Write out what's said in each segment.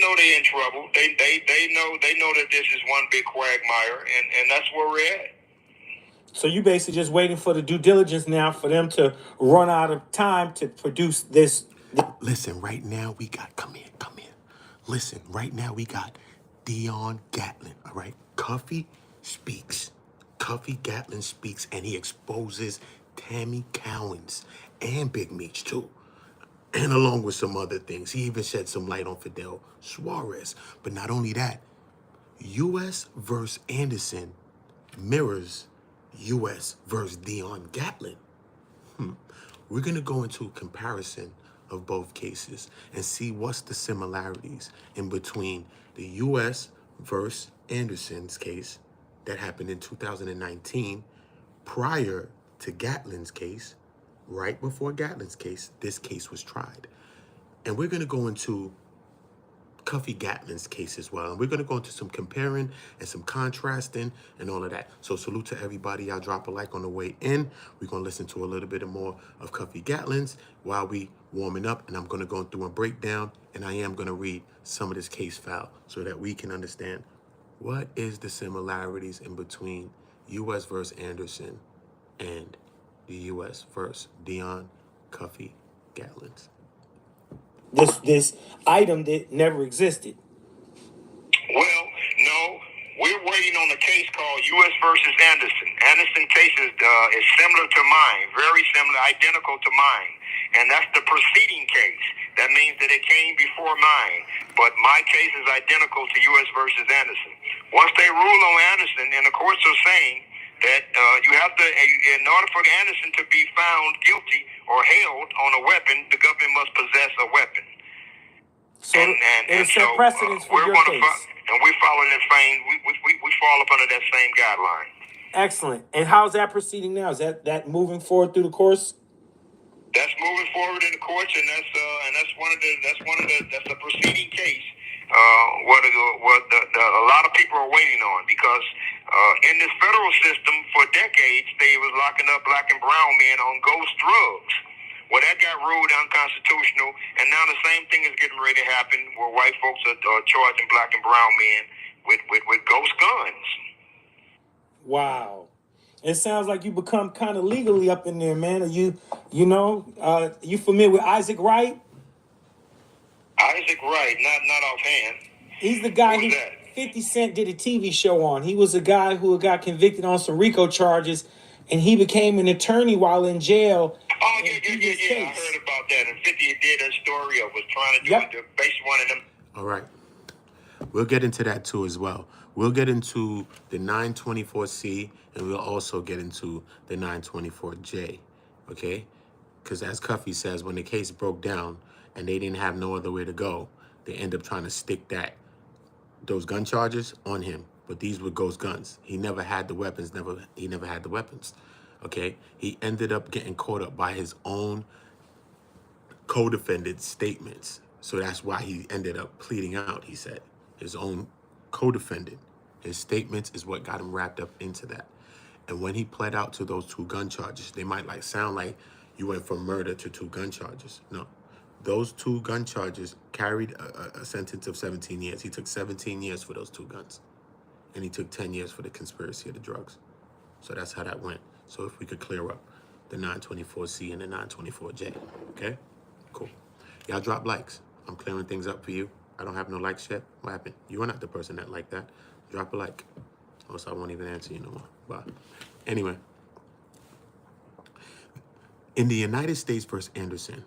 know they're in trouble. They know that this is one big quagmire, and that's where we're at. So you basically just waiting for the due diligence now for them to run out of time to produce this. Listen, right now we got, come here. Listen, right now we got DIONNE Gatling, all right? Cuffy Gatling speaks, and he exposes TAMMY Cowins and Big Meech too. And along with some other things. He even shed some light on Fidel Suarez. But not only that, U.S. versus Anderson mirrors U.S. versus DIONNE Gatling. We're going to go into a comparison of both cases and see what's the similarities in between the U.S. versus Anderson's case that happened in 2019 prior to Gatling's case. Right before Gatling's case, this case was tried. And we're going to go into Cuffy Gatling's case as well. And we're going to go into some comparing and some contrasting and all of that. So salute to everybody. Y'all drop a like on the way in. We're going to listen to a little bit more of Cuffy Gatling's while we warming up. And I'm going to go through a breakdown. And I am going to read some of this case file so that we can understand what is the similarities in between U.S. versus Anderson and the U.S. versus DIONNE Cuffy Gatling's. This item that never existed. Well, no, we're waiting on a case called U.S. versus Anderson. Anderson case is similar to mine, very similar, identical to mine, and that's the preceding case. That means that it came before mine, but my case is identical to U.S. versus Anderson. Once they rule on Anderson, and the courts are saying that you have to, in order for Anderson to be found guilty or held on a weapon, the government must possess a weapon. So and so precedence for your case. And we follow that same, we fall up under that same guideline. Excellent. And how's that proceeding now? Is that moving forward through the course? That's moving forward in the courts, and that's a proceeding case. What a lot of people are waiting on, because in this federal system for decades they was locking up black and brown men on ghost drugs. Well, that got ruled unconstitutional, and now the same thing is getting ready to happen, where white folks are charging black and brown men with ghost guns. Wow. It sounds like you become kind of legally up in there, man. Are you familiar with Isaac Wright? Isaac Wright, not offhand. He's the guy who 50 Cent did a TV show on. He was a guy who got convicted on some RICO charges, and he became an attorney while in jail. Oh, yeah. I heard about that. And 50 did a story of was trying to do it based one of them. All right. We'll get into that too as well. We'll get into the 924C, and we'll also get into the 924J, okay? Because as Cuffy says, when the case broke down and they didn't have no other way to go, they end up trying to stick those gun charges on him. But these were ghost guns. He never had the weapons, he never had the weapons, okay? He ended up getting caught up by his own co-defendant statements. So that's why he ended up pleading out, he said. His own co-defendant. His statements is what got him wrapped up into that. And when he pled out to those 2 gun charges, they might sound like you went from murder to 2 gun charges. No. Those 2 gun charges carried a sentence of 17 years. He took 17 years for those 2 guns. And he took 10 years for the conspiracy of the drugs. So that's how that went. So if we could clear up the 924C and the 924J. Okay? Cool. Y'all drop likes. I'm clearing things up for you. I don't have no likes yet. What happened? You are not the person that liked that. Drop a like. Or else I won't even answer you no more. Bye. Anyway. In the United States versus Anderson,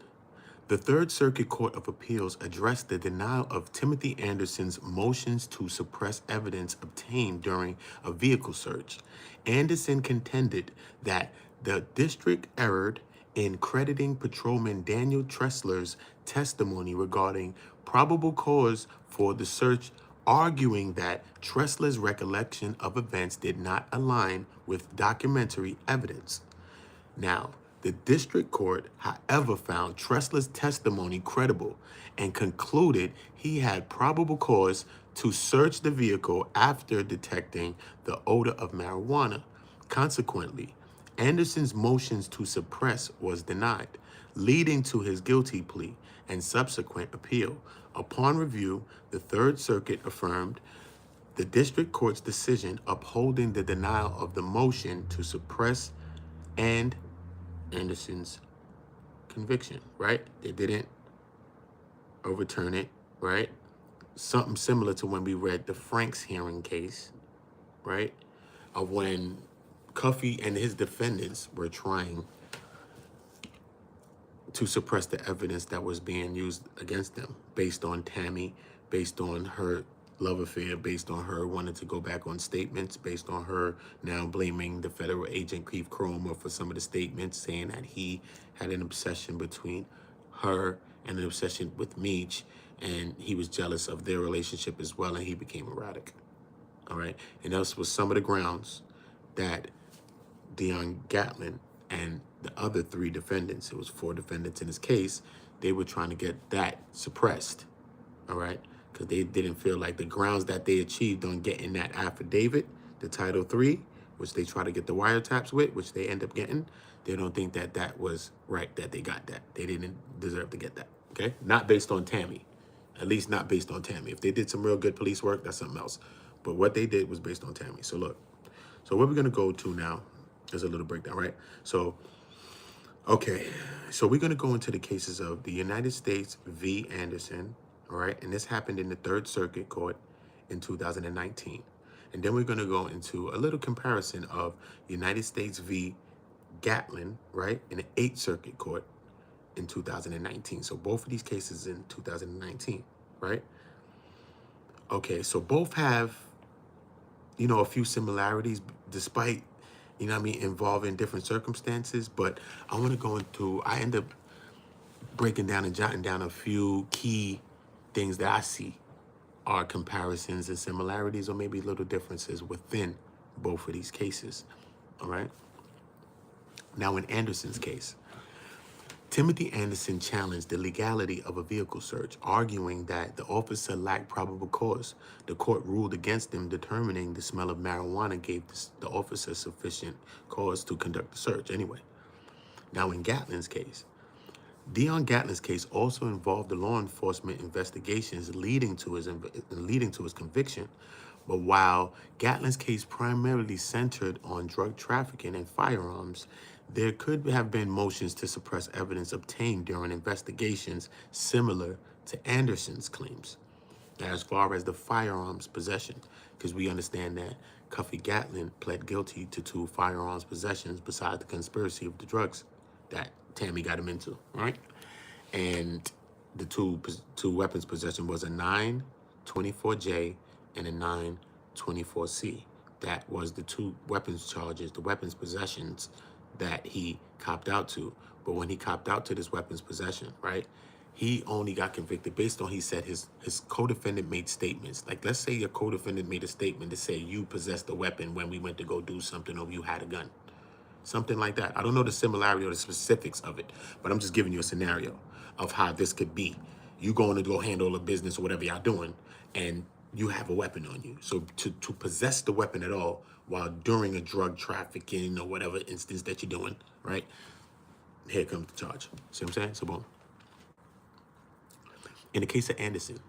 the Third Circuit Court of Appeals addressed the denial of Timothy Anderson's motions to suppress evidence obtained during a vehicle search. Anderson contended that the district erred in crediting Patrolman Daniel Tressler's testimony regarding probable cause for the search, arguing that Tressler's recollection of events did not align with documentary evidence. Now, the district court, however, found Tressler's testimony credible and concluded he had probable cause to search the vehicle after detecting the odor of marijuana. Consequently, Anderson's motions to suppress was denied, leading to his guilty plea and subsequent appeal. Upon review, the Third Circuit affirmed the district court's decision upholding the denial of the motion to suppress and Anderson's conviction, right? They didn't overturn it, right? Something similar to when we read the Franks hearing case, right? Of when Cuffy and his defendants were trying to suppress the evidence that was being used against them based on Tammy, based on her love affair, based on her wanting to go back on statements, based on her now blaming the federal agent Keith Cromer for some of the statements, saying that he had an obsession between her and an obsession with Meech, and he was jealous of their relationship as well, and he became erratic. All right, and those was some of the grounds that DIONNE Gatling and the other 3 defendants, it was 4 defendants in this case, they were trying to get that suppressed, all right? Because they didn't feel like the grounds that they achieved on getting that affidavit, the Title III, which they try to get the wiretaps with, which they end up getting, they don't think that that was right, that they got that. They didn't deserve to get that, okay? Not based on Tammy, at least not based on Tammy. If they did some real good police work, that's something else. But what they did was based on Tammy. So look, so what we're gonna go to now is a little breakdown, right? So, okay, so we're gonna go into the cases of the United States v. Anderson, all right? And this happened in the Third Circuit Court in 2019. And then we're gonna go into a little comparison of United States v. Gatling, right? In the Eighth Circuit Court in 2019. So both of these cases in 2019, right? Okay, so both have, you know, a few similarities despite, you know what I mean, involving different circumstances. But I want to go into, I end up breaking down and jotting down a few key things that I see are comparisons and similarities, or maybe little differences within both of these cases, all right? Now, in Anderson's case, Timothy Anderson challenged the legality of a vehicle search, arguing that the officer lacked probable cause. The court ruled against him, determining the smell of marijuana gave the officer sufficient cause to conduct the search anyway. Now, in Gatling's case, DIONNE Gatling's case also involved the law enforcement investigations leading to his conviction. But while Gatling's case primarily centered on drug trafficking and firearms, there could have been motions to suppress evidence obtained during investigations similar to Anderson's claims, as far as the firearms possession, because we understand that Cuffy Gatling pled guilty to 2 firearms possessions besides the conspiracy of the drugs that Tammy got him into, right? And the two weapons possession was a 924J and a 924C. That was the 2 weapons charges, the weapons possessions that he copped out to. But when he copped out to this weapons possession, right, he only got convicted based on, he said his co-defendant made statements. Like, let's say your co-defendant made a statement to say you possessed a weapon when we went to go do something, or you had a gun. Something like that. I don't know the similarity or the specifics of it, but I'm just giving you a scenario of how this could be. You going to go handle a business or whatever y'all doing, and you have a weapon on you. So to possess the weapon at all while during a drug trafficking or whatever instance that you're doing, right? Here comes the charge. See what I'm saying? So boom. In the case of Anderson,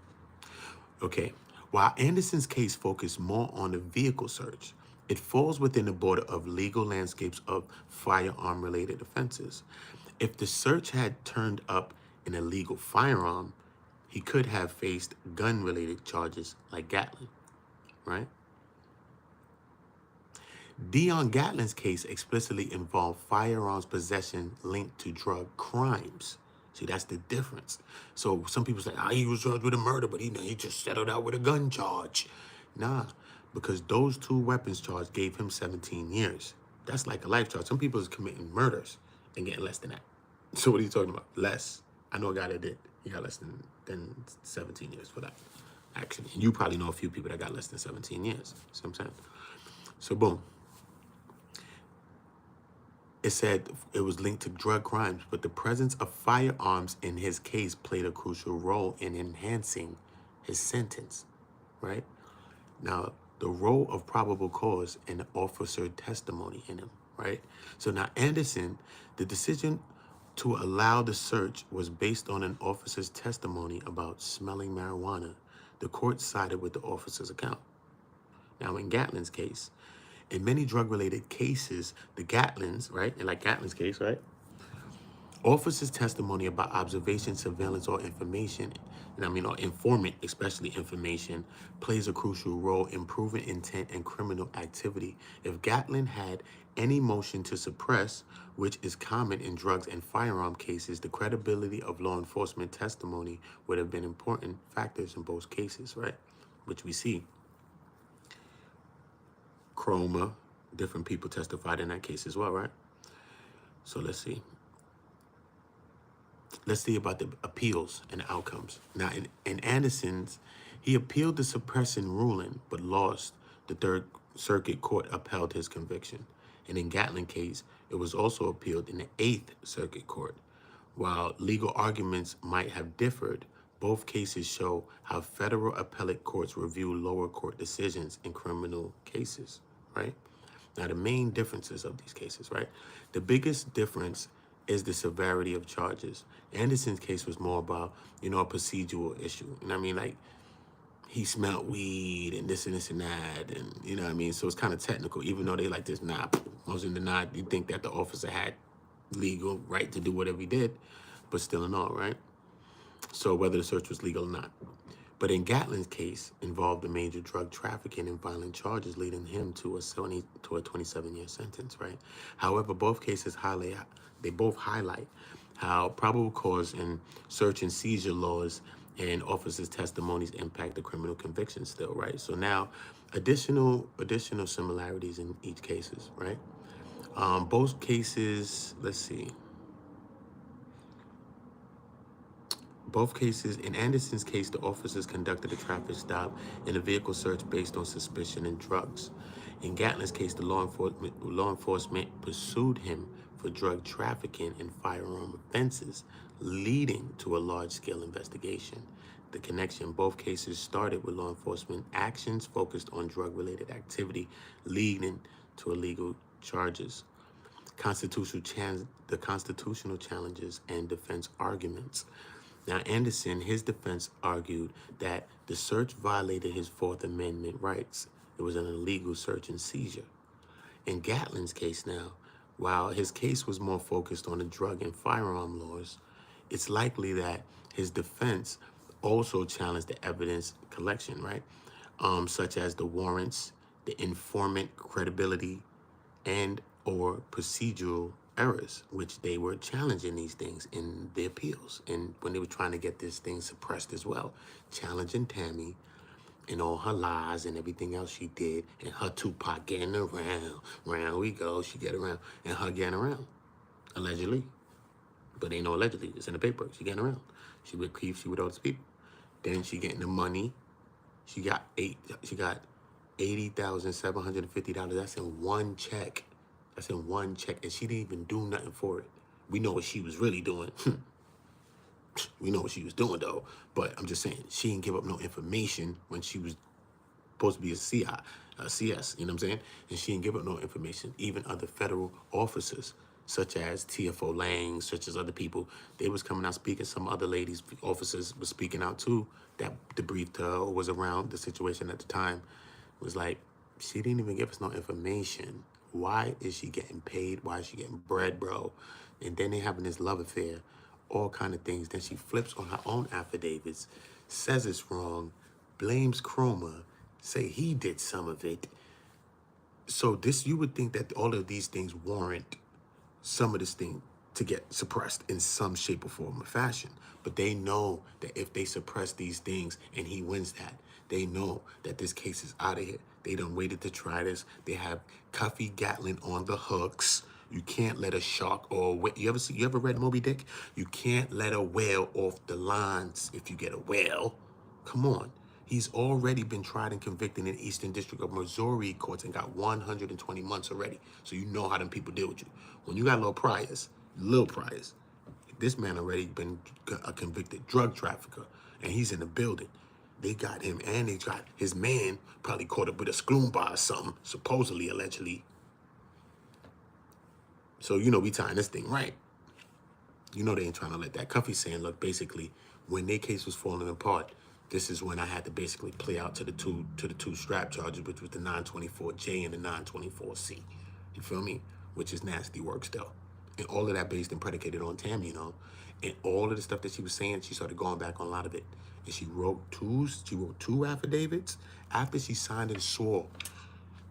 okay, while Anderson's case focused more on the vehicle search, it falls within the border of legal landscapes of firearm-related offenses. If the search had turned up an illegal firearm, he could have faced gun-related charges like Gatling, right? DIONNE Gatling's case explicitly involved firearms possession linked to drug crimes. See, that's the difference. So some people say, he was charged with a murder, but he just settled out with a gun charge. Nah, because those 2 weapons charges gave him 17 years. That's like a life charge. Some people is committing murders and getting less than that. So what are you talking about? Less. I know a guy that did. He got less than 17 years for that, actually. And you probably know a few people that got less than 17 years. See what I'm saying? So boom. It said it was linked to drug crimes, but the presence of firearms in his case played a crucial role in enhancing his sentence, right? Now, the role of probable cause and officer testimony in him, right? So now Anderson, the decision to allow the search was based on an officer's testimony about smelling marijuana. The court sided with the officer's account. Now, in Gatling's case, in many drug-related cases, the Gatlings, right, and like Gatling's case, right, officers' testimony about observation, surveillance, or information, or informant, especially information, plays a crucial role in proving intent and criminal activity. If Gatling had any motion to suppress, which is common in drugs and firearm cases, the credibility of law enforcement testimony would have been important factors in both cases, right? Which we see. Chroma, different people testified in that case as well, right? So let's see. Let's see about the appeals and outcomes. Now, in Anderson's, he appealed the suppression ruling, but lost. The Third Circuit Court upheld his conviction. And in Gatling case, it was also appealed in the Eighth Circuit Court. While legal arguments might have differed, both cases show how federal appellate courts review lower court decisions in criminal cases, right? Now, the main differences of these cases, right? The biggest difference is the severity of charges. Anderson's case was more about, a procedural issue. Like, he smelled weed and this and this and that, and so it's kind of technical, even though they like this, most of the not, you think that the officer had legal right to do whatever he did, but still in all, right? So whether the search was legal or not. But in Gatling's case, involved a major drug trafficking and violent charges, leading him to a 27-year sentence, right? However, both cases highlight how probable cause and search and seizure laws and officers' testimonies impact the criminal conviction still, right? So now, additional similarities in each cases, right? Both cases, let's see. Both cases, in Anderson's case, the officers conducted a traffic stop and a vehicle search based on suspicion and drugs. In Gatling's case, the law enforcement pursued him for drug trafficking and firearm offenses, leading to a large-scale investigation. The connection in both cases started with law enforcement actions focused on drug-related activity, leading to illegal charges. The constitutional challenges and defense arguments. Now, Anderson, his defense argued that the search violated his Fourth Amendment rights. It was an illegal search and seizure. In Gatling's case now, while his case was more focused on the drug and firearm laws, it's likely that his defense also challenged the evidence collection, right? Such as the warrants, the informant credibility, and or procedural errors, which they were challenging these things in the appeals. And when they were trying to get this thing suppressed as well, challenging Tammy and all her lies and everything else she did, and her Tupac getting around we go, she get around, and her getting around, allegedly. But ain't no allegedly, it's in the paper, she getting around. She with Keith, she with all these people. Then she getting the money. She got $80,750. That's in one check. That's in one check, and she didn't even do nothing for it. We know what she was really doing. We know what she was doing, though. But I'm just saying, she didn't give up no information when she was supposed to be a CS, you know what I'm saying? And she didn't give up no information. Even other federal officers, such as TFO Lang, such as other people, they was coming out speaking. Some other ladies, officers, was speaking out too, that debriefed her or was around the situation at the time. It was like, she didn't even give us no information. Why is she getting paid? Why is she getting bread, bro? And then they having this love affair, all kind of things. Then she flips on her own affidavits, says it's wrong, blames Chroma, say he did some of it. So this, you would think that all of these things warrant some of this thing to get suppressed in some shape or form or fashion. But they know that if they suppress these things and he wins that, they know that this case is out of here. They done waited to try this. They have Cuffy Gatling on the hooks. You can't let a shark or a whale. You ever read Moby Dick? You can't let a whale off the lines if you get a whale. Come on. He's already been tried and convicted in the Eastern District of Missouri courts and got 120 months already. So you know how them people deal with you. When you got little priors, this man already been a convicted drug trafficker, and he's in the building. They got him, and they got his man probably caught up with a skoomba or something, supposedly, allegedly. So, we tying this thing right. You know they ain't trying to let that. Cuffy saying, look, basically, when their case was falling apart, this is when I had to basically play out to the two strap charges, which was the 924J and the 924C. You feel me? Which is nasty work still. And all of that based and predicated on Tammy, you know. And all of the stuff that she was saying, she started going back on a lot of it. And she wrote two affidavits after she signed and swore.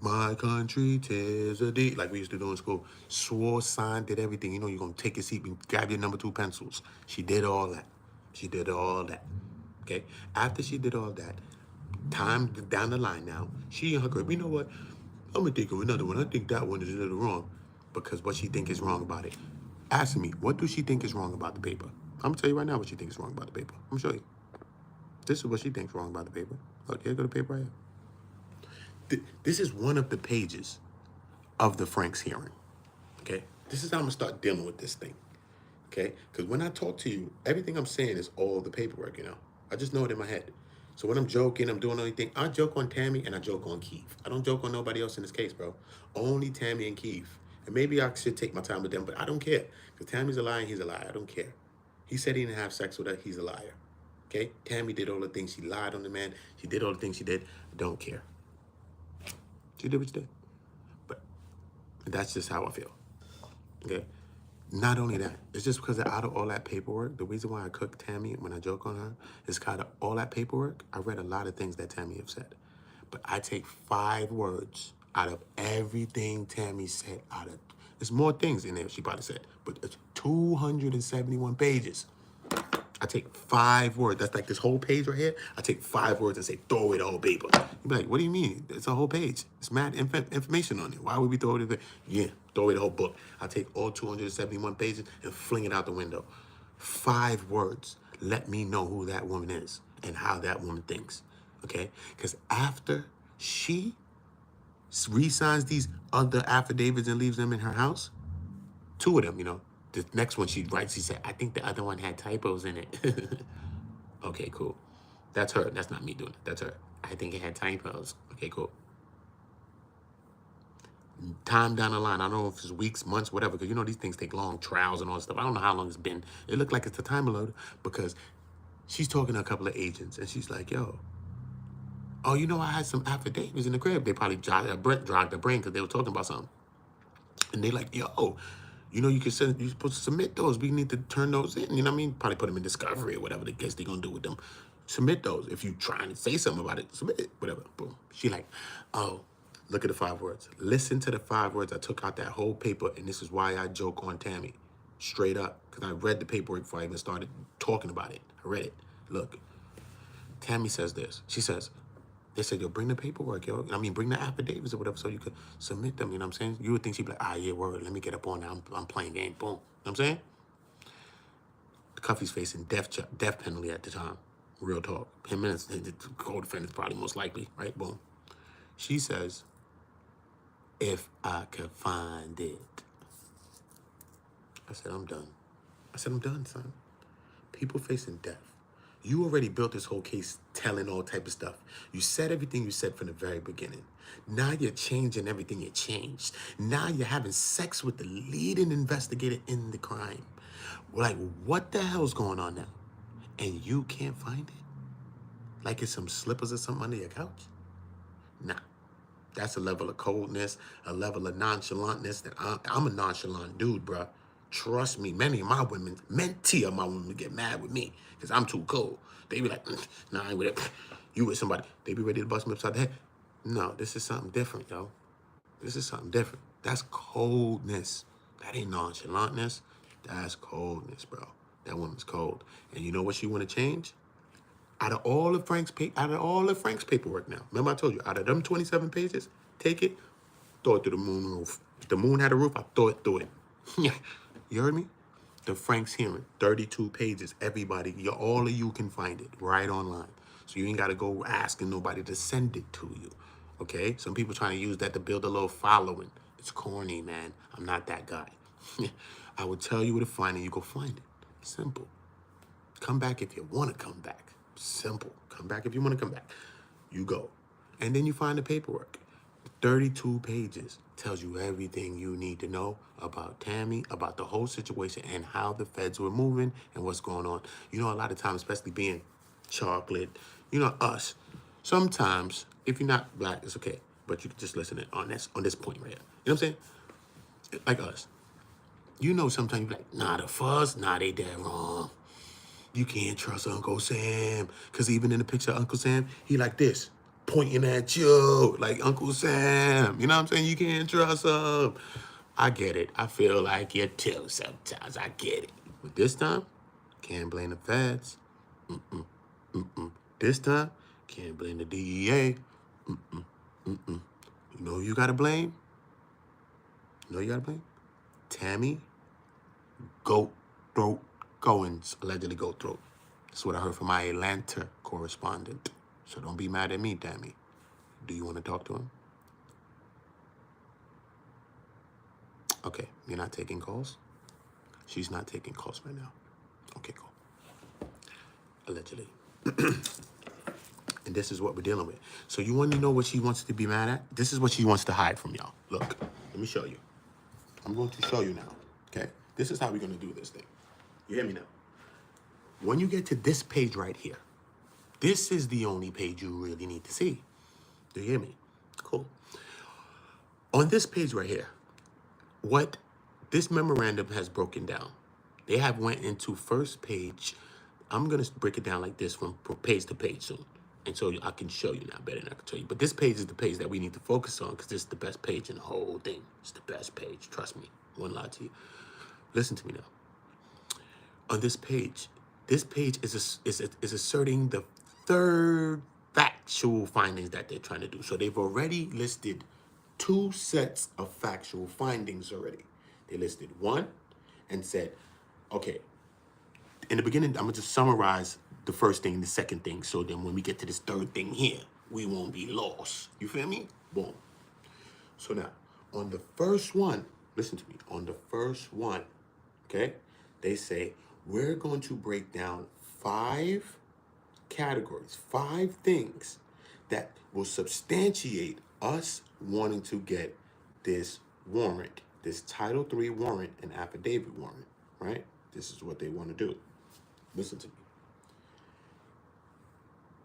My country, 'tis a deed, like we used to do in school. Swore, signed, did everything. You know, you're going to take your seat and grab your number 2 pencils. She did all that. She did all that. Okay? After she did all that, time down the line now, she and her girl, you know what? I'm going to think of another one. I think that one is a little wrong. Because what she think is wrong about it. Ask me, what do she think is wrong about the paper? I'm going to tell you right now what she thinks is wrong about the paper. I'm going to show you. This is what she thinks wrong about the paper. Look, here go the paper right here. This is one of the pages of the Frank's hearing, okay? This is how I'm gonna start dealing with this thing, okay? Because when I talk to you, everything I'm saying is all the paperwork, you know? I just know it in my head. So when I'm joking, I'm doing anything, I joke on Tammy and I joke on Keith. I don't joke on nobody else in this case, bro. Only Tammy and Keith. And maybe I should take my time with them, but I don't care. Because Tammy's a liar and he's a liar. I don't care. He said he didn't have sex with her. He's a liar, okay? Tammy did all the things. She lied on the man. She did all the things she did. I don't care. She did what she did. But that's just how I feel. Okay? Not only that, it's just because out of all that paperwork, the reason why I cook Tammy when I joke on her is because of all that paperwork, I read a lot of things that Tammy have said. But I take 5 words out of everything Tammy said there's more things in there she probably said, but it's 271 pages. I take 5 words. That's like this whole page right here. I take 5 words and say, throw away the whole paper. You'd be like, what do you mean? It's a whole page. It's mad information on it. Why would we throw it away? Yeah, throw away the whole book. I take all 271 pages and fling it out the window. 5 words. Let me know who that woman is and how that woman thinks. Okay? Because after she re-signs these other affidavits and leaves them in her house, 2 of them, you know, the next one she writes, she said, I think the other one had typos in it. Okay, cool. That's her. That's not me doing it. That's her. I think it had typos. Okay, cool. Time down the line, I don't know if it's weeks, months, whatever, because you know these things take long trials and all that stuff. I don't know how long it's been. It looked like it's a time load because she's talking to a couple of agents and she's like, yo, oh, you know, I had some affidavits in the crib. They probably jogged their brain because they were talking about something. And they like, yo, you know, you're supposed to submit those. We need to turn those in. You know what I mean? Probably put them in discovery or whatever the case they're going to do with them. Submit those. If you're trying to say something about it, submit it, whatever. Boom. She like, oh, look at the 5 words. Listen to the 5 words. I took out that whole paper, and this is why I joke on Tammy. Straight up. Because I read the paperwork before I even started talking about it. I read it. Look. Tammy says this. She says, they said, yo, bring the paperwork, yo. I mean, bring the affidavits or whatever so you could submit them, you know what I'm saying? You would think she'd be like, ah, yeah, word, let me get up on that. I'm playing game, boom. You know what I'm saying? Cuffy's facing death penalty at the time. Real talk. Him and his co-defendant's probably most likely, right? Boom. She says, if I could find it. I said, I'm done. I said, I'm done, son. People facing death. You already built this whole case telling all type of stuff. You said everything you said from the very beginning. Now you're changing everything you changed. Now you're having sex with the leading investigator in the crime. Like, what the hell's going on now? And you can't find it? Like it's some slippers or something under your couch? Nah. That's a level of coldness, a level of nonchalantness that I'm a nonchalant dude, bruh. Trust me, many of my women get mad with me because I'm too cold. They be like, nah, I ain't with it. You with somebody. They be ready to bust me upside the head. No, this is something different, yo. This is something different. That's coldness. That ain't nonchalantness. That's coldness, bro. That woman's cold. And you know what she want to change? Out of all of Frank's paperwork now. Remember I told you, out of them 27 pages, take it, throw it through the moon roof. If the moon had a roof, I throw it through it. You heard me? The Frank's hearing, 32 pages. Everybody, all of you can find it right online. So you ain't got to go asking nobody to send it to you, okay? Some people trying to use that to build a little following. It's corny, man. I'm not that guy. I would tell you where to find it. You go find it. Simple. Come back if you want to come back. Simple. Come back if you want to come back. You go. And then you find the paperwork. 32 pages. Tells you everything you need to know about Tammy, about the whole situation, and how the feds were moving and what's going on. You know, a lot of times, especially being chocolate, you know, us, sometimes, if you're not black, it's okay. But you can just listen on this point right here. You know what I'm saying? Like us. You know, sometimes you're like, nah, the fuzz, nah, they dead wrong. You can't trust Uncle Sam. Because even in the picture of Uncle Sam, he like this, pointing at you, like Uncle Sam. You know what I'm saying? You can't trust him. I get it. I feel like you too sometimes. I get it. But this time, can't blame the feds. This time, can't blame the DEA. You know who you gotta blame? You know who you gotta blame? Tammy Goat Throat Cowins, allegedly Goat Throat. That's what I heard from my Atlanta correspondent. So don't be mad at me, Tammy. Do you want to talk to him? Okay, you're not taking calls? She's not taking calls right now. Okay, cool. Allegedly. And this is what we're dealing with. So you want to know what she wants to be mad at? This is what she wants to hide from y'all. Look, let me show you. I'm going to show you now, okay? This is how we're going to do this thing. You hear me now? When you get to this page right here, this is the only page you really need to see. Do you hear me? Cool. On this page right here, what this memorandum has broken down, they have went into first page. I'm going to break it down like this from page to page soon. And so I can show you now better than I can tell you. But this page is the page that we need to focus on because this is the best page in the whole thing. It's the best page. Trust me. I won't lie to you. Listen to me now. On this page is asserting the third factual findings that they're trying to do. So they've already listed 2 sets of factual findings already. They listed 1 and said, okay, in the beginning, I'm going to just summarize the first thing, the second thing, so then when we get to this third thing here, we won't be lost. You feel me? Boom. So now, on the first one, listen to me, on the first one, okay, they say, we're going to break down 5 categories, 5 things that will substantiate us wanting to get this warrant, this Title III warrant and affidavit warrant, right? This is what they want to do. Listen to me.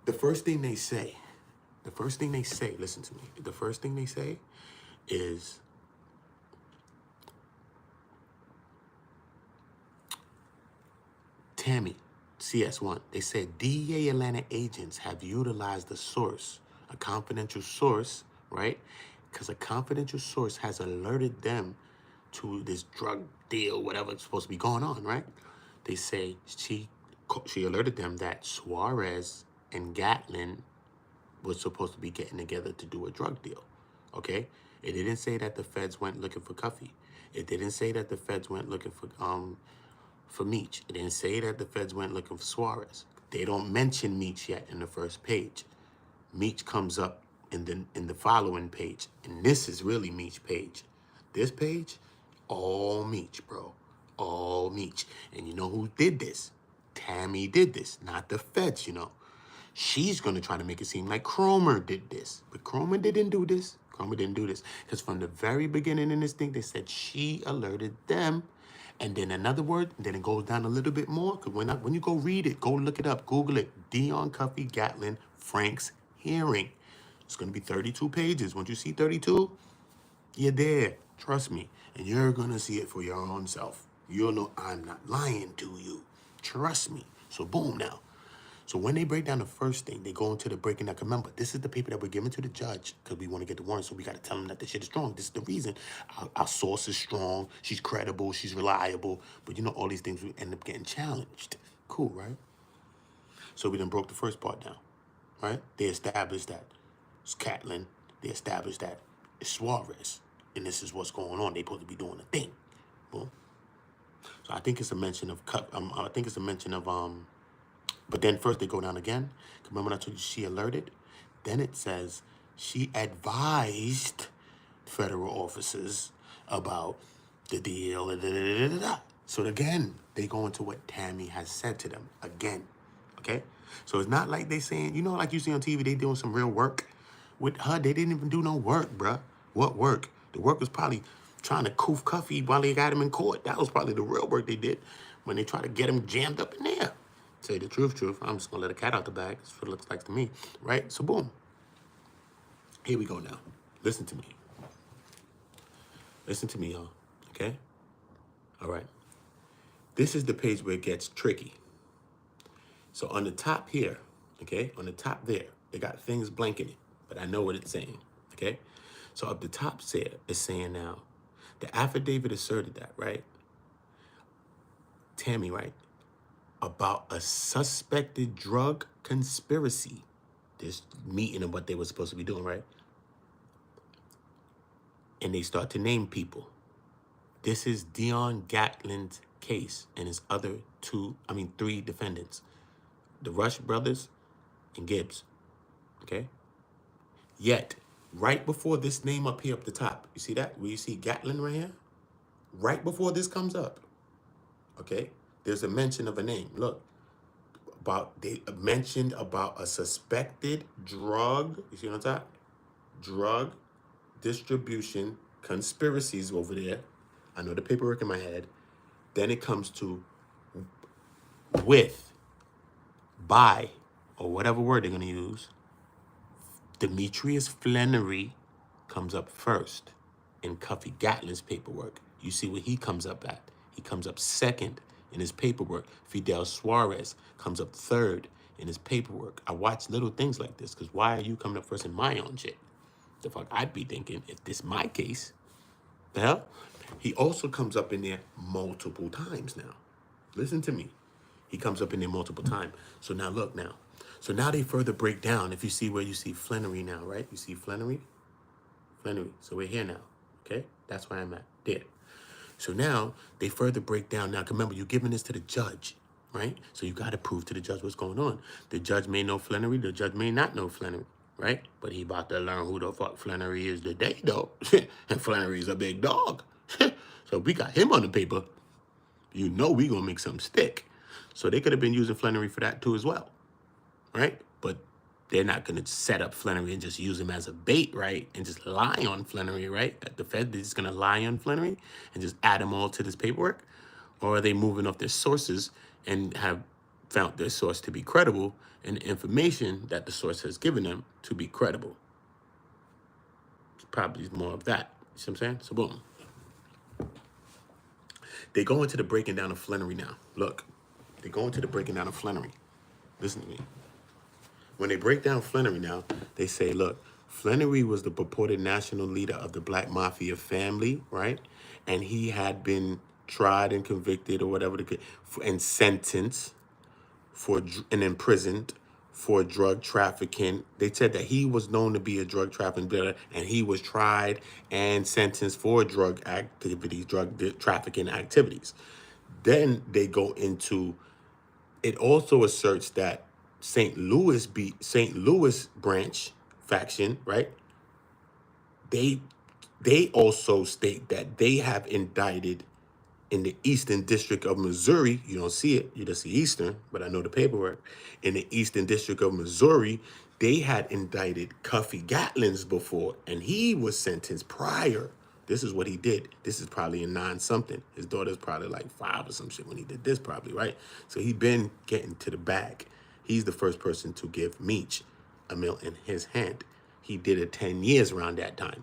The first thing they say, listen to me. The first thing they say is, Tammy, CS1, they said DEA Atlanta agents have utilized a source, a confidential source, right? Because a confidential source has alerted them to this drug deal, whatever's supposed to be going on, right? They say she alerted them that Suarez and Gatling was supposed to be getting together to do a drug deal, okay? It didn't say that the feds went looking for Cuffy. It didn't say that the feds went looking for Meech. It didn't say that the feds went looking for Suarez. They don't mention Meech yet in the first page. Meech comes up in the following page, and this is really Meech page. This page, all Meech, bro. All Meech. And you know who did this? Tammy did this, not the feds, you know. She's going to try to make it seem like Cromer did this. But Cromer didn't do this. Cromer didn't do this. Because from the very beginning in this thing, they said she alerted them. And then another word, and then it goes down a little bit more. Because when you go read it, go look it up, Google it. DIONNE Cuffy Gatling Frank's hearing. It's going to be 32 pages. Once you see 32, you're there. Trust me. And you're going to see it for your own self. You'll know I'm not lying to you. Trust me. So boom now. So when they break down the first thing, they go into the breaking down. Remember, this is the paper that we're giving to the judge because we want to get the warrant. So we got to tell them that the shit is strong. This is the reason. Our source is strong. She's credible. She's reliable. But you know, all these things we end up getting challenged. Cool, right? So we done broke the first part down, right? They established that it's Gatling. They established that it's Suarez. And this is what's going on. They supposed to be doing a thing. Boom. So I think it's a mention of but then first they go down again. Remember when I told you she alerted? Then it says she advised federal officers about the deal. So again, they go into what Tammy has said to them again. Okay? So it's not like they saying, you know, like you see on TV, they doing some real work. With her, they didn't even do no work, bruh. What work? The work was probably trying to coof Cuffy while they got him in court. That was probably the real work they did when they tried to get him jammed up in there. Say the truth. I'm just gonna let a cat out the bag. That's what it looks like to me, right? So boom. Here we go now. Listen to me. Listen to me, y'all. Okay? All right. This is the page where it gets tricky. So on the top here, okay, on the top there, they got things blanking it, but I know what it's saying, okay? So up the top there, it's saying now, the affidavit asserted that, right? Tammy, right? About a suspected drug conspiracy. This meeting of what they were supposed to be doing, right? And they start to name people. This is DIONNE Gatling's case and his other three defendants. The Rush brothers and Gibbs, okay? Yet, right before this name up here up the top, you see that? Where you see Gatling right here? Right before this comes up, okay? There's a mention of a name. Look, they mentioned about a suspected drug, you see on top? Drug distribution conspiracies over there. I know the paperwork in my head. Then it comes to with, by, or whatever word they're going to use. Demetrius Flenory comes up first in Cuffy Gatling's paperwork. You see what he comes up at. He comes up second in his paperwork. Fidel Suarez comes up third in his paperwork. I watch little things like this because why are you coming up first in my own shit? The fuck I'd be thinking if this my case. The hell? He also comes up in there multiple times now. Listen to me. He comes up in there multiple times. So now look now. So now they further break down. If you see where you see Flenory now, right? You see Flenory? Flenory. So we're here now, okay? That's where I'm at, there. So now they further break down. Now, remember, you're giving this to the judge, right? So you got to prove to the judge what's going on. The judge may know Flenory. The judge may not know Flenory, right? But he about to learn who the fuck Flenory is today, though. And Flenory's a big dog. So we got him on the paper. You know we going to make something stick. So they could have been using Flenory for that too as well, right? But they're not going to set up Flenory and just use him as a bait, right? And just lie on Flenory, right? At the Fed, they're just going to lie on Flenory and just add them all to this paperwork? Or are they moving off their sources and have found their source to be credible and the information that the source has given them to be credible? It's probably more of that. You see what I'm saying? So boom. They go into the breaking down of Flenory now. Look, they go into the breaking down of Flenory. Listen to me. When they break down Flenory now, they say, look, Flenory was the purported national leader of the Black Mafia family, right? And he had been tried and convicted or whatever, and sentenced for and imprisoned for drug trafficking. They said that he was known to be a drug trafficking dealer, and he was tried and sentenced for drug activities, trafficking activities. Then they go into, it also asserts that St. Louis branch faction, right? They also state that they have indicted in the Eastern District of Missouri. You don't see it, you just see Eastern, but I know the paperwork. In the Eastern District of Missouri, they had indicted Cuffy Gatlings before, and he was sentenced prior. This is what he did. This is probably in 9-something. His daughter's probably like 5 or some shit when he did this probably, right? So he been getting to the bag. He's the first person to give Meech a mill in his hand. He did it 10 years around that time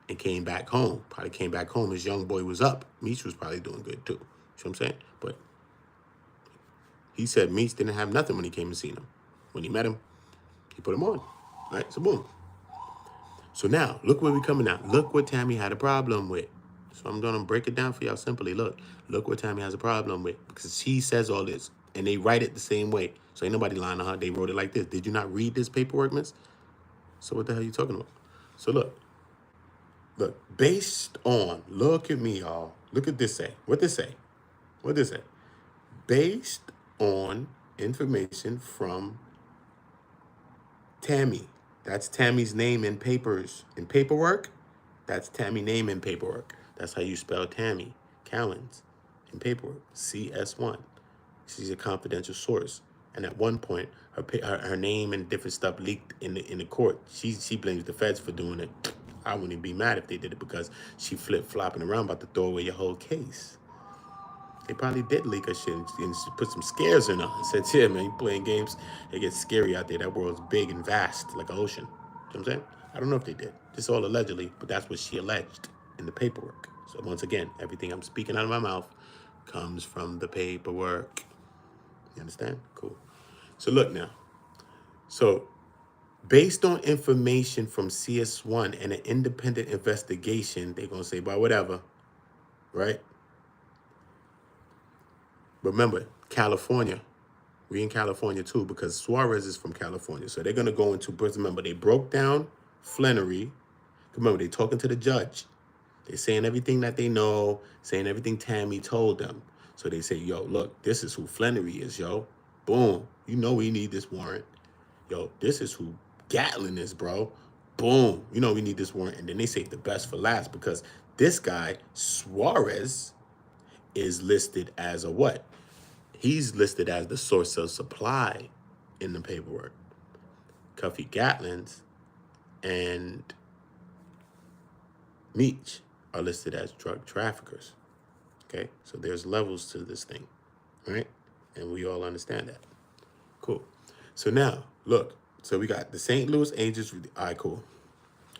and came back home. Probably came back home. His young boy was up. Meech was probably doing good too. You know what I'm saying? But he said Meech didn't have nothing when he came and seen him. When he met him, he put him on. Right? So boom. So now, look where we're coming out. Look what Tammy had a problem with. So I'm going to break it down for y'all simply. Look what Tammy has a problem with. Because she says all this. And they write it the same way. So ain't nobody lying on her. They wrote it like this. Did you not read this paperwork, miss? So what the hell are you talking about? So look, based on, look at me, y'all. Look at this say. What this say? What this say? Based on information from Tammy. That's Tammy's name in paperwork. That's Tammy's name in paperwork. That's how you spell Tammy Cowins in paperwork. CS1. She's a confidential source And at one point, her name and different stuff leaked in the court. She blames the feds for doing it. I wouldn't be mad if they did it because she flip-flopping around about to throw away your whole case. They probably did leak her shit and put some scares in her and said, yeah, man, you playing games, it gets scary out there. That world's big and vast like an ocean. You know what I'm saying? I don't know if they did. This all allegedly, but that's what she alleged in the paperwork. So once again, everything I'm speaking out of my mouth comes from the paperwork. You understand? Cool. So look now. So based on information from CS1 and an independent investigation, they're going to say, but whatever, right? Remember, California. We in California too because Suarez is from California. So they're going to go into prison. Remember, they broke down Flenory. Remember, they talking to the judge. They're saying everything that they know, saying everything Tammy told them. So they say, yo, look, this is who Flenory is, yo. Boom. You know we need this warrant. Yo, this is who Gatling is, bro. Boom. You know we need this warrant. And then they save the best for last because this guy, Suarez, is listed as a what? He's listed as the source of supply in the paperwork. Cuffy Gatlings and Meech are listed as drug traffickers. Okay, so there's levels to this thing, right? And we all understand that. Cool. So now, look. So we got the St. Louis Angels. All right, cool.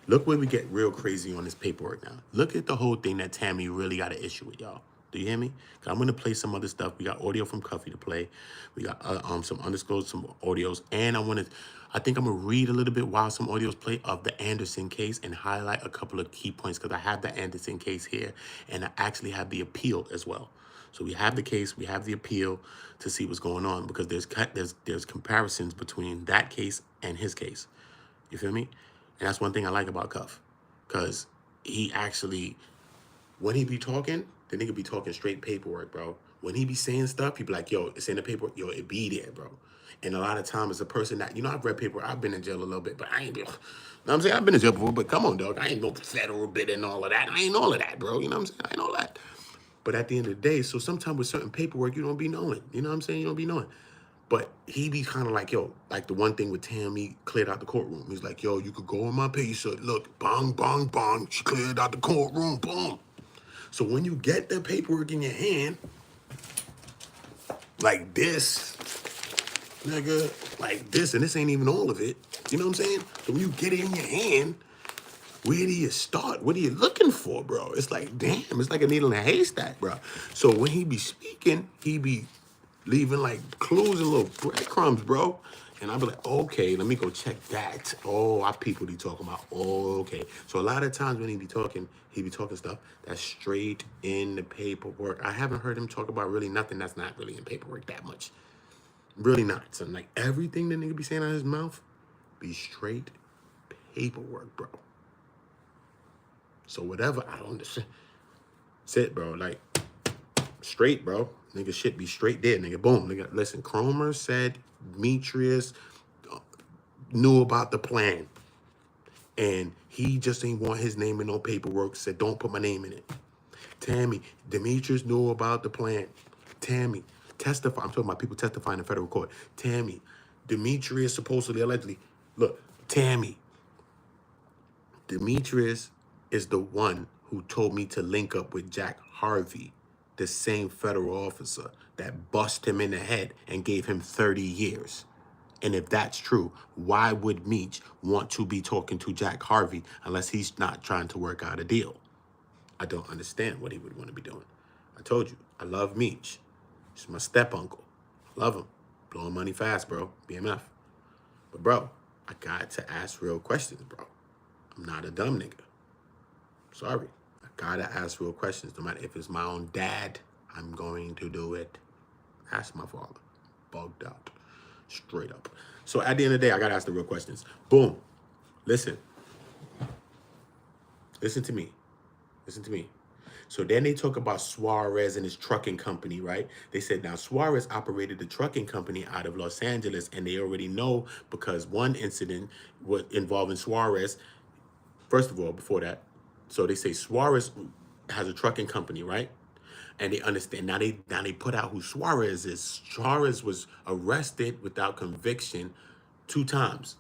Look where we get real crazy on this paperwork now. Look at the whole thing that Tammy really got an issue with, y'all. Do you hear me? I'm going to play some other stuff. We got audio from Cuffy to play. We got some undisclosed, some audios. And I think I'm going to read a little bit while some audios play of the Anderson case and highlight a couple of key points because I have the Anderson case here and I actually have the appeal as well. So we have the case, we have the appeal to see what's going on because there's comparisons between that case and his case. You feel me? And that's one thing I like about Cuff because he actually, when he be talking, the nigga be talking straight paperwork, bro. When he be saying stuff, he be like, yo, it's in the paperwork. Yo, it be there, bro. And a lot of times, as a person that, I've read paperwork. I've been in jail a little bit, but I ain't been, I'm saying? I've been in jail before, but come on, dog. I ain't no federal bit and all of that. I ain't all of that, bro. You know what I'm saying? I ain't all that. But at the end of the day, so sometimes with certain paperwork, you don't be knowing. You know what I'm saying? You don't be knowing. But he be kind of like, yo, like the one thing with Tammy cleared out the courtroom. He's like, yo, you could go on my page. So look, bang, bang, bang. She cleared out the courtroom, boom. So when you get the paperwork in your hand, like this, nigga, like this, and this ain't even all of it. You know what I'm saying? So when you get it in your hand, where do you start? What are you looking for, bro? It's like, damn, it's like a needle in a haystack, bro. So when he be speaking, he be leaving like clues and little breadcrumbs, bro. And I'll be like, okay, let me go check that. Oh, our people he talking about. Oh, okay. So a lot of times when he be talking stuff that's straight in the paperwork. I haven't heard him talk about really nothing that's not really in paperwork that much. Really not. So like everything the nigga be saying out of his mouth be straight paperwork, bro. So whatever, I don't understand. That's it, bro. Like, straight, bro. Nigga shit be straight there, nigga. Boom. Nigga, listen, Cromer said Demetrius knew about the plan. And he just ain't want his name in no paperwork. Said, don't put my name in it. Tammy, Demetrius knew about the plan. Tammy, testify. I'm talking about people testifying in federal court. Tammy, Demetrius supposedly, allegedly. Look, Tammy, Demetrius is the one who told me to link up with Jack Harvey, the same federal officer that bust him in the head and gave him 30 years. And if that's true, why would Meech want to be talking to Jack Harvey unless he's not trying to work out a deal? I don't understand what he would want to be doing. I told you, I love Meech. He's my step uncle. Love him. Blowing money fast, bro. BMF. But bro, I got to ask real questions, bro. I'm not a dumb nigga. Sorry. I gotta ask real questions. No matter if it's my own dad, I'm going to do it. Ask my father. Bugged out. Straight up. So at the end of the day, I gotta ask the real questions. Boom. Listen. Listen to me. Listen to me. So then they talk about Suarez and his trucking company, right? They said now Suarez operated the trucking company out of Los Angeles, and they already know because one incident was involving Suarez. First of all, before that, so they say Suarez has a trucking company, right? And they understand now. They put out who Suarez is. Suarez was arrested without conviction 2 times,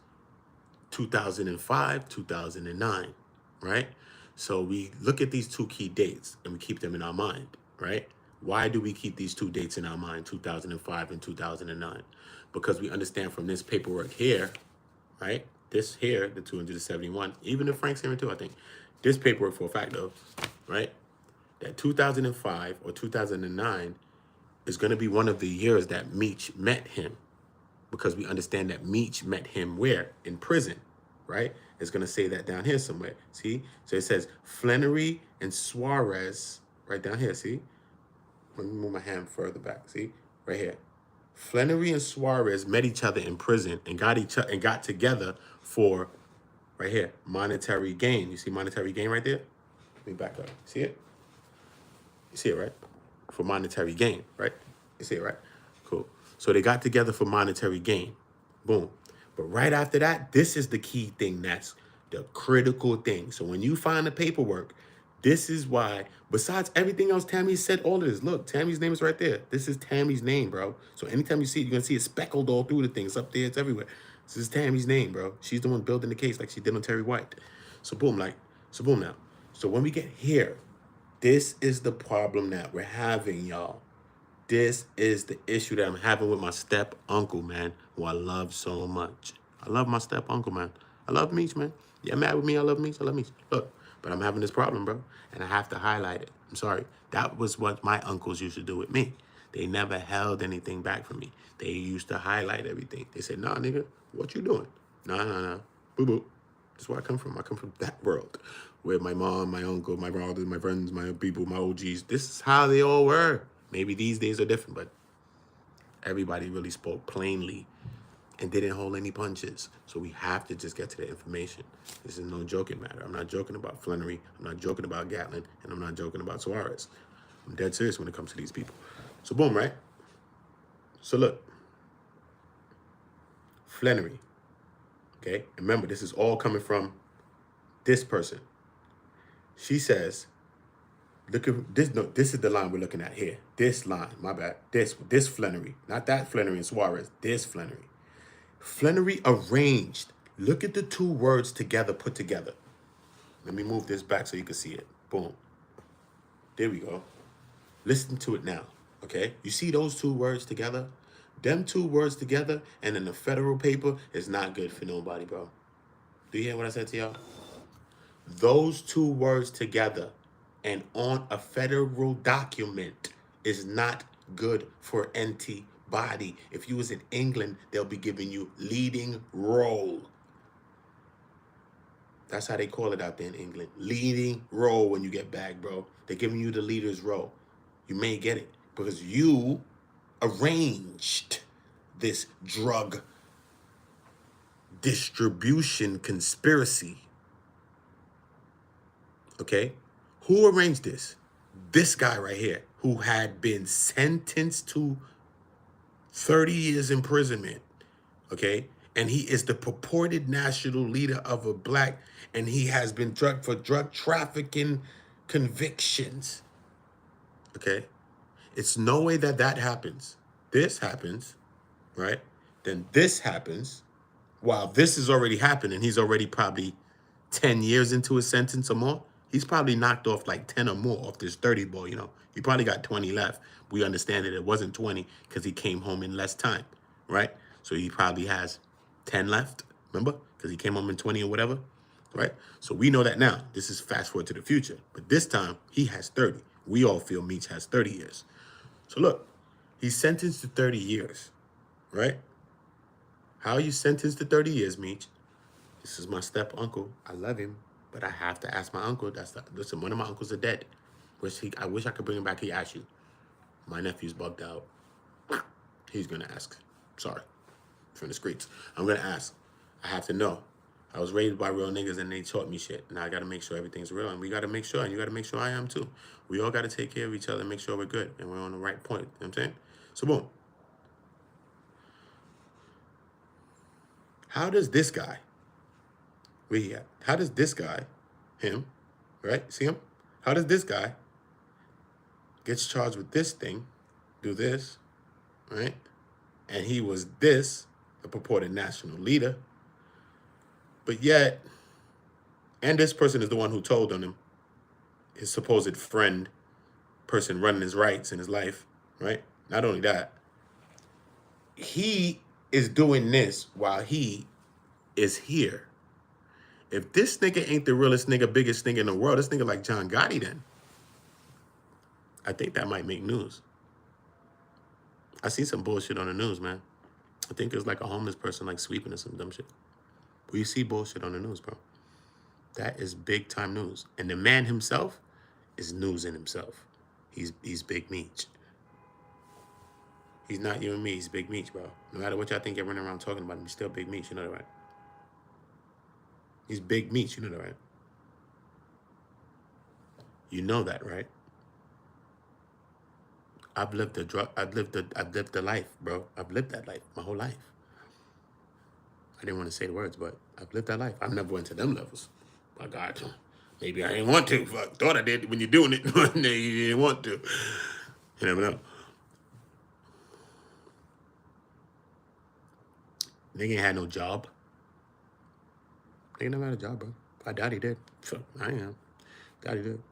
2005, 2009, right? So we look at these 2 key dates and we keep them in our mind, right? Why do we keep these 2 dates in our mind, 2005 and 2009? Because we understand from this paperwork here, right? This here, the 271, even the Frank's hearing too, I think. This paperwork for a fact though, right? That 2005 or 2009 is going to be one of the years that Meech met him, because we understand that Meech met him where? In prison, right? It's going to say that down here somewhere. See? So it says Flenory and Suarez right down here. See? Let me move my hand further back. See? Right here. Flenory and Suarez met each other in prison and got together for right here, monetary gain. You see monetary gain right there? Let me back up. See it? You see it, right? For monetary gain, right? You see it, right? Cool. So they got together for monetary gain. Boom. But right after that, this is the key thing. That's the critical thing. So when you find the paperwork, this is why, besides everything else, Tammy said all of this. Look, Tammy's name is right there. This is Tammy's name, bro. So anytime you see it, you're going to see it speckled all through the things. Up there, it's everywhere. This is Tammy's name, bro. She's the one building the case like she did on Terry White. So boom, so boom now. So when we get here, this is the problem that we're having, y'all. This is the issue that I'm having with my step uncle, man, who I love so much. I love my step uncle, man. I love Meech, man. Yeah, mad with me. I love Meech. I love Meech. Look, but I'm having this problem, bro, and I have to highlight it. I'm sorry. That was what my uncles used to do with me. They never held anything back from me. They used to highlight everything. They said, nah, nigga, what you doing? Nah. Boo-boo. That's where I come from. I come from that world where my mom, my uncle, my brothers, my friends, my people, my OGs, this is how they all were. Maybe these days are different, but everybody really spoke plainly and didn't hold any punches. So we have to just get to the information. This is no joking matter. I'm not joking about Flenory. I'm not joking about Gatling. And I'm not joking about Suarez. I'm dead serious when it comes to these people. So boom, right? So look. Flenory. Okay? Remember, this is all coming from this person. She says, look at this. No, this is the line we're looking at here. This line, my bad. This Flenory. Not that Flenory and Suarez. This Flenory. Flenory arranged. Look at the 2 words together, put together. Let me move this back so you can see it. Boom. There we go. Listen to it now. Okay? You see those 2 words together? Them 2 words together and in the federal paper is not good for nobody, bro. Do you hear what I said to y'all? Those 2 words together and on a federal document is not good for anybody. If you was in England, they'll be giving you leading role. That's how they call it out there in England. Leading role when you get back, bro. They're giving you the leader's role. You may get it because you arranged this drug distribution conspiracy. Okay? Who arranged this? This guy right here, who had been sentenced to 30 years imprisonment. Okay? And he is the purported national leader of a black, and he has been drugged for drug trafficking convictions. Okay? It's no way that that happens. This happens, right? Then this happens. While this has already happened, and he's already probably 10 years into his sentence or more, he's probably knocked off like 10 or more off this 30 ball, you know. He probably got 20 left. We understand that it wasn't 20 because he came home in less time, right? So he probably has 10 left, remember? Because he came home in 20 or whatever, right? So we know that now. This is fast forward to the future. But this time, he has 30. We all feel Meech has 30 years. So look, he's sentenced to 30 years, right? How are you sentenced to 30 years, Meech? This is my step uncle. I love him, but I have to ask my uncle. Listen, one of my uncles are dead. I wish I could bring him back. He asked you. My nephew's bugged out. He's gonna ask. Sorry, from the streets. I'm gonna ask. I have to know. I was raised by real niggas and they taught me shit. Now I gotta make sure everything's real, and we gotta make sure, and you gotta make sure I am too. We all gotta take care of each other and make sure we're good and we're on the right point. You know what I'm saying? So boom. How does this guy, where he at? How does this guy, him, right? See him? How does this guy gets charged with this thing, do this, right? And he was this, a purported national leader. But yet, and this person is the one who told on him, his supposed friend, person running his rights in his life, right? Not only that, he is doing this while he is here. If this nigga ain't the realest nigga, biggest nigga in the world, this nigga like John Gotti then. I think that might make news. I see some bullshit on the news, man. I think it's like a homeless person like sweeping or some dumb shit. But you see bullshit on the news, bro. That is big time news. And the man himself is news in himself. He's Big Meech. He's not you and me, he's Big Meech, bro. No matter what y'all think you're running around talking about him, he's still Big Meech, you know that, right? He's Big Meech, you know that, right? You know that, right? I've lived the life, bro. I've lived that life my whole life. I didn't want to say the words, but I've lived that life. I've never went to them levels. My God, maybe I didn't want to. Fuck, thought I did when you're doing it. No, you didn't want to. You never know. Nigga ain't had no job. Nigga never had a job, bro. I doubt he did. Fuck, I am. Doubt he did.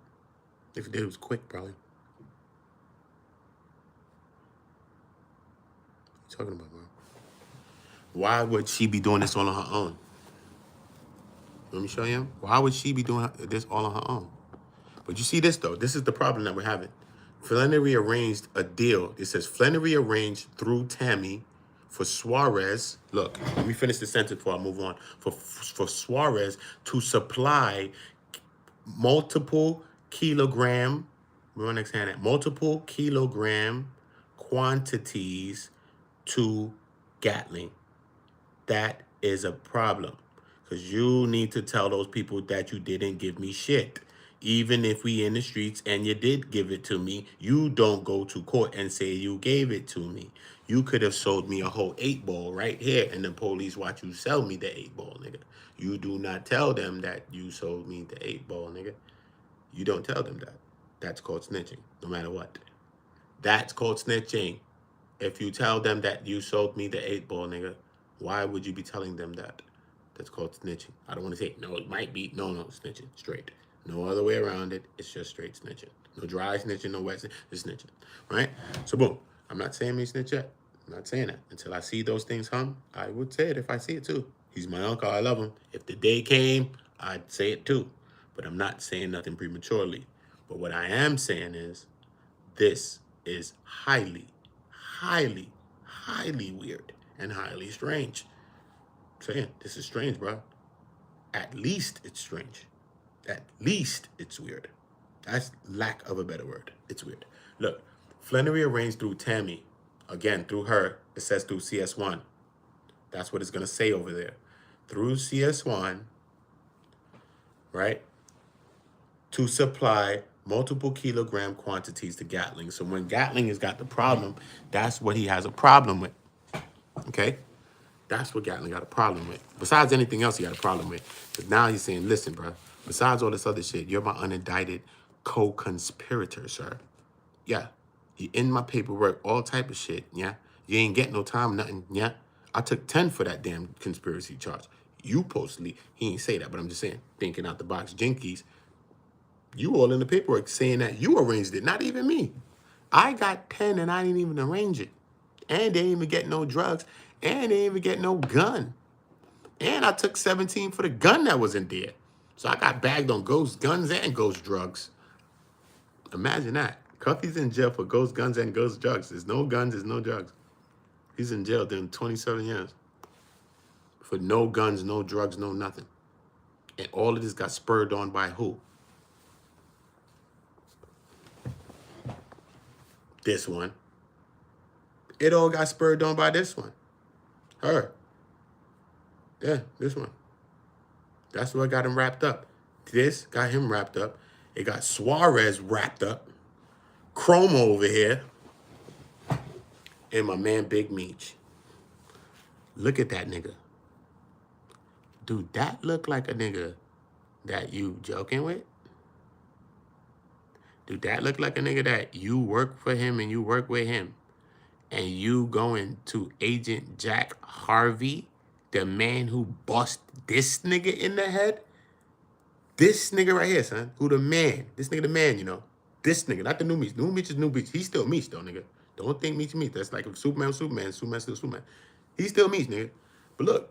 If he did, it was quick, probably. What you talking about, bro? Why would she be doing this all on her own? Let me show you. Why would she be doing this all on her own? But you see this, though. This is the problem that we're having. Flenory arranged a deal. It says, Flenory arranged through Tammy for Suarez. Look, let me finish the sentence before I move on. For Suarez to supply multiple kilogram quantities to Gatling. That is a problem. Because you need to tell those people that you didn't give me shit. Even if we in the streets and you did give it to me, you don't go to court and say you gave it to me. You could have sold me a whole 8-ball right here and the police watch you sell me the 8-ball, nigga. You do not tell them that you sold me the 8-ball, nigga. You don't tell them that. That's called snitching, no matter what. That's called snitching. If you tell them that you sold me the 8-ball, nigga, why would you be telling them that? That's called snitching. I don't want to say, no, it might be. No, snitching, straight. No other way around it. It's just straight snitching. No dry snitching, no wet snitching. It's snitching, right? So, boom. I'm not saying me snitch yet. I'm not saying that. Until I see those things hung, I would say it if I see it too. He's my uncle. I love him. If the day came, I'd say it too. But I'm not saying nothing prematurely. But what I am saying is this is highly, highly, highly weird and highly strange. I'm saying this is strange, bro. At least it's strange. At least it's weird. That's lack of a better word. It's weird. Look, Flenory arranged through Tammy. Again, through her. It says through CS1. That's what it's going to say over there. Through CS1, right? To supply multiple kilogram quantities to Gatling. So when Gatling has got the problem, that's what he has a problem with. Okay? That's what Gatling got a problem with. Besides anything else he got a problem with. Because now he's saying, listen, bro, besides all this other shit, you're my unindicted co-conspirator, sir. Yeah. You in my paperwork, all type of shit, yeah? You ain't getting no time, nothing, yeah? I took 10 for that damn conspiracy charge. You postly, he ain't say that, but I'm just saying, thinking out the box, jinkies. You all in the paperwork saying that you arranged it, not even me. I got 10 and I didn't even arrange it. And they didn't even get no drugs. And they didn't even get no gun. And I took 17 for the gun that was in there. So I got bagged on ghost guns and ghost drugs. Imagine that. Cuffy's in jail for ghost guns and ghost drugs. There's no guns, there's no drugs. He's in jail doing 27 years. For no guns, no drugs, no nothing. And all of this got spurred on by who? This one. It all got spurred on by this one. Her. Yeah, this one. That's what got him wrapped up. This got him wrapped up. It got Suarez wrapped up. Chrome over here. And my man Big Meech. Look at that nigga. Dude, that look like a nigga that you joking with? Do that look like a nigga that you work for him and you work with him? And you going to Agent Jack Harvey, the man who bust this nigga in the head? This nigga right here, son. Who the man? This nigga the man, you know. This nigga, not the new Meech. New Meech is new Meech. He's still Meech, though, nigga. Don't think Meech Meech. That's like if Superman was Superman, Superman's still Superman. He's still Meech, nigga. But look,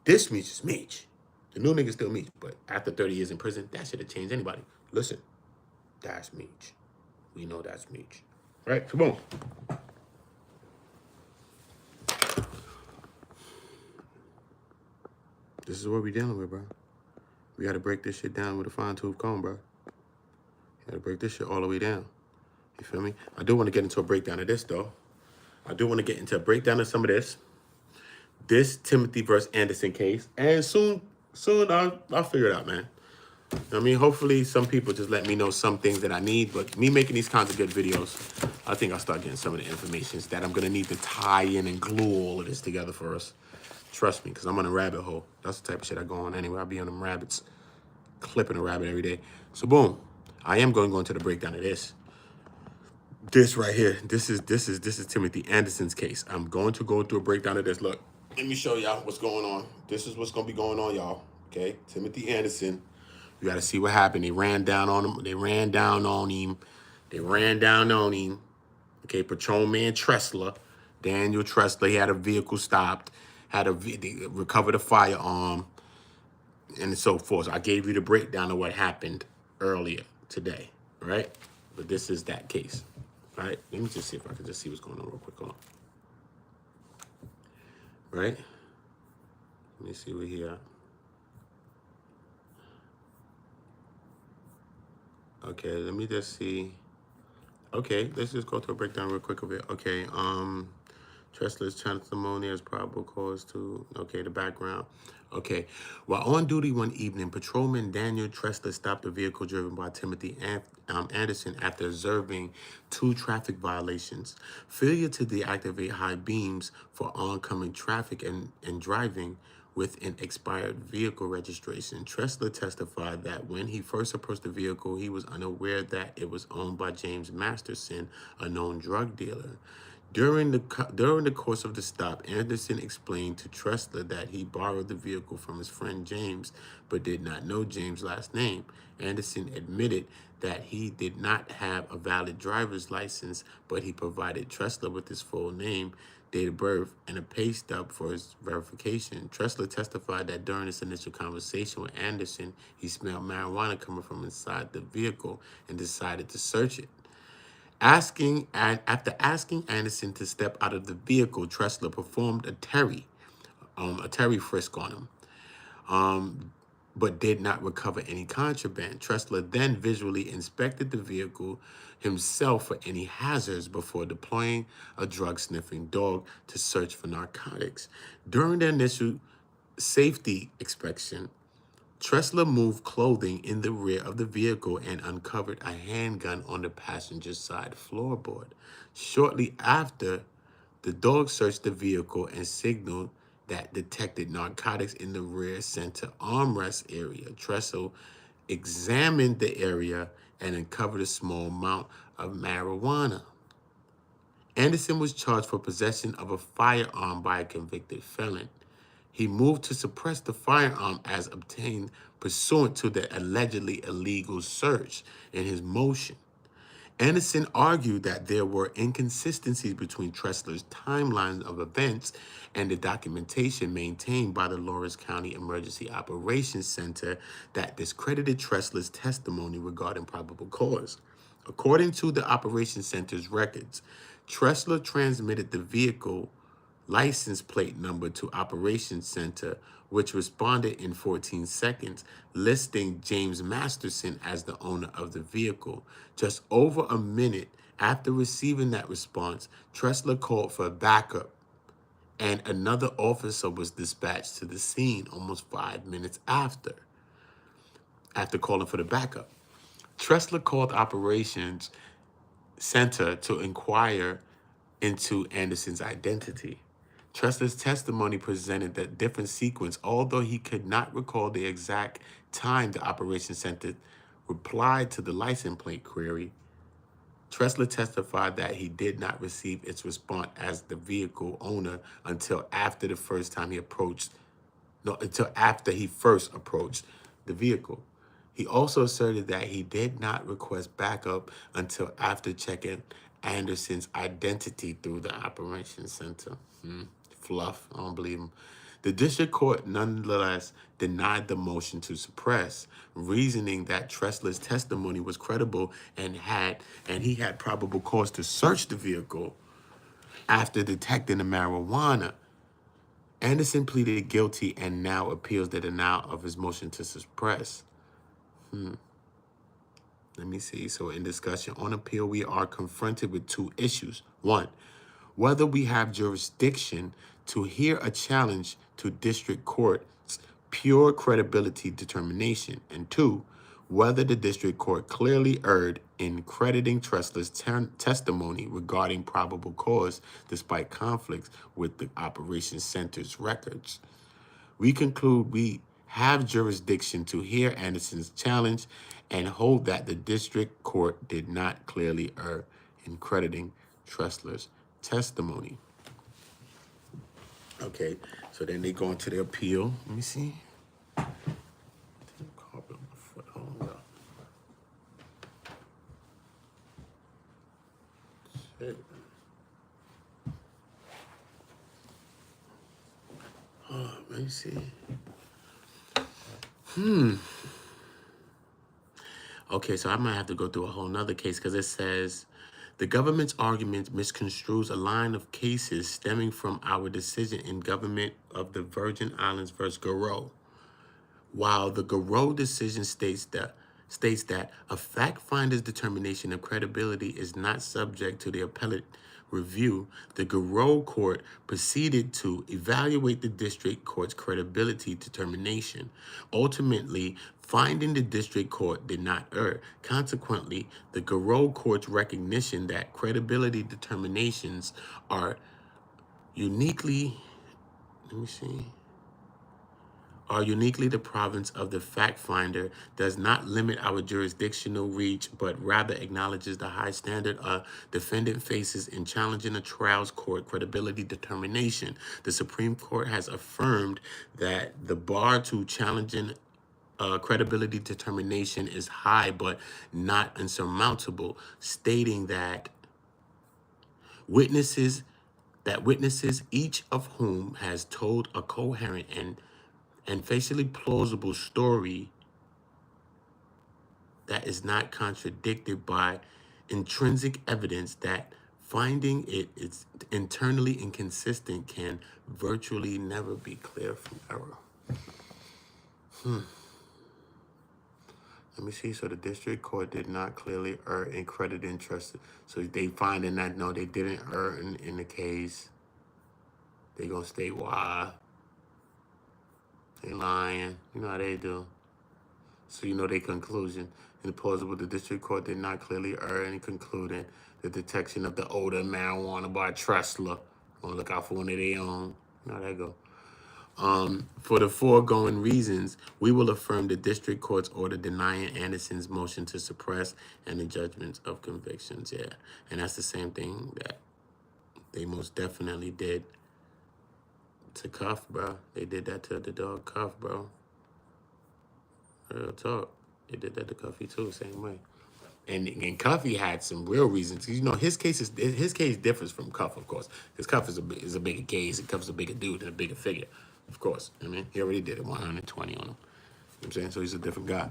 this Meech is Meech. The new nigga still Meech. But after 30 years in prison, that should have changed anybody. Listen, that's Meech. We know that's Meech. Right? So boom. This is what we dealing with, bro. We got to break this shit down with a fine-tooth comb, bro. Got to break this shit all the way down. You feel me? I do want to get into a breakdown of this, though. I do want to get into a breakdown of some of this. This Timothy versus Anderson case. And soon I'll figure it out, man. I mean, hopefully some people just let me know some things that I need. But me making these kinds of good videos, I think I'll start getting some of the information that I'm going to need to tie in and glue all of this together for us. Trust me, because I'm on a rabbit hole. That's the type of shit I go on anyway. I'll be on them rabbits, clipping a rabbit every day. So boom, I am going to go into the breakdown of this. This right here, this is Timothy Anderson's case. I'm going to go through a breakdown of this. Look, let me show y'all what's going on. This is what's going to be going on, y'all. Okay, Timothy Anderson. You got to see what happened. They ran down on him. They ran down on him. Okay, Patrolman Tressler, Daniel Tressler. He had a vehicle stopped. They recovered a firearm, and so forth. So I gave you the breakdown of what happened earlier today, right? But this is that case, right? Let me just see if I can just see what's going on real quick. Hold on. Right? Let me see where he at. Okay, let me just see. Okay, let's just go through a breakdown real quick of it. Okay, Tressler's testimony as probable cause to, okay, the background. Okay, while on duty one evening, Patrolman Daniel Tressler stopped a vehicle driven by Timothy Anderson after observing 2 traffic violations: failure to deactivate high beams for oncoming traffic and driving with an expired vehicle registration. Tressler testified that when he first approached the vehicle, he was unaware that it was owned by James Masterson, a known drug dealer. During the course of the stop, Anderson explained to Tressler that he borrowed the vehicle from his friend James, but did not know James' last name. Anderson admitted that he did not have a valid driver's license, but he provided Tressler with his full name, date of birth, and a pay stub for his verification. Tressler testified that during this initial conversation with Anderson, he smelled marijuana coming from inside the vehicle and decided to search it. After asking Anderson to step out of the vehicle, Tressler performed a Terry frisk on him, but did not recover any contraband. Tressler then visually inspected the vehicle himself for any hazards before deploying a drug-sniffing dog to search for narcotics. During the initial safety inspection, Tressler moved clothing in the rear of the vehicle and uncovered a handgun on the passenger side floorboard. Shortly after, the dog searched the vehicle and signaled that detected narcotics in the rear center armrest area. Tressler examined the area and uncovered a small amount of marijuana. Anderson was charged for possession of a firearm by a convicted felon. He moved to suppress the firearm as obtained pursuant to the allegedly illegal search in his motion. Anderson argued that there were inconsistencies between Tressler's timeline of events and the documentation maintained by the Lawrence County Emergency Operations Center that discredited Tressler's testimony regarding probable cause. According to the Operations Center's records, Tressler transmitted the vehicle license plate number to Operations Center, which responded in 14 seconds, listing James Masterson as the owner of the vehicle. Just over a minute after receiving that response, Tressler called for backup, and another officer was dispatched to the scene almost 5 minutes after calling for the backup. Tressler called Operations Center to inquire into Anderson's identity. Tressler's testimony presented a different sequence, although he could not recall the exact time the Operations Center replied to the license plate query, Tressler testified that he did not receive its response as the vehicle owner until after the first time he approached, no, until after he first approached the vehicle. He also asserted that he did not request backup until after checking Anderson's identity through the operations center. Fluff, I don't believe him. The district court nonetheless denied the motion to suppress, reasoning that Tressler's testimony was credible and he had probable cause to search the vehicle after detecting the marijuana. Anderson pleaded guilty and now appeals the denial of his motion to suppress. Let me see. So in discussion on appeal, we are confronted with two issues. One, whether we have jurisdiction to hear a challenge to district court's pure credibility determination. And two, whether the district court clearly erred in crediting Tressler's testimony regarding probable cause despite conflicts with the operations center's records. We conclude we have jurisdiction to hear Anderson's challenge and hold that the district court did not clearly err in crediting Tressler's testimony. Okay, so then they go into the appeal. Let me see. Shit. Let me see. Okay, so I might have to go through a whole nother case because it says the government's argument misconstrues a line of cases stemming from our decision in Government of the Virgin Islands versus Garreau. While the Garreau decision states that a fact finder's determination of credibility is not subject to the appellate review, the Garreau court proceeded to evaluate the district court's credibility determination, ultimately finding the district court did not err. Consequently, the Garreau court's recognition that credibility determinations are uniquely the province of the fact finder does not limit our jurisdictional reach, but rather acknowledges the high standard a defendant faces in challenging a trial's court credibility determination. The Supreme Court has affirmed that the bar to challenging credibility determination is high but not insurmountable, stating that witnesses, each of whom has told a coherent and facially plausible story that is not contradicted by intrinsic evidence, that finding it is internally inconsistent can virtually never be clear from error. Let me see. So the district court did not clearly err in crediting trusted. So they finding that no, they didn't err in the case. They gonna state why. They lying. You know how they do. So you know their conclusion. In plausible, the district court did not clearly err in concluding the detection of the odor of marijuana by Tressler. Gonna look out for one of their own. You know how that go. For the foregoing reasons, we will affirm the district court's order denying Anderson's motion to suppress and the judgments of convictions. Yeah, and that's the same thing that they most definitely did to Cuff, bro. They did that to the dog Cuff, bro. Real talk. They did that to Cuffy too, same way. And Cuffy had some real reasons. You know, his case differs from Cuff, of course, because Cuff is a bigger case, and Cuff's a bigger dude and a bigger figure, of course. I mean, he already did it, 120 on him. You know what I'm saying? So he's a different guy.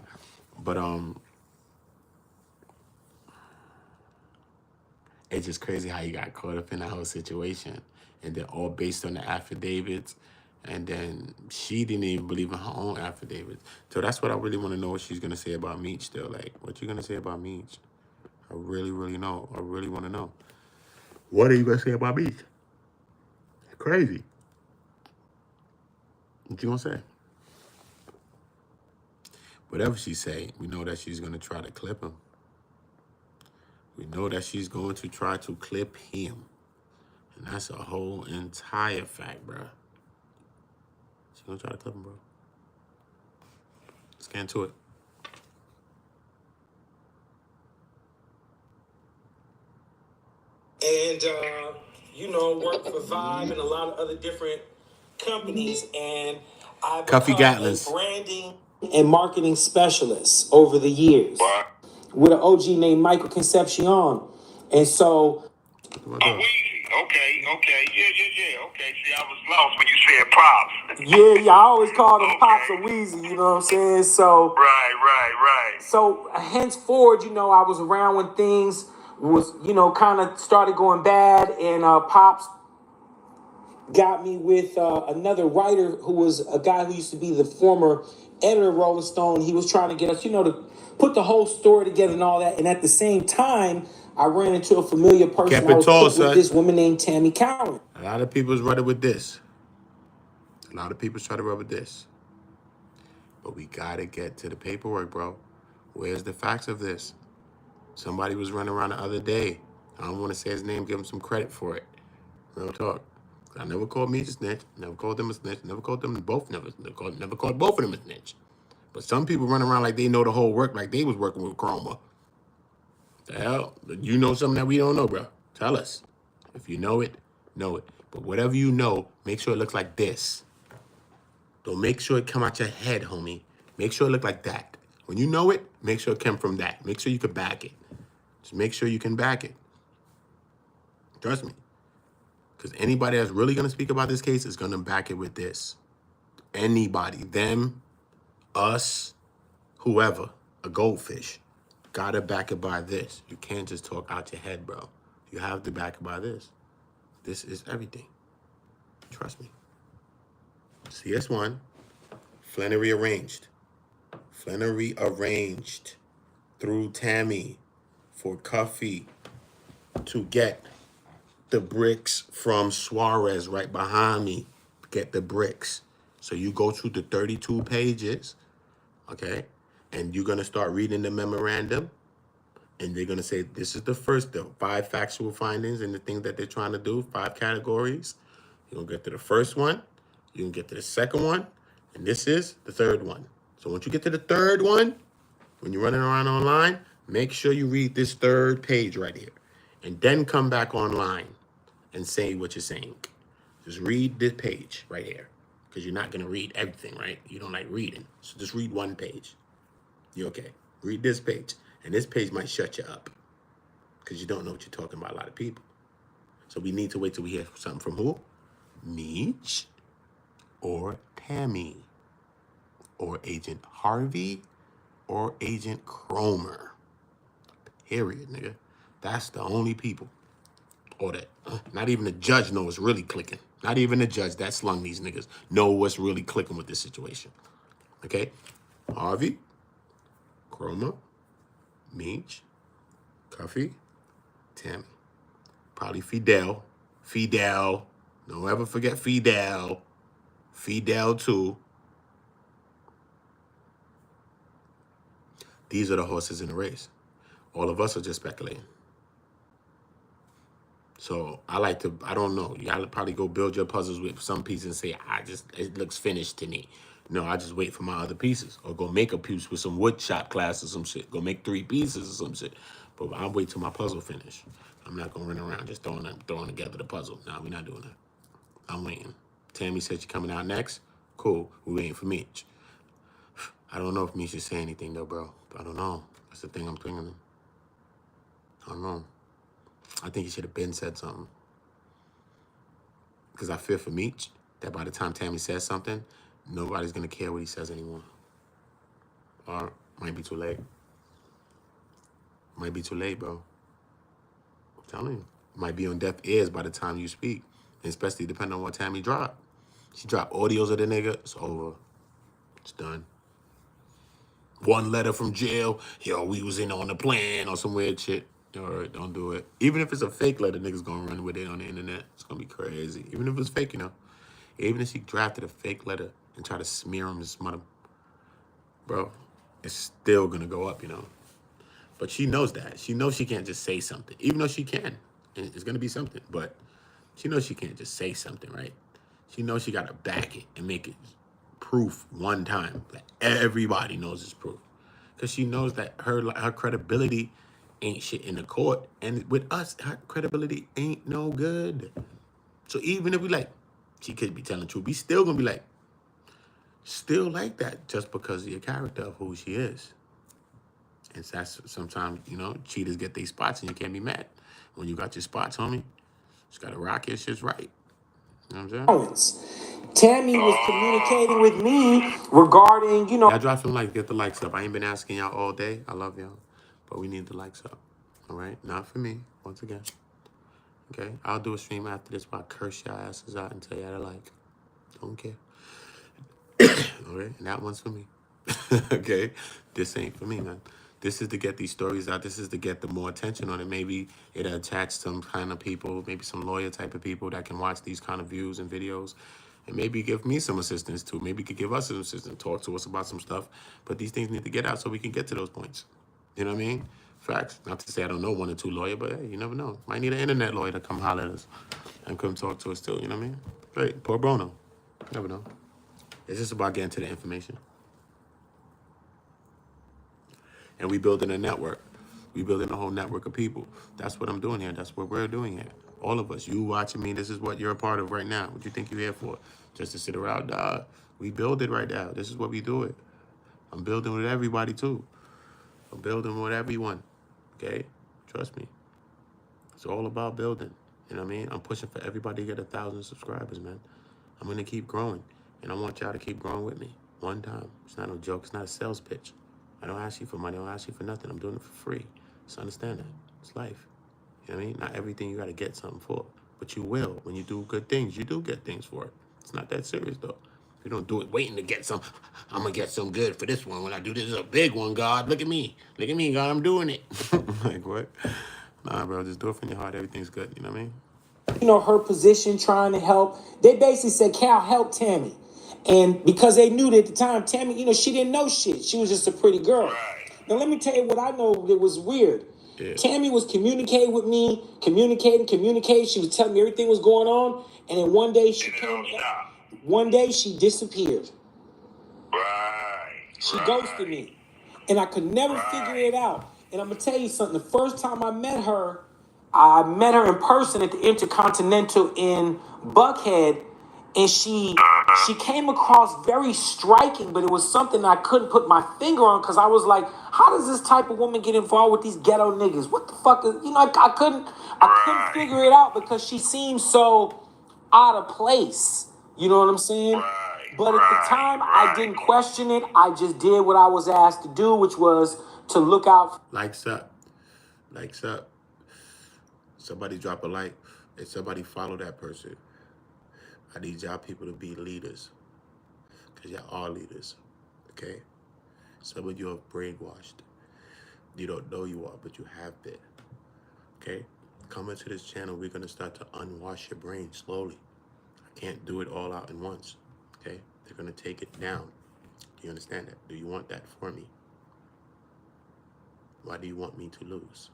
But it's just crazy how he got caught up in that whole situation, and then all based on the affidavits. And then she didn't even believe in her own affidavits. So that's what I really want to know what she's going to say about Meech still. Like, what you going to say about Meech? I really, really know. I really want to know. What are you going to say about Meech? It's crazy. What you going to say? Whatever she say, we know that she's going to try to clip him. We know that she's going to try to clip him. And that's a whole entire fact, bro. She's going to try to clip him, bro. Let's get into it. and worked for Vibe and a lot of other different companies. And I've Cuffy become a Gatlings. branding and marketing specialist over the years with an OG named Michael Concepcion. And so, Okay. Okay. See, I was lost when you said Pops. yeah, I always called him Pops or Weezy, you know what I'm saying? So, Right. so henceforward, I was around when things was, kind of started going bad, and Pops got me with another writer who was a guy who used to be the former editor of Rolling Stone. He was trying to get us, to put the whole story together and all that. And at the same time, I ran into a familiar person. Kept it I was tall, put son. with this woman named Tammy Cowins. A lot of people's running with this. A lot of people try to run with this. But we gotta get to the paperwork, bro. Where's the facts of this? Somebody was running around the other day. I don't want to say his name, give him some credit for it. Real talk. I never called Meech a snitch. Never called them a snitch. Never called them both. Never called both of them a snitch. But some people run around like they know the whole work, like they was working with Chroma. The hell? You know something that we don't know, bro. Tell us. If you know it, know it. But whatever you know, make sure it looks like this. Don't make sure it come out your head, homie. Make sure it look like that. When you know it, make sure it come from that. Make sure you can back it. Just make sure you can back it. Trust me. Because anybody that's really going to speak about this case is going to back it with this. Anybody, them, us, whoever, a goldfish, got to back it by this. You can't just talk out your head, bro. You have to back it by this. This is everything. Trust me. CS1, Flenory arranged. Flenory arranged through Tammy for Cuffy to get the bricks from Suarez right behind me. Get the bricks. So you go through the 32 pages, okay? And you're going to start reading the memorandum. And they're going to say, this is the 5 factual findings and the things that they're trying to do, 5 categories. You're going to get to the first one. You're going to get to the second one. And this is the third one. So once you get to the third one, when you're running around online, make sure you read this 3rd page right here. And then come back online and say what you're saying. Just read this page right here. Because you're not going to read everything, right? You don't like reading. So just read 1 page. You're okay. Read this page. And this page might shut you up. Because you don't know what you're talking about a lot of people. So we need to wait till we hear something from who? Meech or Tammy or Agent Harvey or Agent Cromer. Period, nigga. That's the only people. Or that, not even the judge knows what's really clicking. Not even the judge that slung these niggas know what's really clicking with this situation. Okay? Harvey, Cromer, Meech, Cuffy, Tammy. Probably Fidel. Don't ever forget Fidel. Fidel too. These are the horses in the race. All of us are just speculating. So I don't know. You gotta probably go build your puzzles with some pieces and say, it looks finished to me. No, I just wait for my other pieces. Or go make a piece with some wood shop class or some shit. Go make 3 pieces or some shit. But I'll wait till my puzzle finish. I'm not gonna run around just throwing together the puzzle. Nah, we're not doing that. I'm waiting. Tammy said she's coming out next. Cool. We're waiting for Meech. I don't know if Meech should say anything though, bro. I don't know. That's the thing I'm thinking. I don't know. I think he should have been said something. Because I fear for Meech that by the time Tammy says something, nobody's going to care what he says anymore. Or might be too late. Might be too late, bro. I'm telling you. Might be on deaf ears by the time you speak. And especially depending on what Tammy dropped. She dropped audios of the nigga, it's over. It's done. 1 letter from jail. Yo, we was in on the plan or some weird shit. All right, don't do it. Even if it's a fake letter, niggas gonna run with it on the internet. It's gonna be crazy. Even if it's fake, Even if she drafted a fake letter and try to smear him and smut him, bro, it's still gonna go up, But she knows that. She knows she can't just say something. Even though she can. And it's gonna be something. But she knows she can't just say something, right? She knows she gotta back it and make it proof one time that everybody knows it's proof. Because she knows that her credibility ain't shit in the court. And with us, our credibility ain't no good. So even if we like, she could be telling the truth, we still gonna be like, still like that just because of your character of who she is. And that's sometimes, you know, cheaters get these spots and you can't be mad. When you got your spots, homie, just gotta rock your shit's right. You know what I'm saying? Cowins. Tammy was communicating with me regarding, Y'all drop some likes, get the likes up. I ain't been asking y'all all day. I love y'all. But we need the likes up. All right? Not for me, once again. Okay? I'll do a stream after this where I curse y'all asses out and tell y'all to like. Don't care. All right? And that one's for me. Okay? This ain't for me, man. This is to get these stories out. This is to get the more attention on it. Maybe it'll attach some kind of people, maybe some lawyer type of people that can watch these kind of views and videos. And maybe give me some assistance too. Maybe you could give us some assistance, talk to us about some stuff. But these things need to get out so we can get to those points. You know what I mean? Facts. Not to say I don't know one or two lawyers, but hey, you never know. Might need an internet lawyer to come holler at us and come talk to us too. You know what I mean? Great. Pro bono. Never know. It's just about getting to the information. And we building a network. We building a whole network of people. That's what I'm doing here. That's what we're doing here. All of us. You watching me, this is what you're a part of right now. What you think you're here for? Just to sit around? Nah, we build it right now. This is what we do it. I'm building with everybody too. I'm building with everyone. Okay? Trust me. It's all about building. You know what I mean? I'm pushing for everybody to get 1,000 subscribers, man. I'm going to keep growing. And I want y'all to keep growing with me. One time. It's not a joke. It's not a sales pitch. I don't ask you for money. I don't ask you for nothing. I'm doing it for free. Just understand that. It's life. You know what I mean? Not everything you got to get something for. But you will. When you do good things, you do get things for it. It's not that serious, though. If you don't do it waiting to get some, I'm going to get some good for this one. When I do this is a big one, God. Look at me. Look at me, God. I'm doing it. Like, what? Nah, bro. Just do it from your heart. Everything's good. You know what I mean? her position trying to help. They basically said, Cal, help Tammy. And because they knew that at the time, Tammy, she didn't know shit. She was just a pretty girl. Right. Now, let me tell you what I know that was weird. Yeah. Tammy was communicating with me, communicating. She was telling me everything was going on. And then one day she disappeared. Right. She ghosted me. And I could never figure it out. And I'm going to tell you something. The first time I met her in person at the Intercontinental in Buckhead. And she came across very striking, but it was something I couldn't put my finger on because I was like, how does this type of woman get involved with these ghetto niggas? What the fuck is, I couldn't figure it out because she seemed so out of place. You know what I'm saying? But at the time, I didn't question it. I just did what I was asked to do, which was to look out. Likes up. Likes up. Somebody drop a like and somebody follow that person. I need y'all people to be leaders. Because y'all are leaders. Okay? Some of you are brainwashed. You don't know you are, but you have been. Okay? Coming to this channel, we're going to start to unwash your brain slowly. I can't do it all out at once. Okay? They're going to take it down. Do you understand that? Do you want that for me? Why do you want me to lose?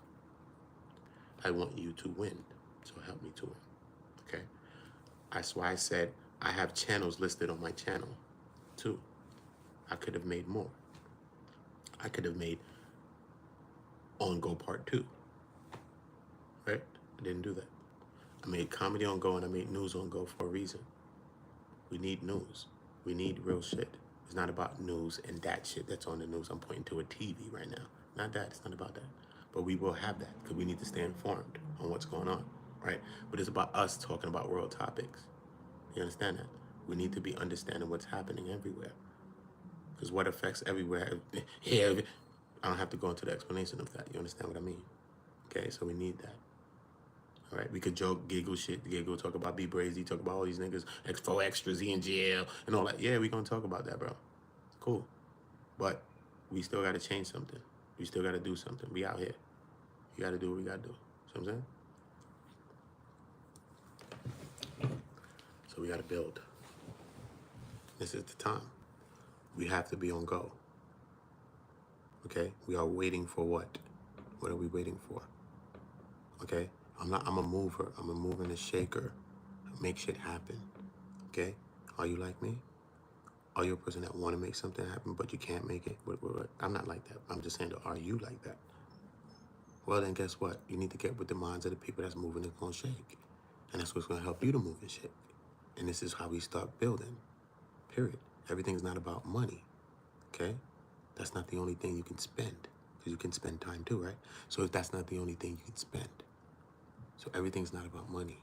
I want you to win. So help me to win. Okay? That's why I said I have channels listed on my channel too. I could have made more. I could have made On Go Part 2. Right? I didn't do that. I made comedy on Go and I made news on Go for a reason. We need news. We need real shit. It's not about news and that shit that's on the news. I'm pointing to a TV right now. Not that. It's not about that. But we will have that because we need to stay informed on what's going on. Right? But it's about us talking about world topics. You understand that? We need to be understanding what's happening everywhere. Because what affects everywhere, here, I don't have to go into the explanation of that. You understand what I mean? Okay, so we need that. All right, we could joke, giggle, talk about B Brazy, talk about all these niggas, X4 extras, he in jail, and all that. Yeah, we gonna talk about that, bro. Cool. But we still gotta change something. We still gotta do something. We out here. You gotta do what we gotta do. See what I'm saying? So we gotta build. This is the time. We have to be on go. Okay? We are waiting for what? What are we waiting for? Okay? I'm a mover. I'm a mover and a shaker. Make shit happen. Okay? Are you like me? Are you a person that want to make something happen but you can't make it? I'm not like that. I'm just saying, are you like that? Well, then guess what? You need to get with the minds of the people that's moving and going to shake. And that's what's going to help you to move and shake. And this is how we start building, period. Everything's not about money, okay? That's not the only thing you can spend, because you can spend time too, right? So if that's not the only thing you can spend, so everything's not about money,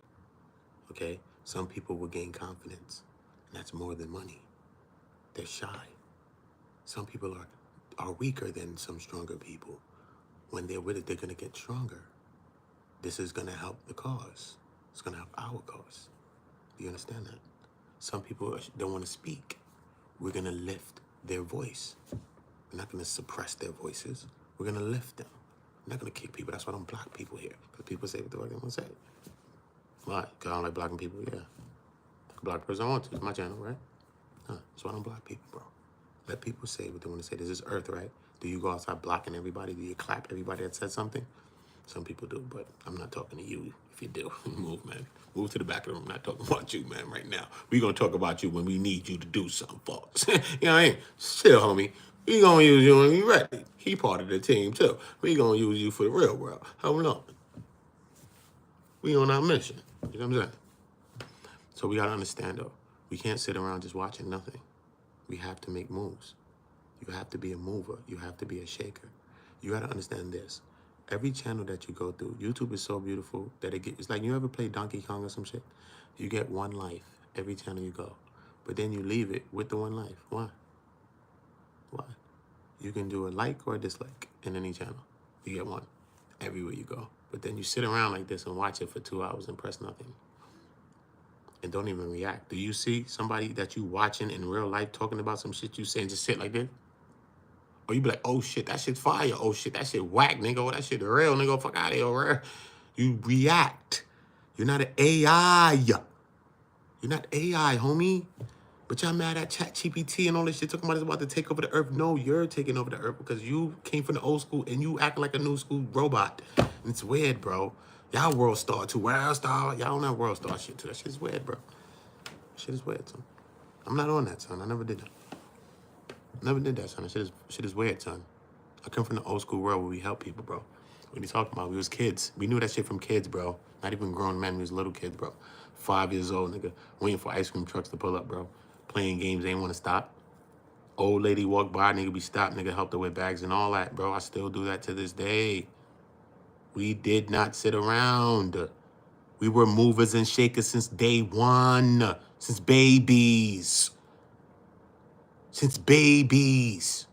okay? Some people will gain confidence, and that's more than money. They're shy. Some people are weaker than some stronger people. When they're with it, they're gonna get stronger. This is gonna help the cause. It's gonna help our cause. Do you understand that? Some people don't wanna speak. We're gonna lift their voice. We're not gonna suppress their voices. We're gonna lift them. We're not gonna kick people. That's why I don't block people here. Because people say what the fuck they wanna say. Why? Because I don't like blocking people? Yeah. I can block the person I want to. It's my channel, right? That's why I don't block people, bro. Let people say what they want to say. This is Earth, right? Do you go outside blocking everybody? Do you clap everybody that said something? Some people do, but I'm not talking to you. If you do, move, man. Move to the back of the room. I'm not talking about you, man, right now. We're going to talk about you when we need you to do something for us. You know what I mean? Still, homie. We going to use you when we ready. He part of the team, too. We going to use you for the real world. Hold on. We on our mission. You know what I'm saying? So we got to understand, though. We can't sit around just watching nothing. We have to make moves. You have to be a mover. You have to be a shaker. You got to understand this. Every channel that you go through, YouTube is so beautiful that it's like, you ever play Donkey Kong or some shit? You get one life every channel you go. But then you leave it with the one life. Why? Why? You can do a like or a dislike in any channel. You get one everywhere you go. But then you sit around like this and watch it for 2 hours and press nothing. And don't even react. Do you see somebody that you watching in real life talking about some shit you say and just sit like this? Or you be like, oh shit, that shit's fire. Oh shit, that shit whack, nigga. Oh, that shit real, nigga. Fuck out of here, bro. You react. You're not an AI. You're not AI, homie. But y'all mad at ChatGPT and all this shit talking about it's about to take over the earth. No, you're taking over the earth because you came from the old school and you acting like a new school robot. And it's weird, bro. Y'all world star too. World star. Y'all don't have world star shit too. That shit's weird, bro. That shit is weird, son. I'm not on that, son. I never did that. Never did that, son. That shit is weird, son. I come from the old school world where we help people, bro. What are you talking about? We was kids. We knew that shit from kids, bro. Not even grown men. We was little kids, bro. 5 years old, nigga. Waiting for ice cream trucks to pull up, bro. Playing games, they ain't want to stop. Old lady walk by, nigga be stopped, nigga helped her with bags and all that, bro. I still do that to this day. We did not sit around. We were movers and shakers since day one. Since babies. Since babies.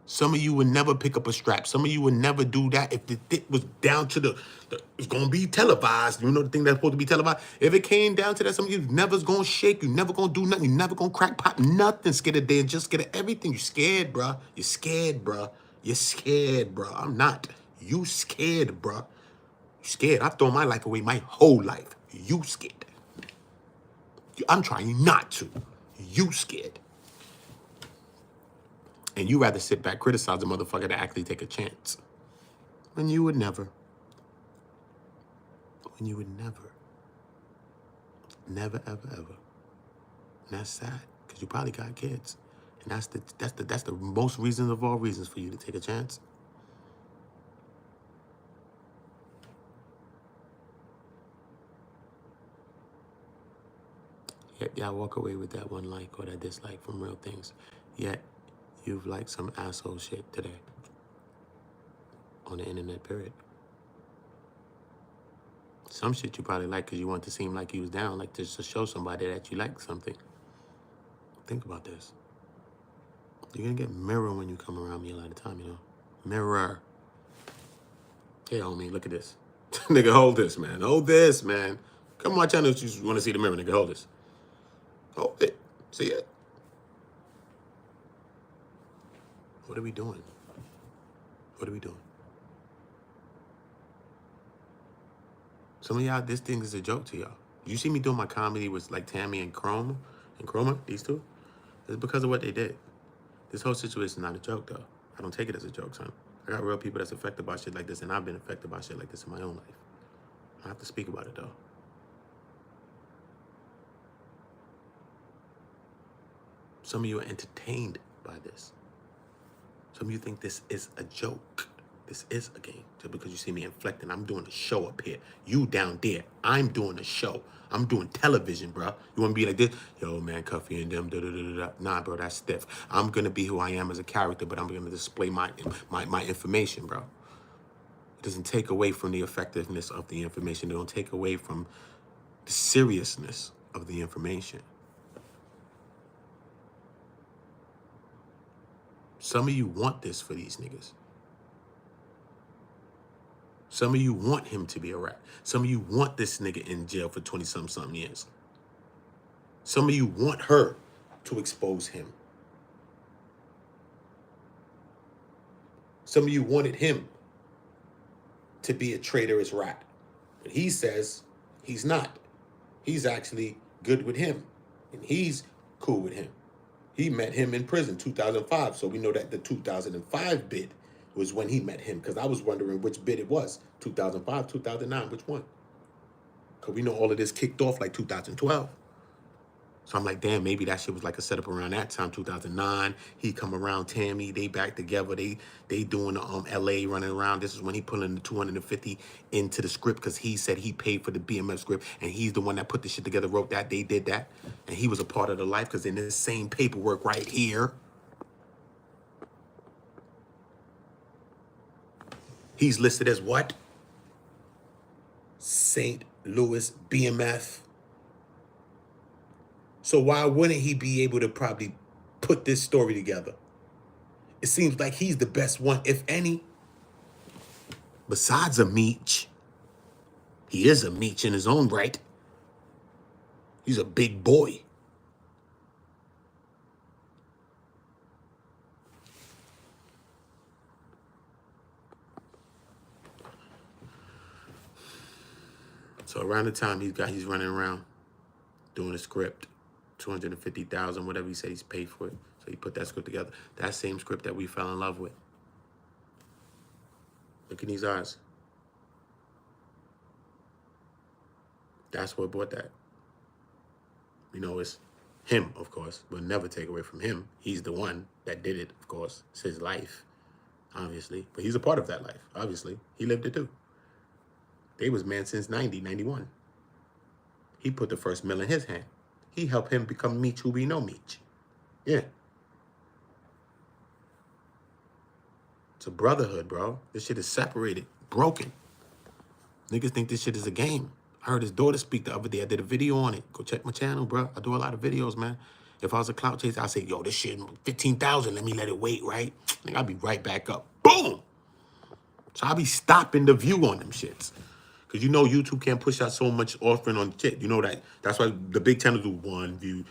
Some of you would never pick up a strap. Some of you would never do that if the dick was down to it's going to be televised. You know the thing that's supposed to be televised? If it came down to that, some of you never's going to shake. You never going to do nothing. You never going to crack pop nothing. Scared of day just scared of everything. You scared, bruh. You're scared, bruh. You're scared, bruh. I'm not. You scared, bruh. You scared. I've thrown my life away my whole life. You scared. I'm trying not to. You scared. And you rather sit back, criticize the motherfucker to actually take a chance. When you would never. When you would never. Never, ever, ever. And that's sad, because you probably got kids. And that's the most reasons of all reasons for you to take a chance. Yet y'all walk away with that one like or that dislike from real things. Yet you've liked some asshole shit today. On the internet, period. Some shit you probably like because you want to seem like you was down, like just to show somebody that you like something. Think about this. You're gonna get mirror when you come around me a lot of time, you know? Mirror. Hey, homie, look at this. Nigga, hold this, man. Hold this, man. Come on my channel if you want to see the mirror, nigga. Hold this. Hold it. See it? What are we doing? What are we doing? Some of y'all, this thing is a joke to y'all. You see me doing my comedy with like Tammy and Chroma, these two? It's because of what they did. This whole situation is not a joke, though. I don't take it as a joke, son. I got real people that's affected by shit like this, and I've been affected by shit like this in my own life. I have to speak about it, though. Some of you are entertained by this. Some of you think this is a joke. This is a game. Just because you see me inflecting, I'm doing a show up here. You down there. I'm doing a show. I'm doing television, bro. You want to be like this? Yo, man, Cuffy and them, da-da-da-da-da. Nah, bro, that's stiff. I'm going to be who I am as a character, but I'm going to display my information, bro. It doesn't take away from the effectiveness of the information. It don't take away from the seriousness of the information. Some of you want this for these niggas. Some of you want him to be a rat. Some of you want this nigga in jail for 20-something years. Some of you want her to expose him. Some of you wanted him to be a traitorous rat. But he says he's not. He's actually good with him. And he's cool with him. He met him in prison, 2005. So we know that the 2005 bid was when he met him. Because I was wondering which bid it was. 2005, 2009, which one? Because we know all of this kicked off like 2012. So I'm like, damn, maybe that shit was like a setup around that time, 2009. He come around Tammy, they back together. They doing the LA running around. This is when he pulling the 250 into the script because he said he paid for the BMF script and he's the one that put the shit together, wrote that, they did that. And he was a part of the life because in this same paperwork right here, he's listed as what? St. Louis BMF. So why wouldn't he be able to probably put this story together? It seems like he's the best one, if any. Besides a Meech. He is a Meech in his own right. He's a big boy. So around the time he's running around doing a script, 250,000, whatever he said he's paid for it. So he put that script together. That same script that we fell in love with. Look in these eyes. That's what brought that. You know, it's him, of course. We'll never take away from him. He's the one that did it, of course. It's his life, obviously. But he's a part of that life, obviously. He lived it too. They was man since 90, 91. He put the first mill in his hand. He helped him become Meech who we know Meech. Yeah. It's a brotherhood, bro. This shit is separated, broken. Niggas think this shit is a game. I heard his daughter speak the other day. I did a video on it. Go check my channel, bro. I do a lot of videos, man. If I was a clout chaser, I'd say, yo, this shit, 15,000, let me let it wait, right? Nigga, I'll be right back up. Boom! So I'll be stopping the view on them shits. Because you know YouTube can't push out so much offering on shit. You know that. That's why the big channels do 1 view,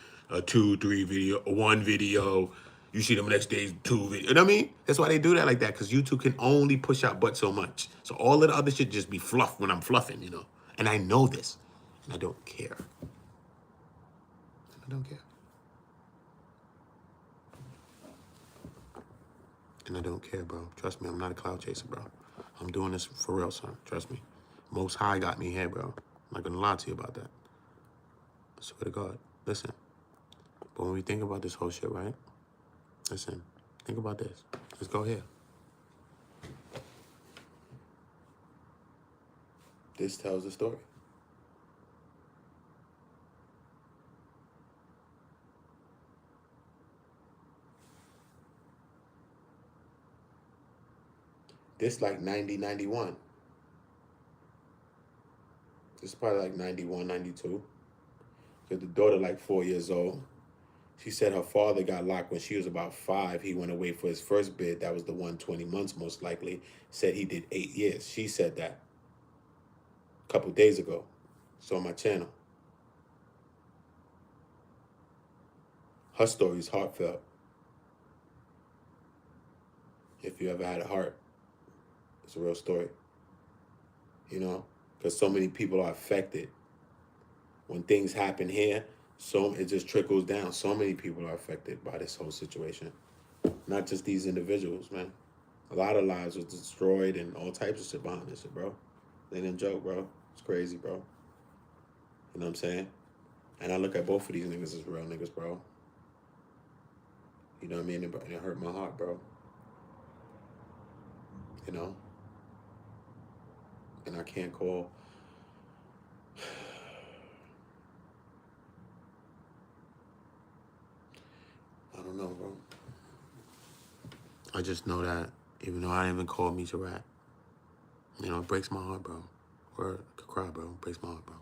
2, 3 video, 1 video. You see them next day's 2 videos. You know what I mean? That's why they do that like that. Because YouTube can only push out but so much. So all of the other shit just be fluff when I'm fluffing, you know. And I know this. And I don't care. I don't care. And I don't care, bro. Trust me, I'm not a cloud chaser, bro. I'm doing this for real, son. Trust me. Most High got me here, bro. I'm not gonna lie to you about that. I swear to God. Listen. But when we think about this whole shit, right? Listen. Think about this. Let's go here. This tells the story. This like 90, 91. This is probably like 91, 92. Because the daughter like 4 years old. She said her father got locked when she was about 5. He went away for his first bid. That was the 120 months most likely. Said he did 8 years. She said that a couple days ago. It's on my channel. Her story is heartfelt. If you ever had a heart, it's a real story. You know? Because so many people are affected. When things happen here, so it just trickles down. So many people are affected by this whole situation. Not just these individuals, man. A lot of lives was destroyed and all types of shit behind this shit, bro. They didn't joke, bro. It's crazy, bro. You know what I'm saying? And I look at both of these niggas as real niggas, bro. You know what I mean? And it hurt my heart, bro. You know? and I can't call. I don't know, bro. I just know that even though I didn't even call Meech a rat, you know, it breaks my heart, bro. Word, I could cry, bro. It breaks my heart, bro.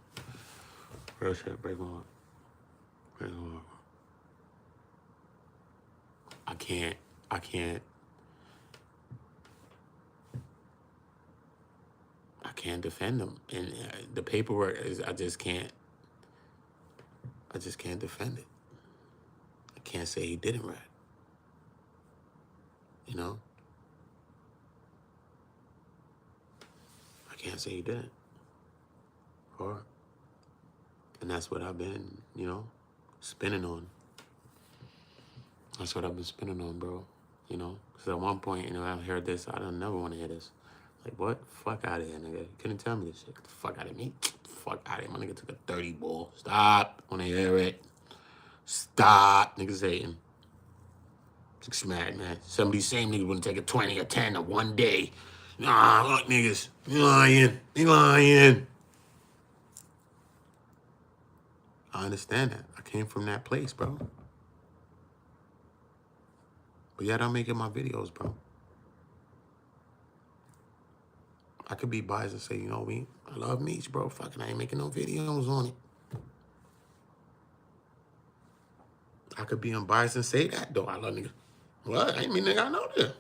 Real shit, break my heart. Break my heart. I can't. I can't defend him, and the paperwork is. I just can't defend it. I can't say he didn't rat. You know. I can't say he didn't. Hard. And that's what I've been, you know, spinning on. That's what I've been spinning on, bro. You know, because at one point, you know, I heard this. I don't never want to hear this. Like, what? Fuck out of here, nigga. You couldn't tell me this shit. Get the fuck out of me. Fuck out of here. My nigga took a 30 ball. Stop. Want to hear it. Stop. Niggas hating. It's mad, man. Some of these same niggas wouldn't take a 20 or 10 or one day. Nah, look, niggas. You lying. You lying. I understand that. I came from that place, bro. But yet I'm making my videos, bro. I could be biased and say, you know me, I love Meech, bro. Fucking, I ain't making no videos on it. I could be unbiased and say that, though. I love niggas. Well, I ain't mean nigga, I know that.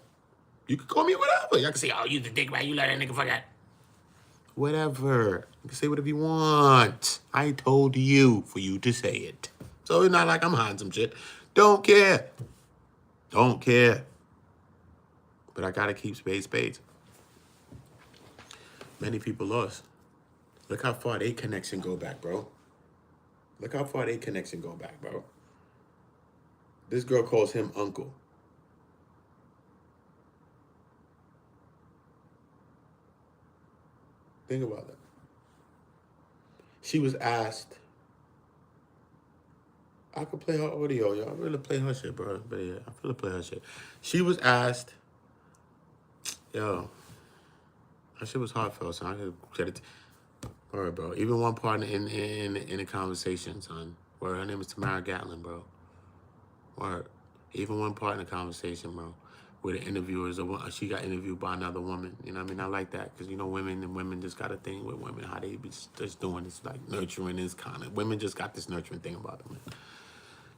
You could call me whatever. Y'all can say, oh, you the dick, right? You let that nigga fuck that. Whatever. You can say whatever you want. I told you for you to say it. So it's not like I'm hiding some shit. Don't care. Don't care. But I gotta keep spades. Many people lost. Look how far their connection go back, bro. Look how far their connection go back, bro. This girl calls him uncle. Think about that. She was asked. I could play her audio, y'all. I really play her shit, bro. But yeah, I really play her shit. She was asked, yo, that shit was heartfelt, son. I could get it. All right, bro. Even one part in the conversation, son. Where her name is TAMMY Gatling, bro. Word. Even one part in the conversation, bro, where the interviewers, she got interviewed by another woman. You know what I mean? I like that because, you know, women just got a thing with women, how they be just doing this, like, nurturing this kind of. Women just got this nurturing thing about them.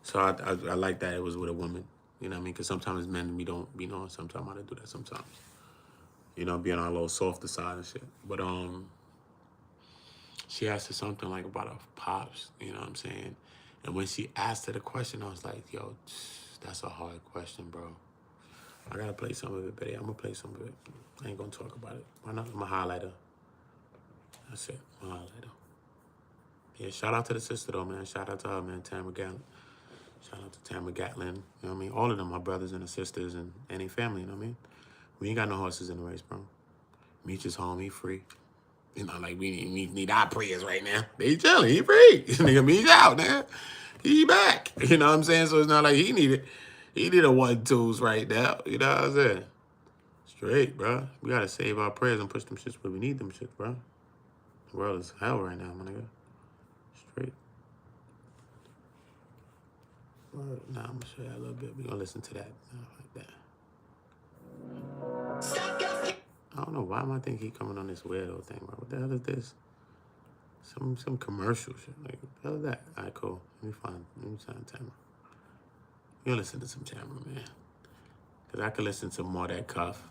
So I like that it was with a woman. You know what I mean? Because sometimes men, we don't be knowing sometimes how to do that sometimes. You know, be on our little softer side and shit. But, she asked her something like about her pops, you know what I'm saying? And when she asked her the question, I was like, yo, that's a hard question, bro. I gotta play some of it, buddy. I'm gonna play some of it. I ain't gonna talk about it. Why not? I'm a highlighter. That's it. I'm a highlighter. Yeah, shout out to the sister, though, man. Shout out to her, man, TAMMY Gatling. Shout out to TAMMY Gatling. You know what I mean? All of them, my brothers and the sisters and any family, you know what I mean? We ain't got no horses in the race, bro. Meech is home, he free. You know, like, we need our prayers right now. They chilling, he free. Nigga, Meech out, man. He back. You know what I'm saying? So it's not like he needed a 1-2s right now. You know what I'm saying? Straight, bro. We gotta save our prayers and push them shits where we need them shits, bro. The world is hell right now, my nigga. Straight. Now I'm gonna show you a little bit. We gonna listen to that. Like that. I don't know why am I think he coming on this weirdo thing, bro. What the hell is this? Some commercial shit. Like, what the hell is that? All right, cool. Let me find Tamara. You'll listen to some Tamara, man. Because I could listen to more of that Cuff.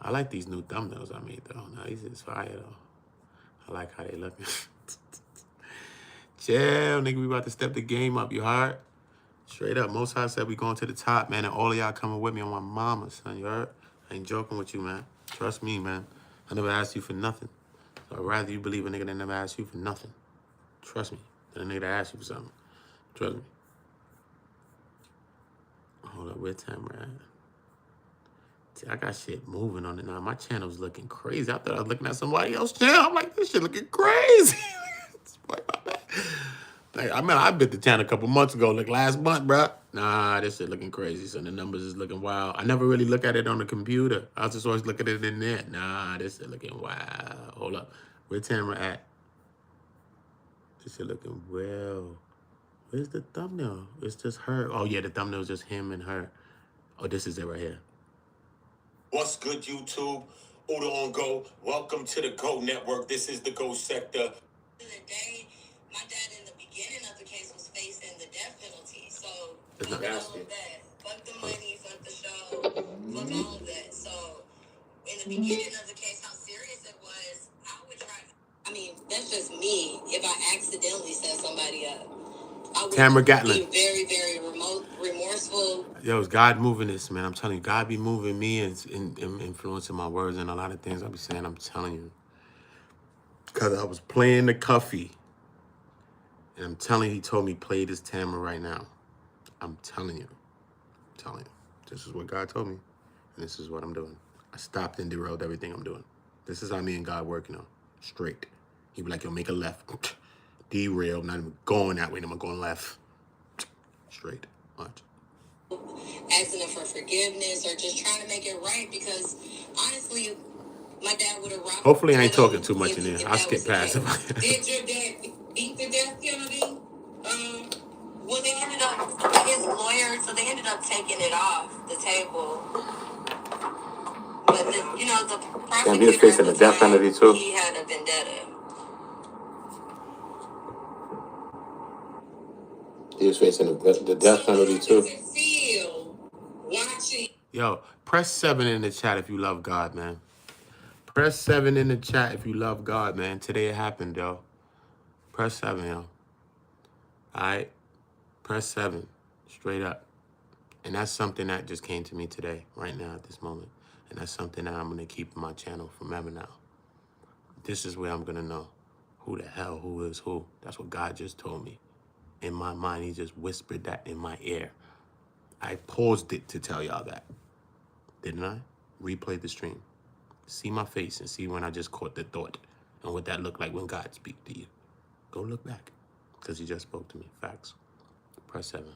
I like these new thumbnails I made, though. Now, these is fire, though. I like how they look. Chill, nigga. We about to step the game up. You heard? Straight up. Most High said we going to the top, man. And all of y'all coming with me on my mama, son. You heard? I ain't joking with you, man. Trust me, man. I never asked you for nothing. So I'd rather you believe a nigga that never asked you for nothing. Trust me. Than a nigga that asked you for something. Trust me. Hold up, where Tamara at? See, I got shit moving on it now. My channel's looking crazy. I thought I was looking at somebody else's channel. I'm like, this shit looking crazy. Like, I bit the channel a couple months ago, like last month, bro. Nah, this shit looking crazy. So the numbers is looking wild. I never really look at it on the computer. I was just always looking at it in there. Nah, this shit looking wild. Hold up. Where Tamara at? This shit looking well. Where's the thumbnail? It's just her. Oh, yeah, the thumbnail is just him and her. Oh, this is it right here. What's good, YouTube? Uda on Go. Welcome to the Go Network. This is the Go Sector. In the day, my dad in the beginning of the case was facing the death penalty. So, fuck all of that. Fuck the money, fuck the show, fuck all of that. So, in the beginning of the case, how serious it was, I would try. I mean, that's just me. If I accidentally set somebody up, I would TAMMY Cowins. Be very, very remorseful. Yo, it's God moving this, man. I'm telling you, God be moving me and influencing my words and a lot of things I be saying. I'm telling you. Because I was playing the Cuffy. And I'm telling you, he told me, play this Tamara right now. I'm telling you. I'm telling you. This is what God told me. And this is what I'm doing. I stopped and derailed everything I'm doing. This is how me and God working on. Straight. He be like, yo, make a left. Derail. Not even going that way. I'm going left. Straight. Watch. Asking them for forgiveness or just trying to make it right because honestly, my dad would have rocked. Hopefully, I ain't talking too much in there. I'll skip past it. Did your dad beat the death penalty? Well, they ended up, his lawyer, so they ended up taking it off the table. But, the prosecutor, he was facing the death penalty too. He had a vendetta. He was facing the death penalty too. Yo, press 7 in the chat if you love God, man. Press 7 in the chat if you love God, man. Today it happened, yo. Press 7, yo. All right? Press 7. Straight up. And that's something that just came to me today, right now, at this moment. And that's something that I'm going to keep in my channel forever now. This is where I'm going to know who the hell, who is who. That's what God just told me. In my mind, he just whispered that in my ear. I paused it to tell y'all that. Didn't I? Replay the stream. See my face and see when I just caught the thought and what that looked like when God speaks to you. Go look back because he just spoke to me. Facts. Press 7.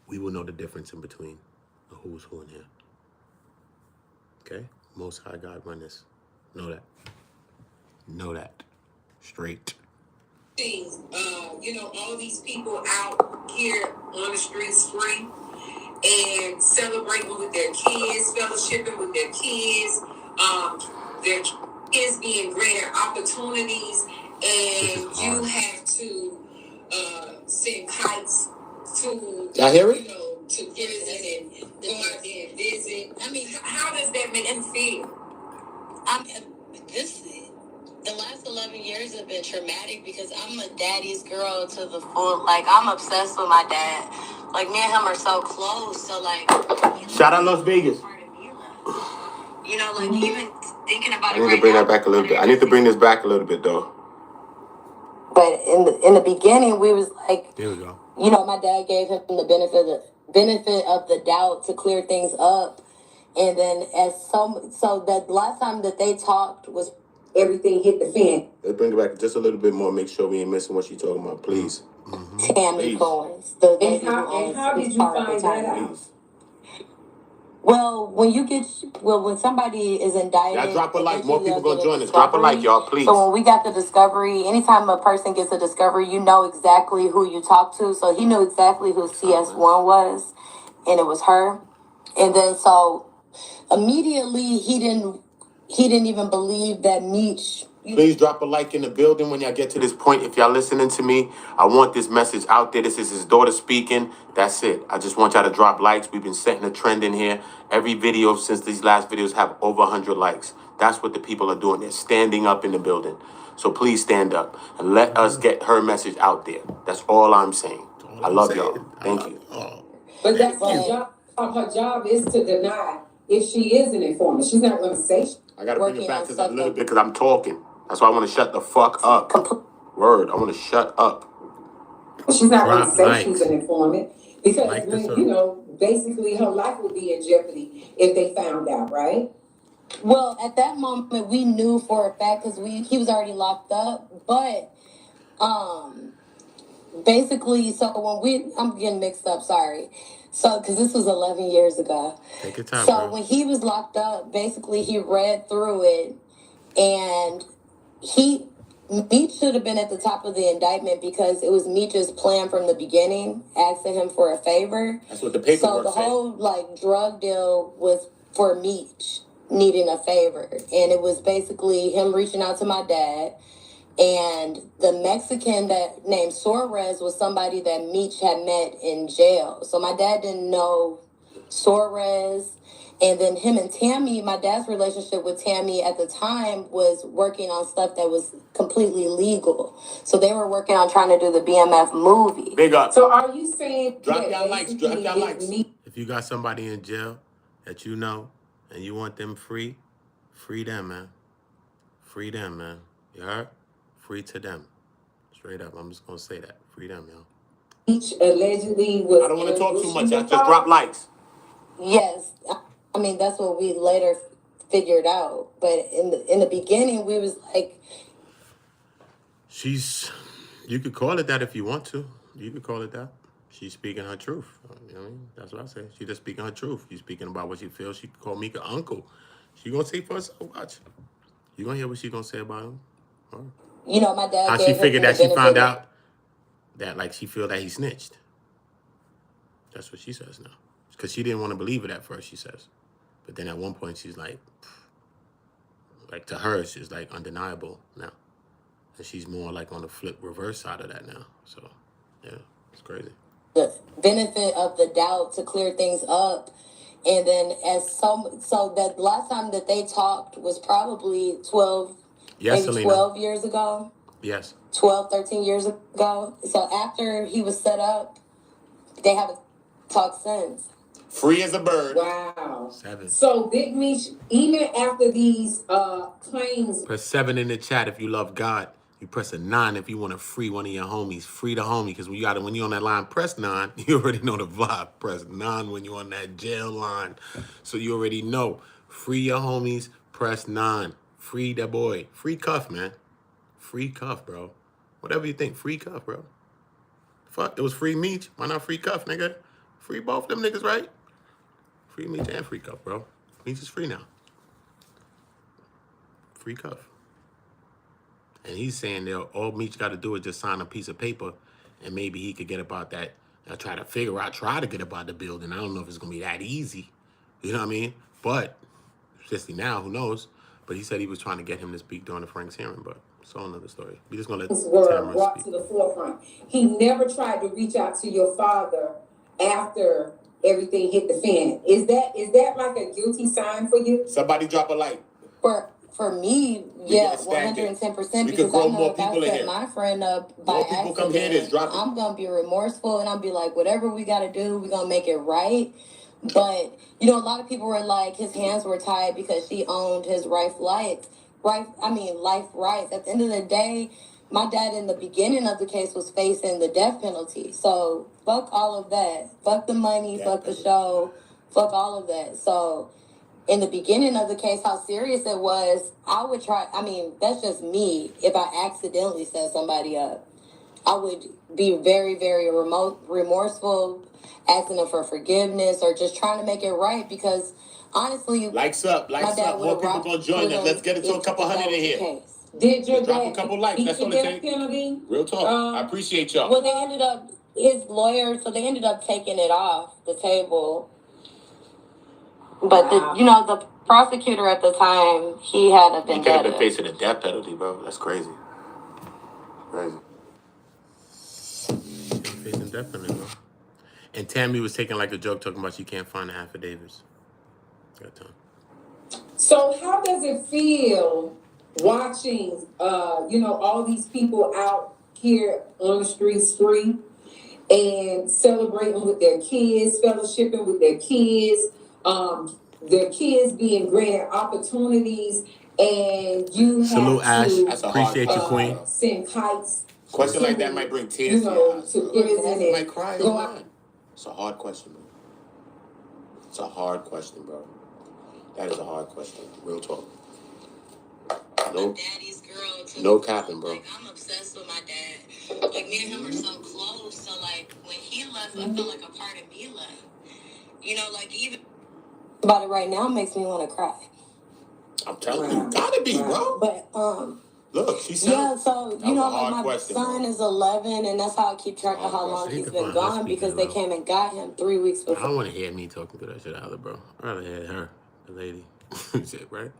We will know the difference in between the who's who in here. Okay? Most High God run this. Know that. Know that. Straight. All these people out here on the streets free and celebrating with their kids, fellowshipping with their kids, their kids being granted opportunities, and you have to send kites to, y'all hear it? To prison and go out there and visit. I mean, how does that make them feel? The last 11 years have been traumatic because I'm a daddy's girl to the full. Like, I'm obsessed with my dad. Like, me and him are so close. So, like... Shout out Las Vegas. Even thinking about it right now... I need to bring that back a little bit. I need to bring this back a little bit, though. But in the beginning, we was like... There we go. My dad gave him the benefit of the doubt to clear things up. And then so the last time that they talked was... Everything hit the fan. Let's bring it back just a little bit more. Make sure we ain't missing what she's talking about, please. Tammy Cowins. And how did you find that out? Well, when somebody is indicted, y'all drop a like. More people gonna join us. Drop a like, y'all, please. So when we got the discovery, anytime a person gets a discovery, you know exactly who you talk to. So he knew exactly who CS1 was, and it was her. And then so immediately he didn't even believe that Meech. Please drop a like in the building when y'all get to this point. If y'all listening to me, I want this message out there. This is his daughter speaking. That's it. I just want y'all to drop likes. We've been setting a trend in here. Every video since these last videos have over 100 likes. That's what the people are doing. They're standing up in the building. So please stand up and let us get her message out there. That's all I'm saying. I love y'all. Thank you. But that's her job. Her job is to deny if she is an informant. She's not going to say. I got to bring it back to that a little bit because I'm talking. That's why I want to shut the fuck up. Word. I want to shut up. She's not going to say she's an informant because basically her life would be in jeopardy if they found out, right? Well, at that moment, we knew for a fact because he was already locked up. But basically, so I'm getting mixed up, sorry. So, because this was 11 years ago. Take your time, so bro. when he was locked up, basically he read through it, and Meech should have been at the top of the indictment because it was Meech's plan from the beginning, asking him for a favor. That's what the paperwork So the said. whole drug deal was for Meech needing a favor, and it was basically him reaching out to my dad. And the Mexican that named Suarez was somebody that Meech had met in jail. So my dad didn't know Suarez. And then him and Tammy, my dad's relationship with Tammy at the time was working on stuff that was completely legal. So they were working on trying to do the BMF movie. Big up. So are you saying Drop y'all likes. Drop y'all likes. If you got somebody in jail that you know and you want them free, free them, man. Free them, man. You heard? Free to them. Straight up. I'm just going to say that. Free them, yo. Each allegedly was... I don't want to talk too much. I just drop likes. Yes. I mean, that's what we later figured out. But in the beginning, we was like... You could call it that if you want to. You could call it that. She's speaking her truth. You know what I mean? That's what I say. She's just speaking her truth. She's speaking about what she feels. She could call me an uncle. She going to say for herself. Watch. You going to hear what she going to say about him? Right. You know, my dad... How she figured that she found out that, she feel that he snitched. That's what she says now. Because she didn't want to believe it at first, she says. But then at one point, she's like to her, it's just undeniable now. And she's more on the reverse side of that now. So, yeah, it's crazy. The benefit of the doubt to clear things up. And then so that last time that they talked was probably 12 years ago. Yes. 12, 13 years ago. So after he was set up, they haven't talked since. Free as a bird. Wow. 7. So Big Meech, even after these claims... Press 7 in the chat if you love God. You press a 9 if you want to free one of your homies. Free the homie, because when you're on that line, press 9. You already know the vibe. Press 9 when you're on that jail line. So you already know. Free your homies, press 9. Free that boy. Free Cuff, man. Free Cuff, bro. Whatever you think. Free Cuff, bro. Fuck, it was free Meech. Why not free Cuff, nigga? Free both them niggas, right? Free Meech and free Cuff, bro. Meech is free now. Free Cuff. And he's saying that all Meech got to do is just sign a piece of paper, and maybe he could get about that. I'll try to get about the building. I don't know if it's going to be that easy. You know what I mean? But, especially now, who knows? But he said he was trying to get him to speak during the Frank's hearing, but it's all another story. We're just going to let Tamara brought speak. To the forefront. He never tried to reach out to your father after everything hit the fan. Is that like a guilty sign for you? Somebody drop a light. For me, yeah, 110%. Because I know if I set my friend up by accident, I'm gonna be remorseful and I'll be like, whatever we gotta do, we're gonna make it right. But a lot of people were like, his hands were tied because she owned his life rights. At the end of the day, my dad in the beginning of the case was facing the death penalty. So fuck all of that. Fuck the money. Fuck the show. Fuck all of that. So in the beginning of the case, how serious it was, I would try. I mean, that's just me. If I accidentally set somebody up, I would be very, very remorseful, asking them for forgiveness or just trying to make it right. Because honestly, likes up. More people gonna join us. Let's get it to a couple hundred in here. Did your drop a couple likes? That's all it takes. Real talk. I appreciate y'all. Well, they ended up they ended up taking it off the table. But the prosecutor at the time, he had a vendetta. He could have been facing a death penalty, bro. That's crazy. Crazy. Facing death penalty, bro. And Tammy was taking a joke, talking about she can't find the affidavits. Got time. So how does it feel watching, all these people out here on the streets free and celebrating with their kids, fellowshipping with their kids, their kids being granted opportunities, and you Salute, have to Ash. Appreciate you, Queen. Send kites. Question like that might bring tears to your eyes. To prison and might cry. go out. It's a hard question, bro. It's a hard question, bro. That is a hard question. Real talk. Nope. Daddy's girl No capping, bro. Like, I'm obsessed with my dad. Like, me and him are so close. So, like, when he left, I felt like a part of me left. You know, like, even about it right now makes me want to cry. I'm telling you, gotta be, bro. But, look, she said. Yeah, so, you know, like, my son is 11, and that's how I keep track of how long he's been gone, because they came and got him 3 weeks before. I don't want to hear me talking through that shit either, bro. I'd rather hear her, the lady. Shit, right?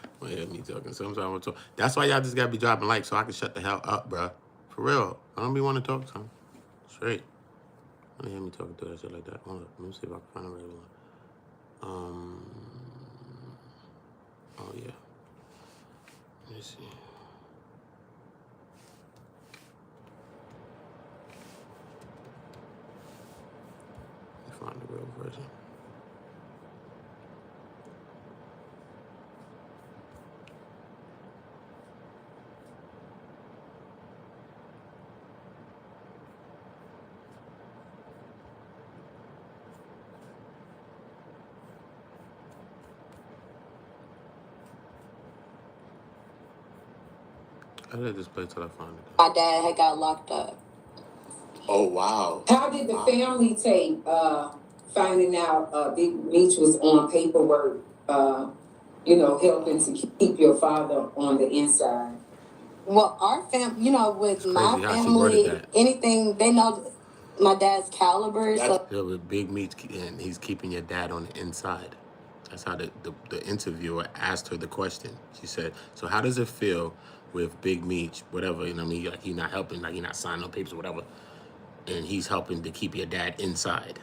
I want to hear me talking. Sometimes I want to talk. That's why y'all just got to be dropping likes so I can shut the hell up, bro. For real. I don't be want to talk to him. Straight. I want to hear me talking through that shit like that. Hold up. Let me see if I can find a regular one. Oh, yeah. Let me see. Let me find the real version. I let this play till I find it. My dad had got locked up. Oh, wow. How did the family take finding out Big Meech was on paperwork, you know, helping to keep your father on the inside? Well, our family, you know, with my how she worded family, that. anything, they know my dad's caliber. So Yeah, with Big Meech, and he's keeping your dad on the inside. That's how the interviewer asked her the question. She said, so how does it feel with Big Meech, whatever, you know what I mean? Like, he's not helping, like, he's not signing no papers or whatever, and he's helping to keep your dad inside.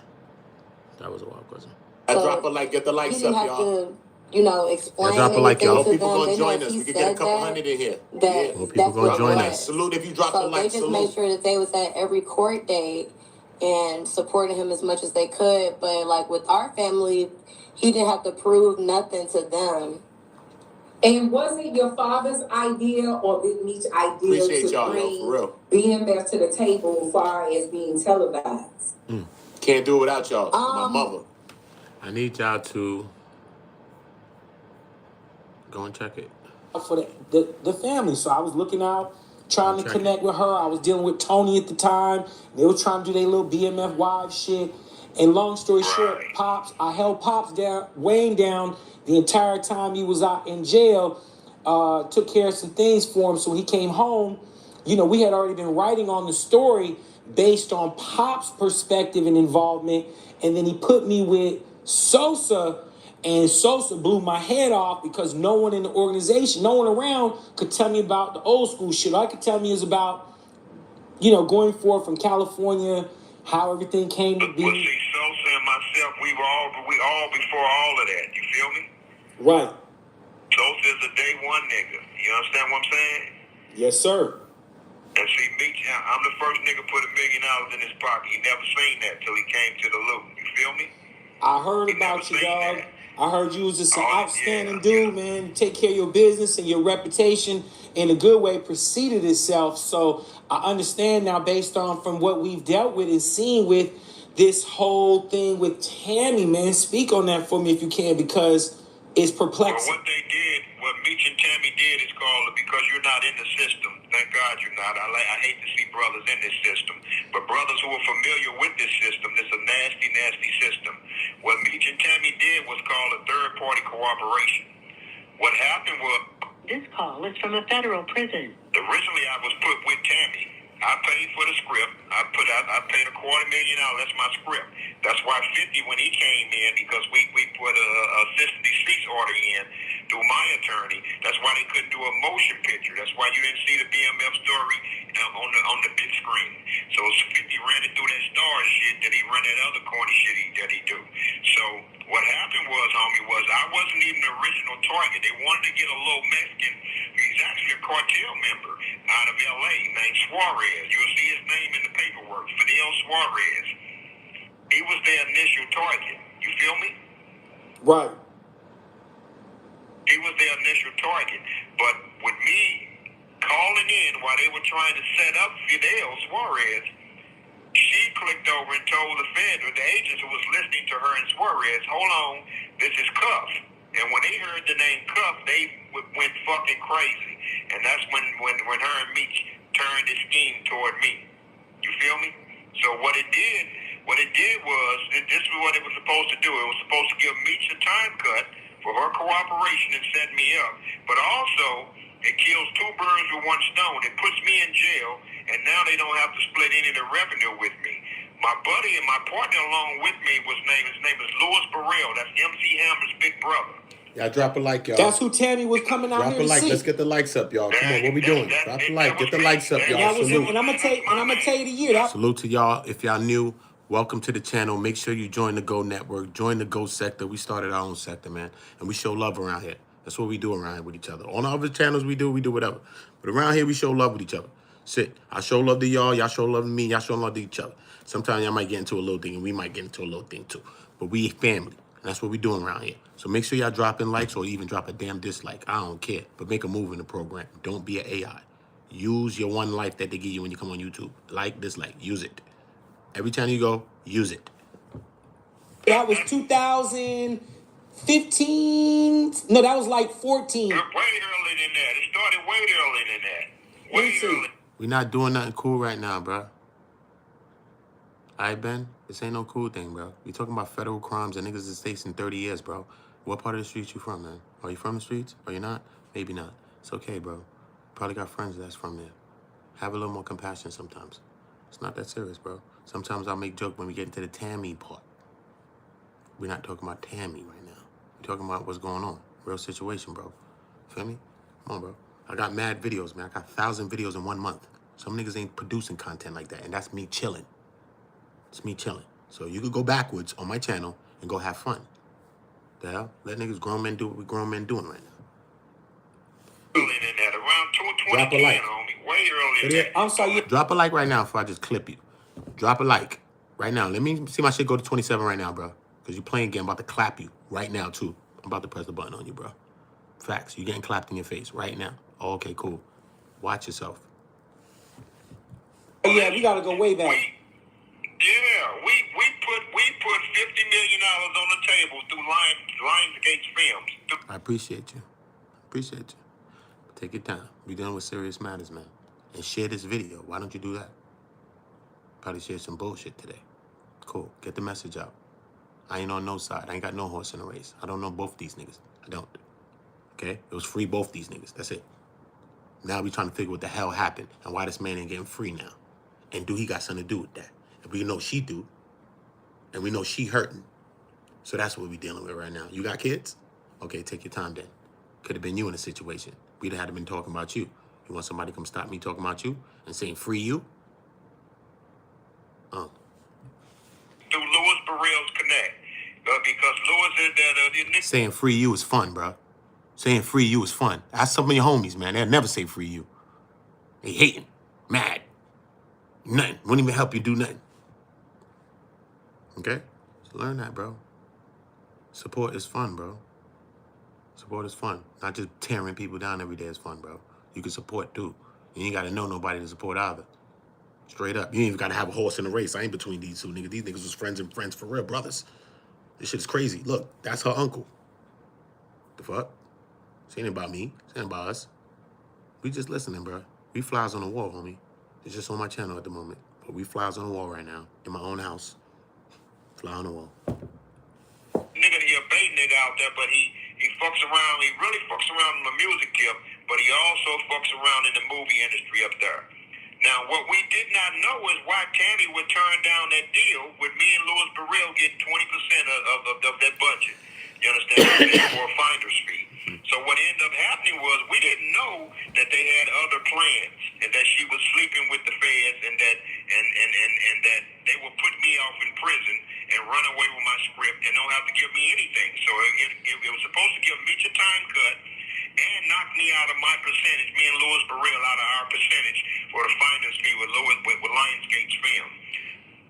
That was a wild question. I drop a like, get the likes he didn't up, have y'all. to, you know, explain drop a like, anything y'all. to People them. gonna They know join if us. he We could get a said couple that, hundred in here. that More people that's gonna what join it us. was. Salute if you drop the So like. they just made sure that they was at every court date and supported him as much as they could. But like with our family, he didn't have to prove nothing to them. And was it your father's idea or Big Meech's idea to bring being there to the table as far as being televised? Can't do it without y'all. My mother. I need y'all to go and check it. For the family. So I was looking out, trying to connect with her. I was dealing with Tony at the time. They were trying to do their little BMF wives shit. And long story short, Pops, I held Pops down, Wayne down the entire time he was out in jail. Took care of some things for him. So he came home. You know, we had already been writing on the story based on Pop's perspective and involvement. And then he put me with Sosa. And Sosa blew my head off because no one in the organization, no one around could tell me about the old school shit. All I could tell me is about, you know, going forward from California, how everything came to be. Well, see, Sosa and myself, we all before all of that. You feel me? Right. Sosa is a day one nigga. You understand what I'm saying? Yes, sir. And see, Meech, I'm the first nigga put $1 million in his pocket. He never seen that till he came to the loot. You feel me? I heard about you, dog. I heard you was just an outstanding dude, man. You take care of your business and your reputation in a good way preceded itself. So I understand now based on from what we've dealt with and seen with this whole thing with Tammy, man. Speak on that for me if you can, because it's perplexing. Well, what they did, what Meech and Tammy did is called because you're not in the system. Thank God you're not. I hate to see brothers in this system. But brothers who are familiar with this system, this is a nasty, nasty system. What Meech and Tammy did was called a third-party cooperation. What happened was... This call is from a federal prison. Originally, I was put with Tammy. I paid for the script. I paid $250,000. That's my script. That's why 50 when he came in, because we put a assistant deceased order in through my attorney. That's why they couldn't do a motion picture. That's why you didn't see the BMF story on the big screen. So 50 ran it through that star shit that he run that other corny shit that he do. So what happened was, homie, was I wasn't even the original target. They wanted to get a little Mexican. He's actually a cartel member out of L.A. named Suarez. You'll see his name in the paperwork, Fidel Suarez. He was their initial target. You feel me? Right. He was their initial target. But with me calling in while they were trying to set up Fidel Suarez, she clicked over and told the agents who was listening to her and Suarez, hold on, this is Cuff. And when they heard the name Cuff, they went fucking crazy. And that's when her and Meech turned the scheme toward me. You feel me? So what it did was, this is what it was supposed to do. It was supposed to give Meech a time cut for her cooperation and set me up. But also, it kills two birds with one stone. It puts me in jail, and now they don't have to split any of the revenue with me. My buddy and my partner along with me his name is Louis Burrell. That's MC Hammer's big brother. Y'all drop a like, y'all. That's who Tammy was coming out here to see. Drop a like. Let's get the likes up, y'all. Come on, what we doing? Drop a like. Get the likes up, y'all. Salute. And I'm gonna tell you the year. Salute to y'all. If y'all new, welcome to the channel. Make sure you join the Go Network. Join the Go sector. We started our own sector, man, and we show love around here. That's what we do around here with each other. On other channels, we do whatever. But around here, we show love with each other. Sit. I show love to y'all. Y'all show love to me. Y'all show love to each other. Sometimes y'all might get into a little thing, and we might get into a little thing too. But we family. And that's what we're doing around here. So make sure y'all drop in likes or even drop a damn dislike. I don't care. But make a move in the program. Don't be an AI. Use your one life that they give you when you come on YouTube. Like, dislike. Use it. Every time you go, use it. That was 2015. No, that was like 14. Way earlier than that. It started way earlier than that. Way early. We're not doing nothing cool right now, bro. All right, Ben? This ain't no cool thing, bro. We talking about federal crimes and niggas is facing 30 years, bro. What part of the streets you from, man? Are you from the streets? Are you not? Maybe not. It's okay, bro. Probably got friends that's from there. Have a little more compassion sometimes. It's not that serious, bro. Sometimes I'll make joke when we get into the Tammy part. We're not talking about Tammy right now. We're talking about what's going on. Real situation, bro. Feel me? Come on, bro. I got mad videos, man. I got 1,000 videos in 1 month. Some niggas ain't producing content like that, and that's me chilling. It's me chilling. So you could go backwards on my channel and go have fun. The hell? Let niggas, grown men do what we grown men doing right now. Early than that. Around 2010, Drop a like. homie. Way earlier than that. I'm sorry. Drop a like right now before I just clip you. Drop a like right now. Let me see my shit go to 27 right now, bro. Because you playing game. I'm about to clap you right now, too. I'm about to press the button on you, bro. Facts. You getting clapped in your face right now. Oh, okay, cool. Watch yourself. Oh, yeah, we got to go way back. Yeah, we put $50 million on the table through Lionsgate Films. I appreciate you. Appreciate you. Take your time. We dealing with serious matters, man. And share this video. Why don't you do that? Probably share some bullshit today. Cool. Get the message out. I ain't on no side. I ain't got no horse in the race. I don't know both these niggas. I don't. Okay? It was free both these niggas. That's it. Now we trying to figure what the hell happened and why this man ain't getting free now. And do he got something to do with that? And we know she do. And we know she hurting. So that's what we dealing with right now. You got kids? Okay, take your time then. Could have been you in a situation. We'd have had to been talking about you. You want somebody to come stop me talking about you and saying free you? Through Louis Burrell's Connect. Because Louis is that... Saying free you is fun, bro. Saying free you is fun. Ask some of your homies, man. They'll never say free you. They hating. Mad. Nothing. Wouldn't even help you do nothing. Okay? So learn that, bro. Support is fun, bro. Support is fun. Not just tearing people down every day is fun, bro. You can support, too. You ain't got to know nobody to support either. Straight up. You ain't even got to have a horse in the race. I ain't between these two niggas. These niggas was friends and friends for real, brothers. This shit is crazy. Look, that's her uncle. The fuck? This ain't about me. This ain't about us. We just listening, bro. We flies on the wall, homie. It's just on my channel at the moment. But we flies on the wall right now. In my own house. Fly on the wall. Nigga, he a bait nigga out there, but he fucks around. He really fucks around in the music tip, but he also fucks around in the movie industry up there. Now, what we did not know is why Tammy would turn down that deal with me and Louis Burrell getting 20% of that budget. You understand? For a finder's fee. So what ended up happening was we didn't know that they had other plans and that she was sleeping with the feds and that they would put me off in prison and run away with my script and don't have to give me anything. So it was supposed to give me a time cut and knock me out of my percentage, me and Louis Burrell out of our percentage for the finder's fee with Lionsgate's film.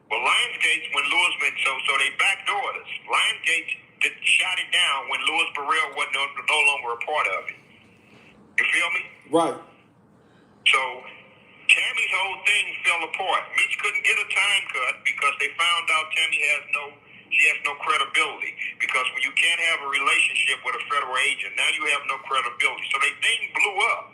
Well, Lionsgate, when Louis went, so they backdoored us. Lionsgate shot it down when Louis Burrell wasn't no longer a part of it. You feel me? Right. So Tammy's whole thing fell apart. Meech couldn't get a time cut because they found out Tammy has no She has no credibility because when you can't have a relationship with a federal agent, now you have no credibility. So they thing blew up.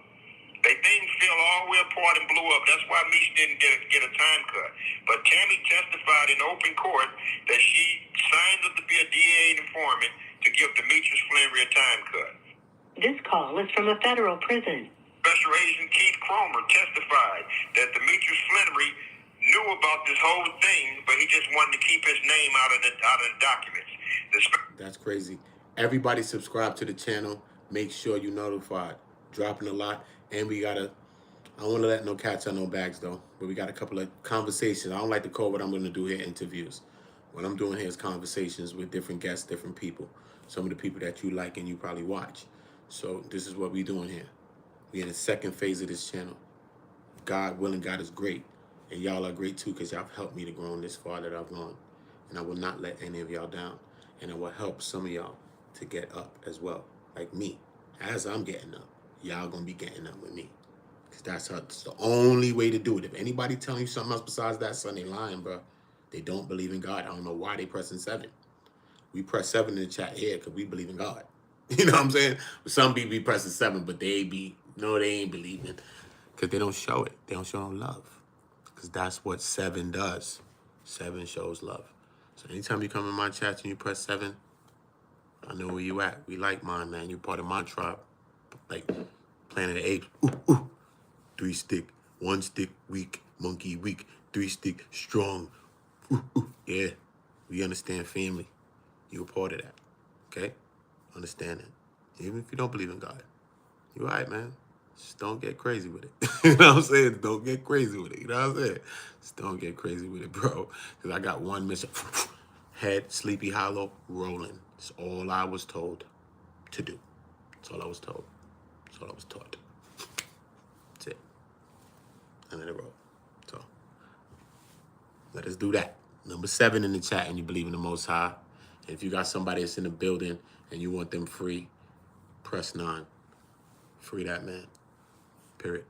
They thing fell all the way apart and blew up. That's why Meech didn't get a time cut. But Tammy testified in open court that she signed up to be a DA informant to give Demetrius Flenory a time cut. This call is from a federal prison. Special Agent Keith Cromer testified that Demetrius Flenory knew about this whole thing, but he just wanted to keep his name out of the documents. That's crazy. Everybody subscribe to the channel. Make sure you're notified. Dropping a lot. And we got I don't want to let no cats on no bags, though. But we got a couple of conversations. I don't like to call what I'm going to do here interviews. What I'm doing here is conversations with different guests, different people. Some of the people that you like and you probably watch. So this is what we're doing here. We're in the second phase of this channel. God willing, God is great. And y'all are great, too, because y'all have helped me to grow this far that I've gone. And I will not let any of y'all down. And I will help some of y'all to get up as well, like me. As I'm getting up, y'all going to be getting up with me. Because that's the only way to do it. If anybody telling you something else besides that, son, they lying, bro. They don't believe in God. I don't know why they pressing 7. We press 7 in the chat here because we believe in God. You know what I'm saying? Some people be pressing 7, but they ain't believing. Because they don't show it. They don't show no love. Because that's what 7 does. 7 shows love. So anytime you come in my chat and you press 7, I know where you at. We like mine, man. You're part of my tribe. Like Planet of the Apes. Ooh, ooh. 3 stick, 1 stick, weak. Monkey weak. 3 stick, strong. Ooh, ooh. Yeah. We understand family. You're a part of that. Okay? Understand that. Even if you don't believe in God. You're all right, man. Just don't get crazy with it. You know what I'm saying? Don't get crazy with it. You know what I'm saying? Just don't get crazy with it, bro. Because I got one mission. Head, Sleepy Hollow, rolling. That's all I was told to do. That's all I was told. That's all I was taught. That's it. And then it rolled. So, let us do that. Number 7 in the chat, and you believe in the Most High. And if you got somebody that's in the building and you want them free, press 9. Free that man. Period.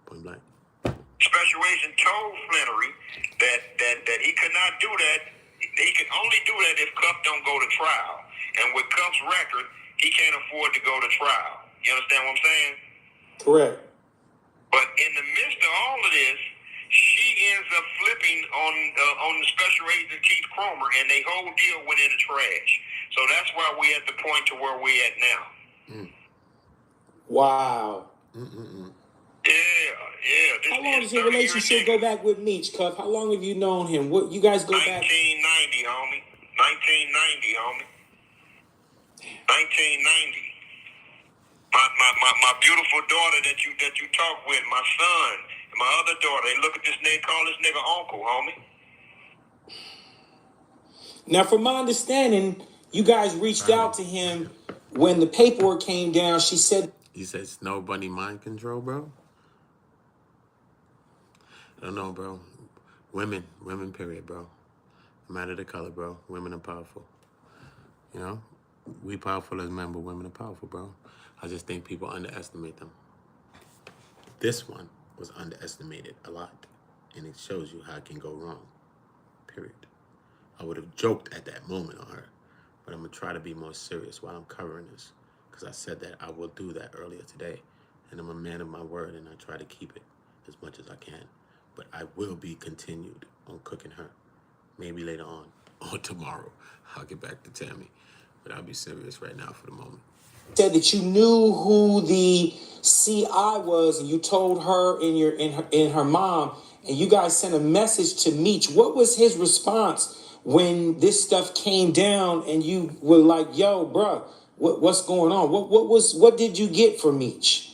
Point blank. Special Agent told Flenory that he could not do that. He can only do that if Cuff don't go to trial. And with Cuff's record, he can't afford to go to trial. You understand what I'm saying? Correct. But in the midst of all of this, she ends up flipping on the Special Agent Keith Cromer, and their whole deal went in the trash. So that's why we at the point to where we at now. Wow. Yeah. How long does your relationship go back with Meech, Cuff? How long have you known him? What you guys go 1990, back? 1990, homie. 1990. My beautiful daughter that you talk with, my son, and my other daughter, they look at this nigga, call this nigga uncle, homie. Now, from my understanding, you guys reached out to him when the paperwork came down. She said... He said Snow Bunny mind control, bro? I don't know, bro. Women, period, bro. No matter the color, bro. Women are powerful. You know? We powerful as men, but women are powerful, bro. I just think people underestimate them. This one was underestimated a lot. And it shows you how it can go wrong. Period. I would have joked at that moment on her. But I'm going to try to be more serious while I'm covering this. Because I said that I will do that earlier today. And I'm a man of my word, and I try to keep it as much as I can. But I will be continued on cooking her. Maybe later on, or tomorrow. I'll get back to Tammy. But I'll be serious right now for the moment. Said that you knew who the CI was, and you told her in her mom, and you guys sent a message to Meech. What was his response when this stuff came down and you were like, yo, bro, what's going on? What did you get from Meech?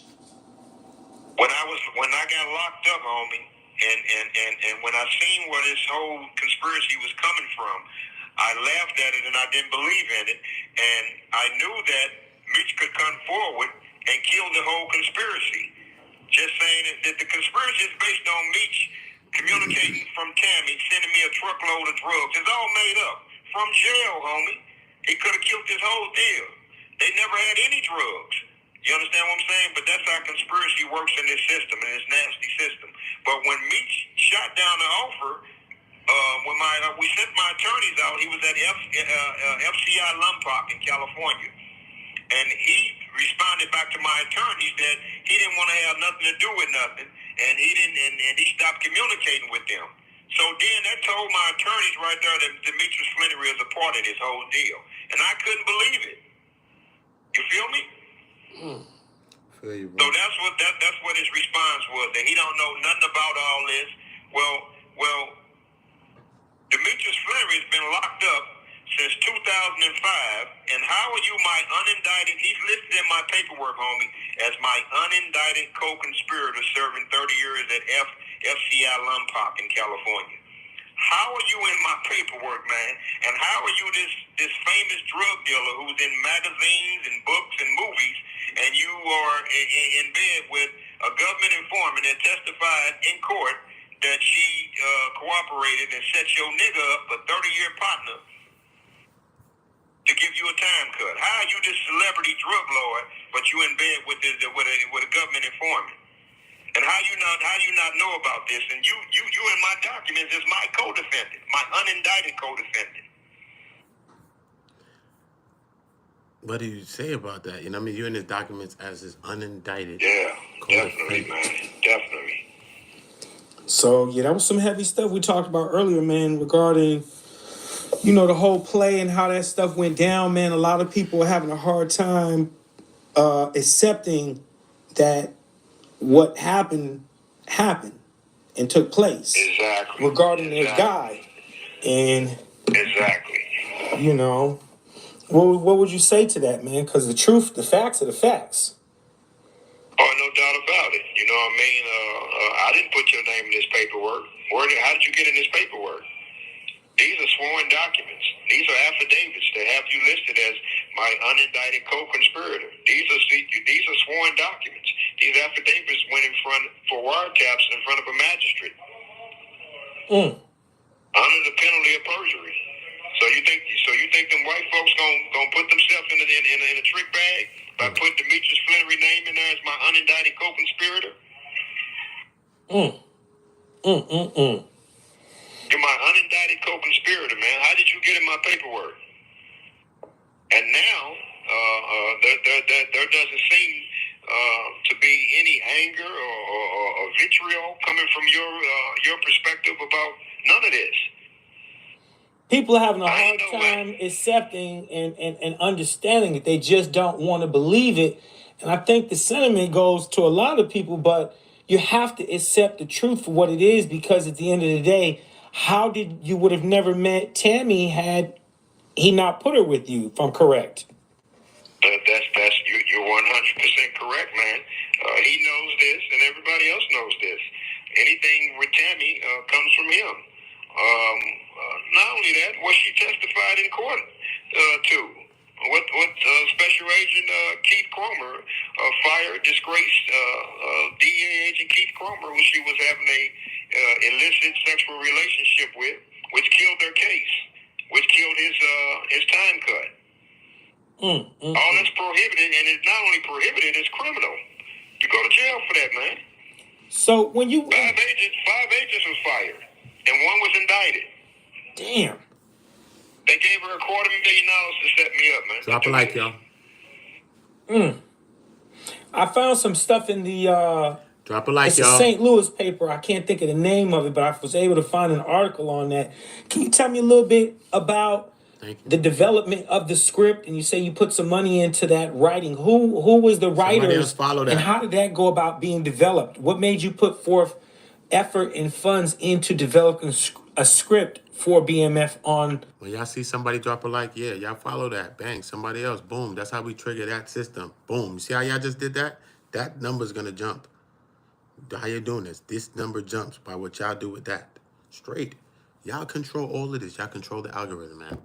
When I got locked up, homie, and when I seen where this whole conspiracy was coming from, I laughed at it and I didn't believe in it. And I knew that Meech could come forward and kill the whole conspiracy. Just saying that the conspiracy is based on Meech communicating from Tammy, sending me a truckload of drugs. It's all made up. From jail, homie. He could have killed this whole deal. They never had any drugs. You understand what I'm saying? But that's how conspiracy works in this system, in this nasty system. But when Meech shot down the offer, When we sent my attorneys out, he was at FCI Lompoc in California. And he responded back to my attorneys that he didn't want to have nothing to do with nothing, and he didn't, and he stopped communicating with them. So then that told my attorneys right there that Demetrius Flenory is a part of this whole deal, and I couldn't believe it. You feel me? Feel you, bro. So that's what his response was, that he don't know nothing about all this. Well, Demetrius Flenory has been locked up since 2005, and how are you my unindicted, he's listed in my paperwork, homie, as my unindicted co-conspirator serving 30 years at FCI Lompoc in California. How are you in my paperwork, man? And how are you this famous drug dealer who's in magazines and books and movies, and you are in bed with a government informant that testified in court that she cooperated and set your nigga up, a 30-year partner, to give you a time cut? How are you this celebrity drug lord, but you in bed with a government informant? And how you not know about this? And you in my documents is my co-defendant, my unindicted co-defendant. What do you say about that? You know, I mean, you're in his documents as his unindicted. Yeah, definitely, man, definitely. So yeah, that was some heavy stuff we talked about earlier, man, regarding, you know, the whole play and how that stuff went down, man. A lot of people are having a hard time accepting that what happened and took place. Exactly. Regarding their guy. And exactly. You know, what would you say to that, man? Because the facts are the facts. Oh, no doubt about it. You know what I mean? I didn't put your name in this paperwork. How did you get in this paperwork? These are sworn documents. These are affidavits that have you listed as my unindicted co-conspirator. These are sworn documents. These affidavits went for wiretaps in front of a magistrate. Under the penalty of perjury. So you think them white folks gonna put themselves in a trick bag by putting Demetrius Flenory name in there as my unindicted co-conspirator? You're my unindicted co-conspirator, man. How did you get in my paperwork? And now there doesn't seem to be any anger or vitriol coming from your perspective about none of this. People are having a hard time accepting and understanding it. They just don't want to believe it. And I think the sentiment goes to a lot of people, but you have to accept the truth for what it is, because at the end of the day, how did you would have never met Tammy had he not put her with you, if I'm correct? You're 100% correct, man. He knows this, and everybody else knows this. Anything with Tammy comes from him. Not only that, what she testified in court to. What Special Agent Keith Cromer fired disgraced DEA agent Keith Cromer, who she was having a illicit sexual relationship with, which killed their case, which killed his time cut. All that's prohibited, and it's not only prohibited, it's criminal. You go to jail for that, man. So when you five agents was fired, and one was indicted. Damn. They gave her $250,000 to set me up, man. Drop a like, y'all. I found some stuff in the drop a like, it's y'all. a St. Louis paper. I can't think of the name of it, but I was able to find an article on that. Can you tell me a little bit about the development of the script? And you say you put some money into that writing. Who was the writers, and how did that go about being developed? What made you put forth effort and funds into developing a script for BMF on? When y'all see somebody drop a like, yeah, y'all follow that. Bang, somebody else. Boom. That's how we trigger that system. Boom. You see how y'all just did that? That number's going to jump. How you doing this? This number jumps by what y'all do with that. Straight. Y'all control all of this. Y'all control the algorithm, man.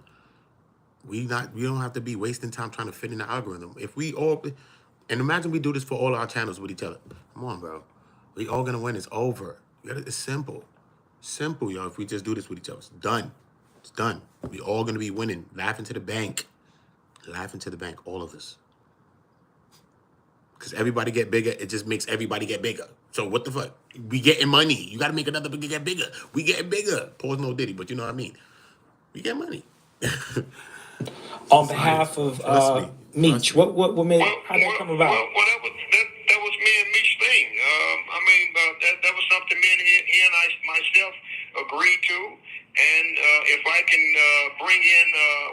We don't have to be wasting time trying to fit in the algorithm. If we all, and imagine we do this for all our channels with each other. Come on, bro. We all going to win. It's over. It's simple. Simple, y'all. If we just do this with each other, it's done. It's done. We all gonna be winning. Laughing to the bank. Laughing to the bank, all of us. Because everybody get bigger, it just makes everybody get bigger. So what the fuck? We getting money. You got to make another bigger get bigger. We getting bigger. Pause no Diddy, but you know what I mean. We get money. On behalf of Meech, what made how that come about? Well, that was me and Meech's thing. That was something me and he and I myself agreed to. And if I can bring in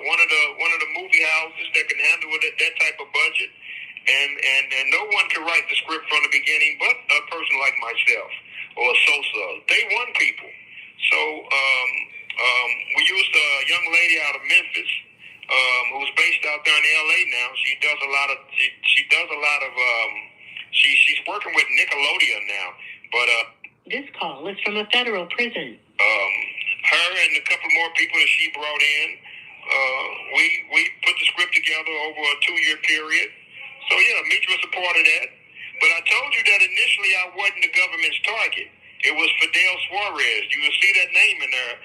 one of the movie houses that can handle that type of budget, and no one can write the script from the beginning, but a person like myself or Sosa, day one people. So we used a young lady out of Memphis. Who's based out there in LA now. She's working with Nickelodeon now. But this call is from a federal prison. Her and a couple more people that she brought in, we put the script together over a 2-year period. So yeah, Meech was a part of that. But I told you that initially I wasn't the government's target. It was Fidel Suarez. You will see that name in there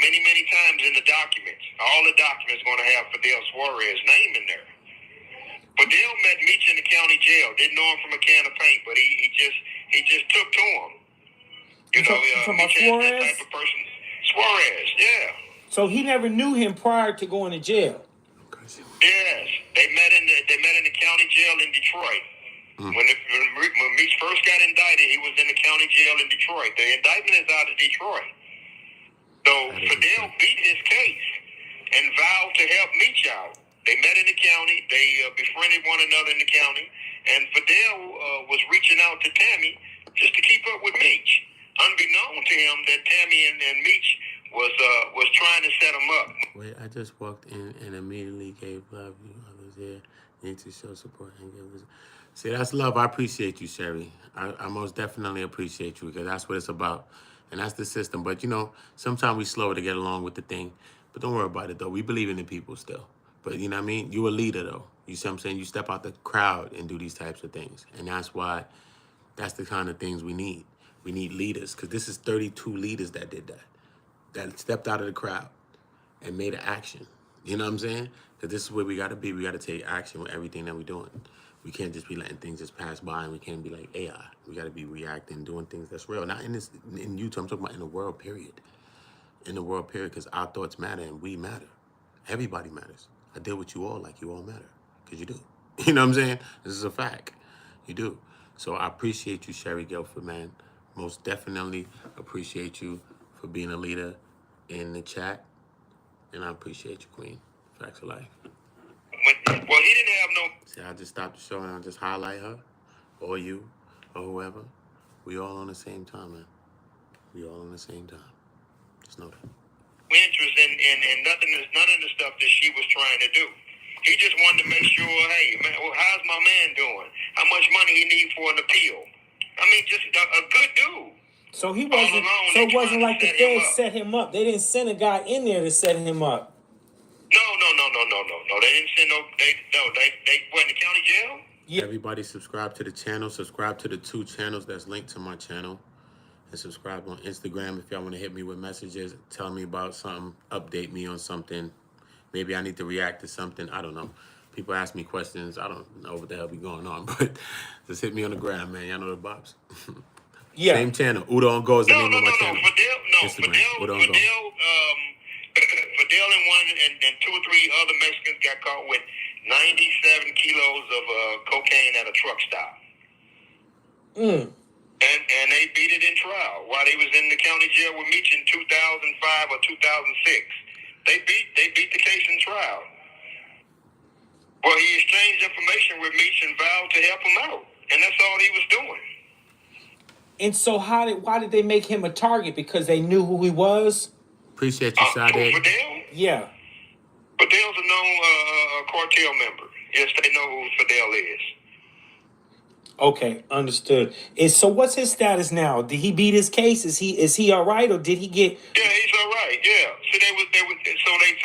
many times in the documents. All the documents are going to have Fidel Suarez's name in there. Fidel met Meech in the county jail. Didn't know him from a can of paint, but he just took to him. Meech had that type of person. Suarez, yeah. So he never knew him prior to going to jail. Yes, they met in the county jail in Detroit. When Meech first got indicted, he was in the county jail in Detroit. The indictment is out of Detroit. So Fidel beat his case and vowed to help Meech out. They met in the county. They befriended one another in the county. And Fidel was reaching out to Tammy just to keep up with Meech. Unbeknown to him that Tammy and Meech was trying to set him up. Wait, I just walked in and immediately gave love. You others here need to show support and give us. See, that's love. I appreciate you, Sherry. I most definitely appreciate you because that's what it's about. And that's the system. But, you know, sometimes we slower to get along with the thing. But don't worry about it, though. We believe in the people still. But, you know what I mean? You're a leader, though. You see what I'm saying? You step out the crowd and do these types of things. And that's why that's the kind of things we need. We need leaders. Because this is 32 leaders that did that. That stepped out of the crowd and made an action. You know what I'm saying? Because this is where we got to be. We got to take action with everything that we're doing. We can't just be letting things just pass by, and we can't be like AI. We got to be reacting, doing things that's real. Not in YouTube, I'm talking about in the world, period. In the world, period, because our thoughts matter and we matter. Everybody matters. I deal with you all like you all matter, because you do. You know what I'm saying? This is a fact. You do. So I appreciate you, Sherry Guilford, man. Most definitely appreciate you for being a leader in the chat. And I appreciate you, Queen. Facts of life. Well, he didn't have no... See, I just stopped the show and I just highlight her, or you, or whoever. We all on the same time, man. We all on the same time. Just know that. Interest in none of the stuff that she was trying to do. He just wanted to make sure, hey, man, well, how's my man doing? How much money he need for an appeal? I mean, just a good dude. So he wasn't. So it wasn't like the feds set him up. They didn't send a guy in there to set him up. No. They didn't send no. They went in the county jail. Yeah. Everybody subscribe to the channel. Subscribe to the 2 channels that's linked to my channel. And subscribe on Instagram if y'all want to hit me with messages. Tell me about something. Update me on something. Maybe I need to react to something. I don't know. People ask me questions. I don't know what the hell be going on. But just hit me on the gram, man. Y'all know the bops. Yeah. Same channel. Udo on Go is the name of my channel. Fidel and 2 or 3 other Mexicans got caught with 97 kilos of cocaine at a truck stop. And they beat it in trial while they was in the county jail with Meech in 2005 or 2006. They beat the case in trial. Well, he exchanged information with Meech and vowed to help him out, and that's all he was doing. And so why did they make him a target? Because they knew who he was? Appreciate you, Sade. Fidel? Yeah. Fidel's a known cartel member. Yes, they know who Fidel is. Okay, understood. And so what's his status now? Did he beat his case? Is he all right, or did he get... Yeah, he's all right, yeah. So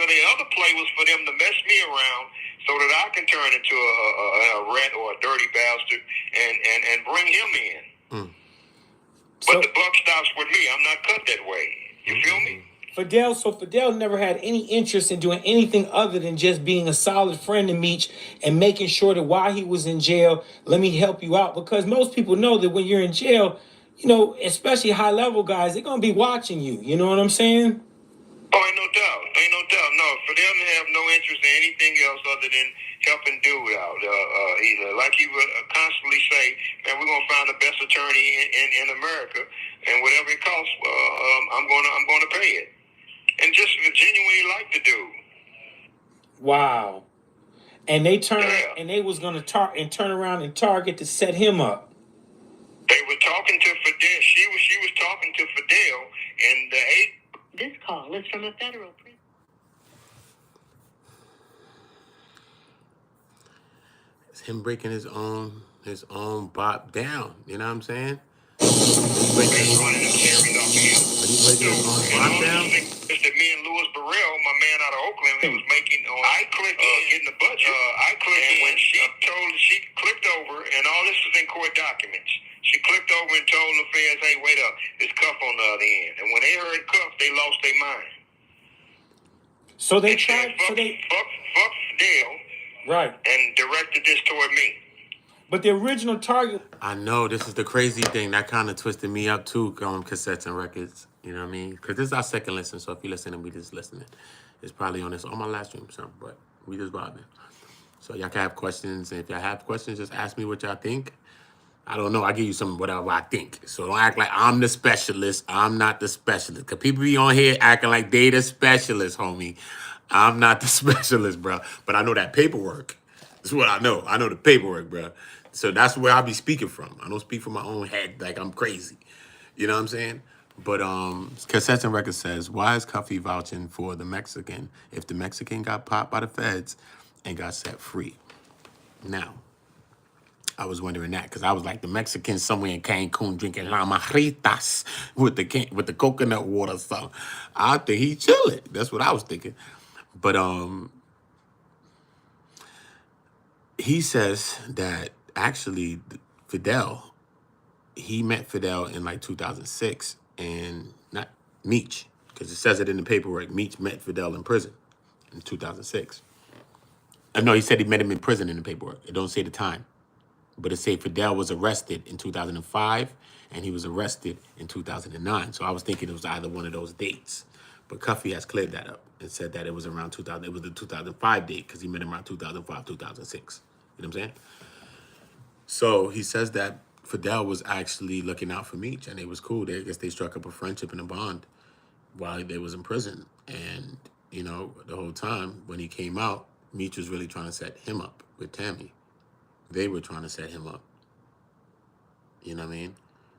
the other play was for them to mess me around so that I can turn into a rat or a dirty bastard and bring him in. But the buck stops with me. I'm not cut that way. You feel me? Fidel never had any interest in doing anything other than just being a solid friend to Meech and making sure that while he was in jail, let me help you out. Because most people know that when you're in jail, especially high level guys, they're gonna be watching you. You know what I'm saying? Oh, ain't no doubt. Ain't no doubt. No, for them to have no interest in anything else other than helping dude out. Either like he would constantly say, man, we're gonna find the best attorney in America, and whatever it costs, I'm gonna pay it. And just genuinely like the dude. Wow. And they was gonna turn around and target to set him up. They were talking to Fidel. She was talking to Fidel, and This call is from a federal prison. It's him breaking his own bop down. You know what I'm saying? He's breaking his own bop down. Mr. Me and Louis Burrell, my man out of Oakland, he was making. I clicked getting the budget. I clicked, and when she clicked over, and all this is in court documents. She clicked over and told the feds, "Hey, wait up, there's Cuff on the other end." And when they heard Cuff, they lost their mind. So they tried. Fuck Fidel. Right. And directed this toward me. But the original target. I know, this is the crazy thing. That kind of twisted me up too, on cassettes and records. You know what I mean? Because this is our second listen, so if you're listening, we just listening. It's probably on my live stream or something, but we just vibing. So y'all can have questions, and if y'all have questions, just ask me what y'all think. I don't know. I give you some whatever I think. So don't act like I'm the specialist. I'm not the specialist. Because people be on here acting like they the specialist, homie. I'm not the specialist, bro. But I know that paperwork. That's what I know. I know the paperwork, bro. So that's where I be speaking from. I don't speak from my own head like I'm crazy. You know what I'm saying? But Cassettes and Records says, why is Cuffy vouching for the Mexican if the Mexican got popped by the feds and got set free? Now, I was wondering that because I was like the Mexican somewhere in Cancun drinking La Maritas with the coconut water. So I think he's chilling. That's what I was thinking. But he says that actually Fidel, he met Fidel in like 2006 and not Meech, because it says it in the paperwork. Meech met Fidel in prison in 2006. No, he said he met him in prison in the paperwork. It don't say the time. But it say Fidel was arrested in 2005 and he was arrested in 2009. So I was thinking it was either one of those dates. But Cuffy has cleared that up and said that it was around 2000. It was the 2005 date because he met him around 2005, 2006. You know what I'm saying? So he says that Fidel was actually looking out for Meech and it was cool. I guess they struck up a friendship and a bond while they was in prison. And, the whole time when he came out, Meech was really trying to set him up with Tammy. They were trying to set him up. You know what I mean?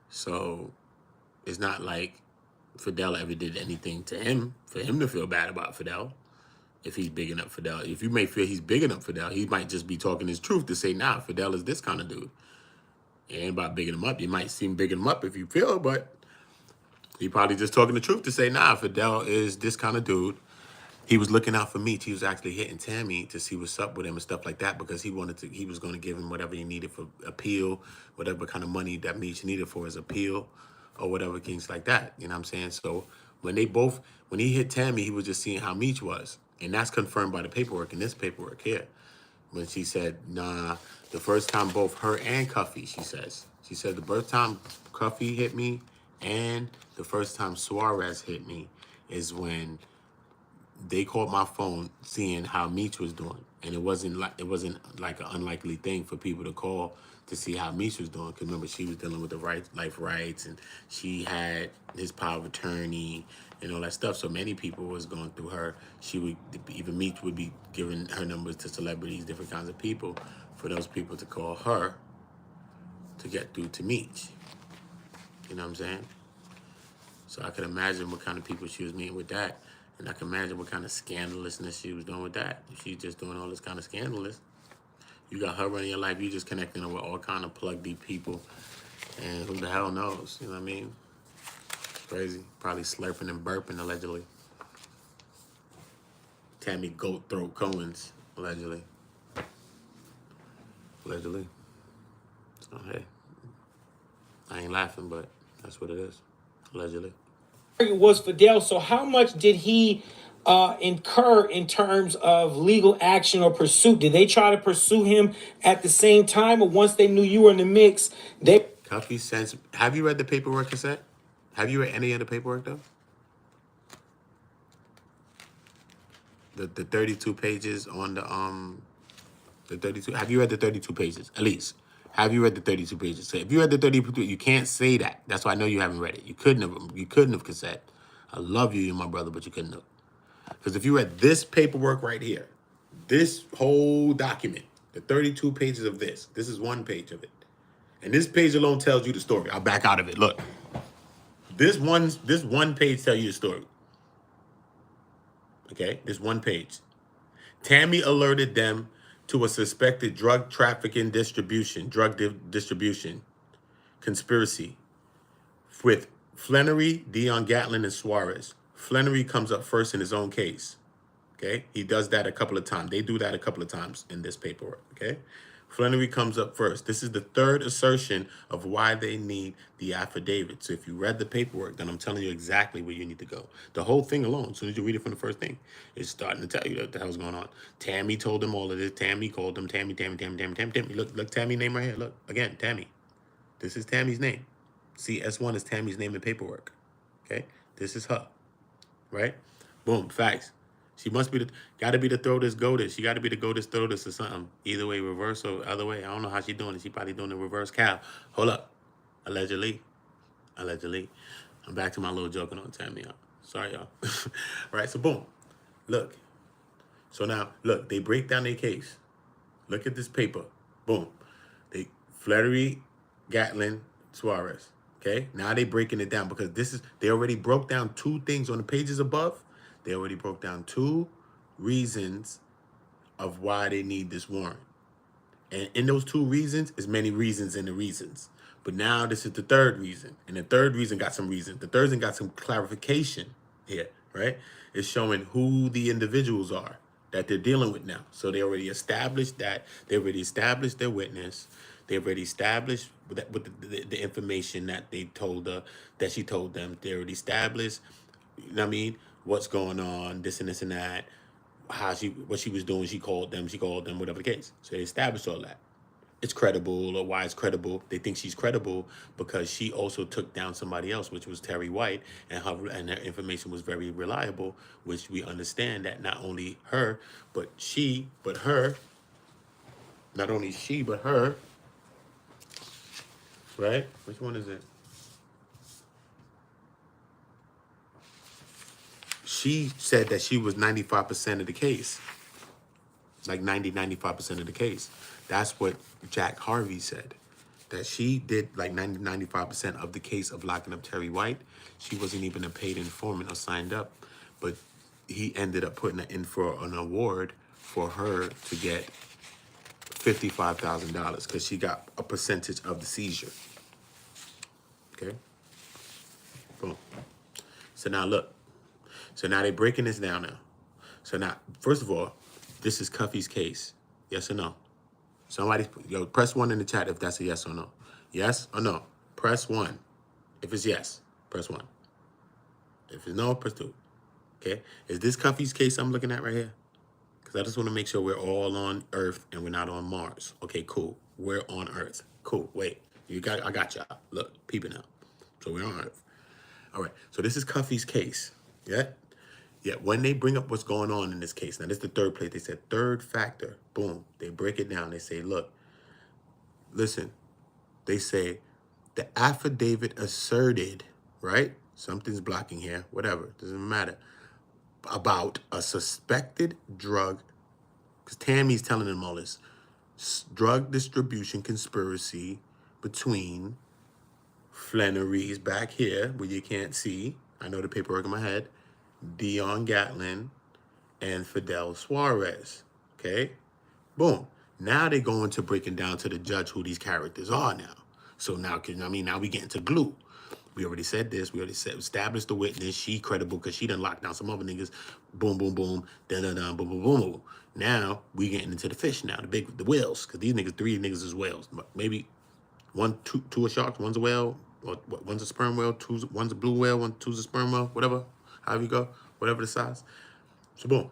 So it's not like Fidel ever did anything to him for him to feel bad about Fidel. If he's bigging up Fidel. If you may feel he's bigging up Fidel, he might just be talking his truth to say, nah, Fidel is this kind of dude. It ain't about bigging him up. You might seem bigging him up if you feel, but he probably just talking the truth to say, nah, Fidel is this kind of dude. He was looking out for Meech. He was actually hitting Tammy to see what's up with him and stuff like that because he was going to give him whatever he needed for appeal, whatever kind of money that Meech needed for his appeal or whatever things like that. You know what I'm saying? So when he hit Tammy, he was just seeing how Meech was. And that's confirmed by the paperwork in this paperwork here. When she said, nah, the first time both her and Cuffy, she said the first time Cuffy hit me and the first time Suarez hit me is when they called my phone seeing how Meech was doing. And it wasn't like an unlikely thing for people to call to see how Meech was doing. Because remember, she was dealing with the life rights and she had his power of attorney and all that stuff. So many people was going through her. Even Meech would be giving her numbers to celebrities, different kinds of people, for those people to call her to get through to Meech. You know what I'm saying? So I could imagine what kind of people she was meeting with that. And I can imagine what kind of scandalousness she was doing with that. If she's just doing all this kind of scandalous, you got her running your life, you just connecting her with all kind of plug-D people. And who the hell knows? You know what I mean? It's crazy. Probably slurping and burping, allegedly. Tammy Goat Throat Cowins, allegedly. Allegedly. So, hey. I ain't laughing, but that's what it is. Allegedly. was Fidel. So how much did he incur in terms of legal action or pursuit? Did they try to pursue him at the same time, or once they knew you were in the mix, they... Cuffy sends. Have you read the paperwork, cassette? Have you read any of the paperwork though? The 32 pages on the 32. Have you read the 32 pages at least? Have you read the 32 pages? So if you read the 32, you can't say that. That's why I know you haven't read it. You couldn't have. You couldn't have, cassette. I love you, you're my brother, but you couldn't have. Because if you read this paperwork right here, this whole document, the 32 pages of this is one page of it. And this page alone tells you the story. I'll back out of it. Look. This one page tells you the story. Okay? This one page. Tammy alerted them to a suspected drug trafficking distribution conspiracy with Flenory, DIONNE Gatling, and Suarez. Flenory comes up first in his own case. Okay? He does that a couple of times. They do that a couple of times in this paperwork. Okay? Flenory comes up first. This is the third assertion of why they need the affidavit. So if you read the paperwork, then I'm telling you exactly where you need to go. The whole thing alone, as soon as you read it from the first thing, it's starting to tell you what the hell's going on. Tammy told them all of this. Tammy called them. Tammy. Look, Tammy's name right here. Look, again, Tammy. This is Tammy's name. See, S1 is Tammy's name in paperwork. Okay? This is her. Right? Boom, facts. She must be gotta be the throw this, go this. She gotta be the go this, throw this or something. Either way, reverse or other way. I don't know how she doing it. She probably doing the reverse cow. Hold up. Allegedly. I'm back to my little joking on Tammy, y'all. Sorry, y'all. Right, so boom. Look. So now, look, they break down their case. Look at this paper. Boom. Flenory, Gatling, Suarez. Okay? Now they breaking it down because they already broke down two things on the pages above. They already broke down two reasons of why they need this warrant. And in those two reasons, is many reasons in the reasons. But now this is the third reason. And the third reason got some reason. The third reason got some clarification here, right? It's showing who the individuals are that they're dealing with now. So they already established that. They already established their witness. They already established with the information that they told her, that she told them. They already established, you know what I mean? What's going on, this and this and that, what she was doing, she called them, whatever the case. So they established all that. It's credible, or why it's credible. They think she's credible because she also took down somebody else, which was Terry White, and her information was very reliable, which we understand that not only her, but her, not only she, but her, right? Which one is it? She said that she was 95% of the case. Like 95% of the case. That's what Jack Harvey said. That she did like 95% of the case of locking up Terry White. She wasn't even a paid informant or signed up. But he ended up putting in for an award for her to get $55,000 because she got a percentage of the seizure. Okay? Boom. So now look. So now they're breaking this down now. So now, first of all, this is Cuffy's case. Yes or no? Somebody, press 1 in the chat if that's a yes or no. Yes or no? Press 1. If it's yes, press 1. If it's no, press 2. Okay? Is this Cuffy's case I'm looking at right here? Because I just want to make sure we're all on Earth and we're not on Mars. Okay, cool. We're on Earth. Cool. Wait. I got y'all. Look, peeping out. So we're on Earth. All right. So this is Cuffy's case. Yeah? Yeah, when they bring up what's going on in this case, now this is the third place. They said third factor. Boom. They break it down. They say, look, listen. They say the affidavit asserted, right? Something's blocking here. Whatever. Doesn't matter. About a suspected drug, because Tammy's telling them all this, drug distribution conspiracy between Flenory's back here, where you can't see. I know the paperwork in my head. DIONNE Gatling and Fidel Suarez. Okay? Boom. Now they're going to breaking down to the judge who these characters are now. So now, now we get into glue. We already said this. We already said established the witness. She credible because she done locked down some other niggas. Boom, boom, boom. Dun-dun-dun, boom, boom, boom, boom. Now we getting into the fish now, the whales. Because these niggas, 3 niggas is whales. Maybe two are sharks, one's a whale. one's a sperm whale, one's a blue whale, two's a sperm whale, whatever, however you go, whatever the size. So boom.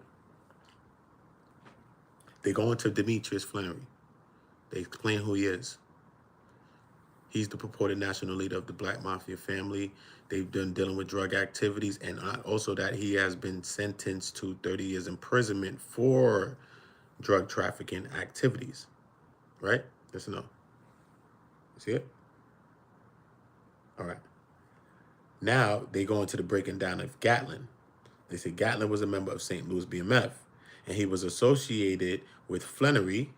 They go into Demetrius Flenory. They explain who he is. He's the purported national leader of the Black Mafia family. They've been dealing with drug activities, and also that he has been sentenced to 30 years imprisonment for drug trafficking activities. Right? Yes or no? See it? All right. Now they go into the breaking down of Gatling. They say Gatling was a member of St. Louis BMF, and he was associated with Flenory.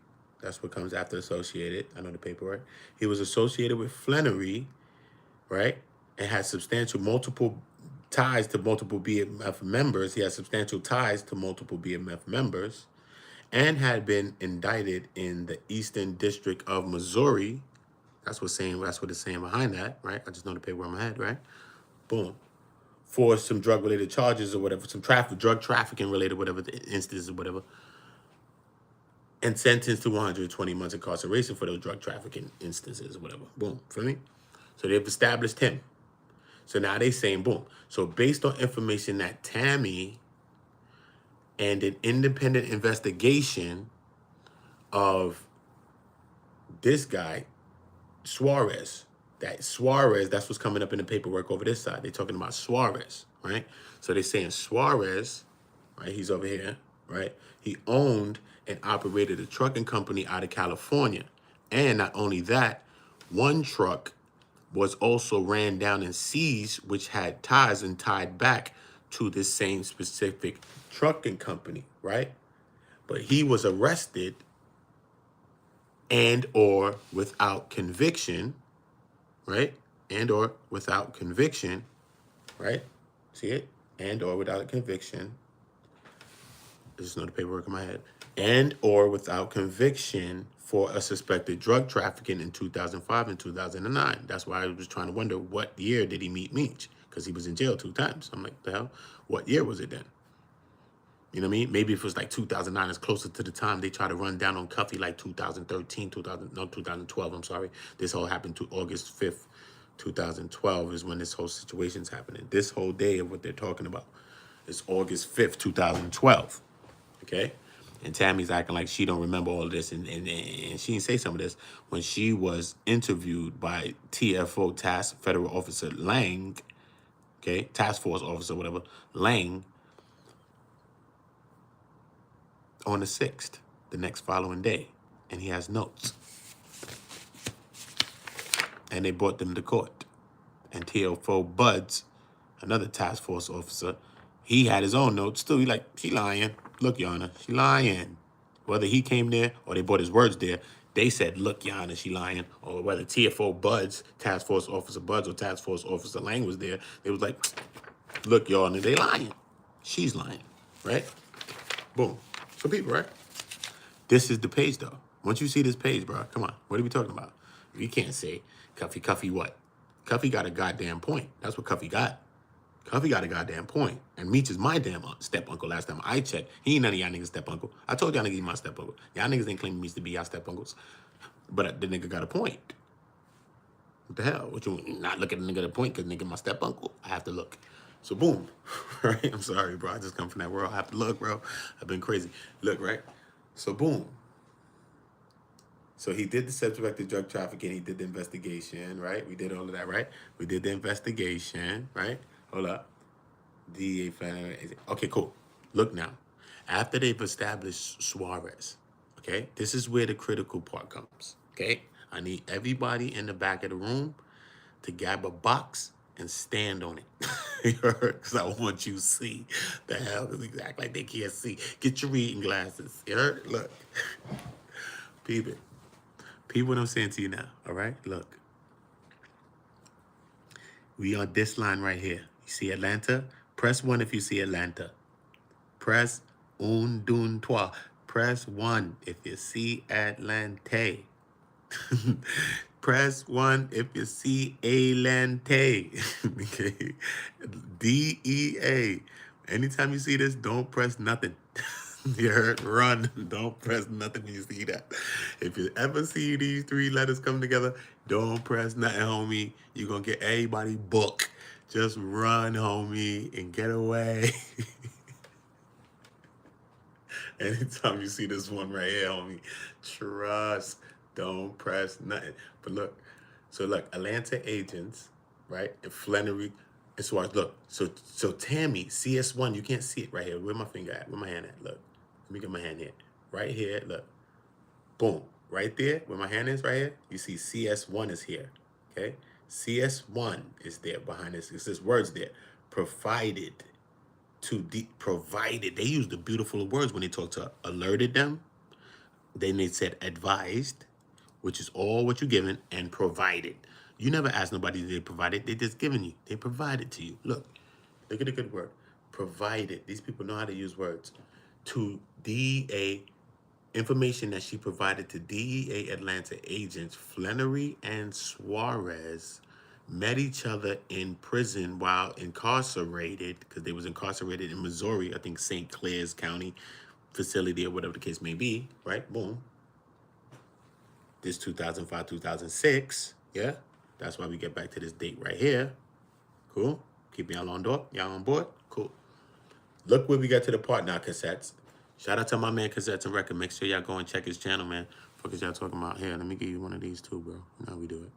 That's what comes after associated. I know the paperwork. He was associated with Flenory, right? And had multiple ties to multiple BMF members. He had substantial ties to multiple BMF members, and had been indicted in the Eastern District of Missouri. That's what it's saying behind that, right? I just know the paperwork in my head, right? Boom. For some drug-related charges or whatever, some drug trafficking related, whatever the instances or whatever, and sentenced to 120 months incarceration for those drug trafficking instances or whatever. Boom, feel me? So they've established him. So now they saying, boom. So based on information that Tammy and an independent investigation of this guy, Suarez, that's what's coming up in the paperwork over this side. They're talking about Suarez, right? So they're saying Suarez, right? He's over here, right? He owned and operated a trucking company out of California. And not only that, one truck was also ran down and seized, which had ties and tied back to this same specific trucking company, right? But he was arrested and or without conviction, right? And or without conviction, right? See it? And or without conviction. This is not the paperwork in my head. And or without conviction for a suspected drug trafficking in 2005 and 2009. That's why I was trying to wonder what year did he meet Meech? Because he was in jail 2 times. I'm like, the hell? What year was it then? You know what I mean? Maybe if it was like 2009, it's closer to the time they try to run down on Cuffy, like 2013, 2012, I'm sorry. This all happened to August 5th, 2012 is when this whole situation's happening. This whole day of what they're talking about is August 5th, 2012, okay? And Tammy's acting like she don't remember all of this, and she didn't say some of this when she was interviewed by TFO Task Federal Officer Lang, okay? Task Force Officer, whatever, Lang, on the 6th, the next following day, and he has notes. And they brought them to court. And TFO Buds, another task force officer, he had his own notes too. He like, she lying. Look, Your Honor, she lying. Whether he came there or they brought his words there, they said, look, Your Honor, she lying. Or whether TFO Buds, task force officer Buds or task force officer Lang was there, they was like, look, Your Honor, they lying. She's lying, right? Boom. So people, right? This is the page, though. Once you see this page, bro, come on. What are we talking about? You can't say, Cuffy what? Cuffy got a goddamn point. That's what Cuffy got. Cuffy got a goddamn point. And Meech is my damn step-uncle last time I checked. He ain't none of y'all niggas step-uncle. I told y'all niggas he's my step-uncle. Y'all niggas ain't claiming Meech to be y'all step-uncles. But the nigga got a point. What the hell? What you not look at the nigga at a point because nigga my step-uncle? I have to look. So boom. Right? I'm sorry, bro. I just come from that world. I have to look, bro. I've been crazy. Look, right? So boom. So he did the suspected drug trafficking. He did the investigation, right? We did all of that, right? We did the investigation, right? Hold up. DA Flenory. Okay, cool. Look now. After they've established Suarez, okay? This is where the critical part comes, okay? I need everybody in the back of the room to grab a box and stand on it. Because I want you to see the hell, because they act like they can't see. Get your reading glasses. You heard? Look. Peep it. Peep what I'm saying to you now, all right? Look. We on this line right here. You see Atlanta? Press 1 if you see Atlanta. Press un, deux, trois. Press 1 if you see Atlanta. Press 1 if you see Atlanta. Okay. DEA. Anytime you see this, don't press nothing. You heard? Run. Don't press nothing when you see that. If you ever see these three letters come together, don't press nothing, homie. You're going to get everybody book. Just run, homie, and get away. Anytime you see this one right here, homie, trust. Don't press nothing. But look, so look, Atlanta agents, right? And Flenory, as far as look, so Tammy, CS1, you can't see it right here. Where my finger at? Where my hand at? Look. Let me get my hand here. Right here, look. Boom. Right there, where my hand is right here, you see CS1 is here. Okay? CS1 is there behind this. It says words there. Provided. Provided. They used the beautiful words when they talked to alerted them. Then they said advised, which is all what you're given, and provided. You never ask nobody they provided. They just given you. They provided to you. Look at the good word. Provided. These people know how to use words. To DEA, information that she provided to DEA Atlanta agents Flenory and Suarez met each other in prison while incarcerated, because they was incarcerated in Missouri, I think St. Clair's County facility or whatever the case may be, right? Boom. This 2005, 2006, yeah? That's why we get back to this date right here. Cool? Keep y'all on board? Y'all on board? Cool. Look where we got to the part now, cassettes. Shout out to my man Cassettes and Record. Make sure y'all go and check his channel, man. Fuck is y'all talking about? Here, let me give you one of these too, bro. Now we do it.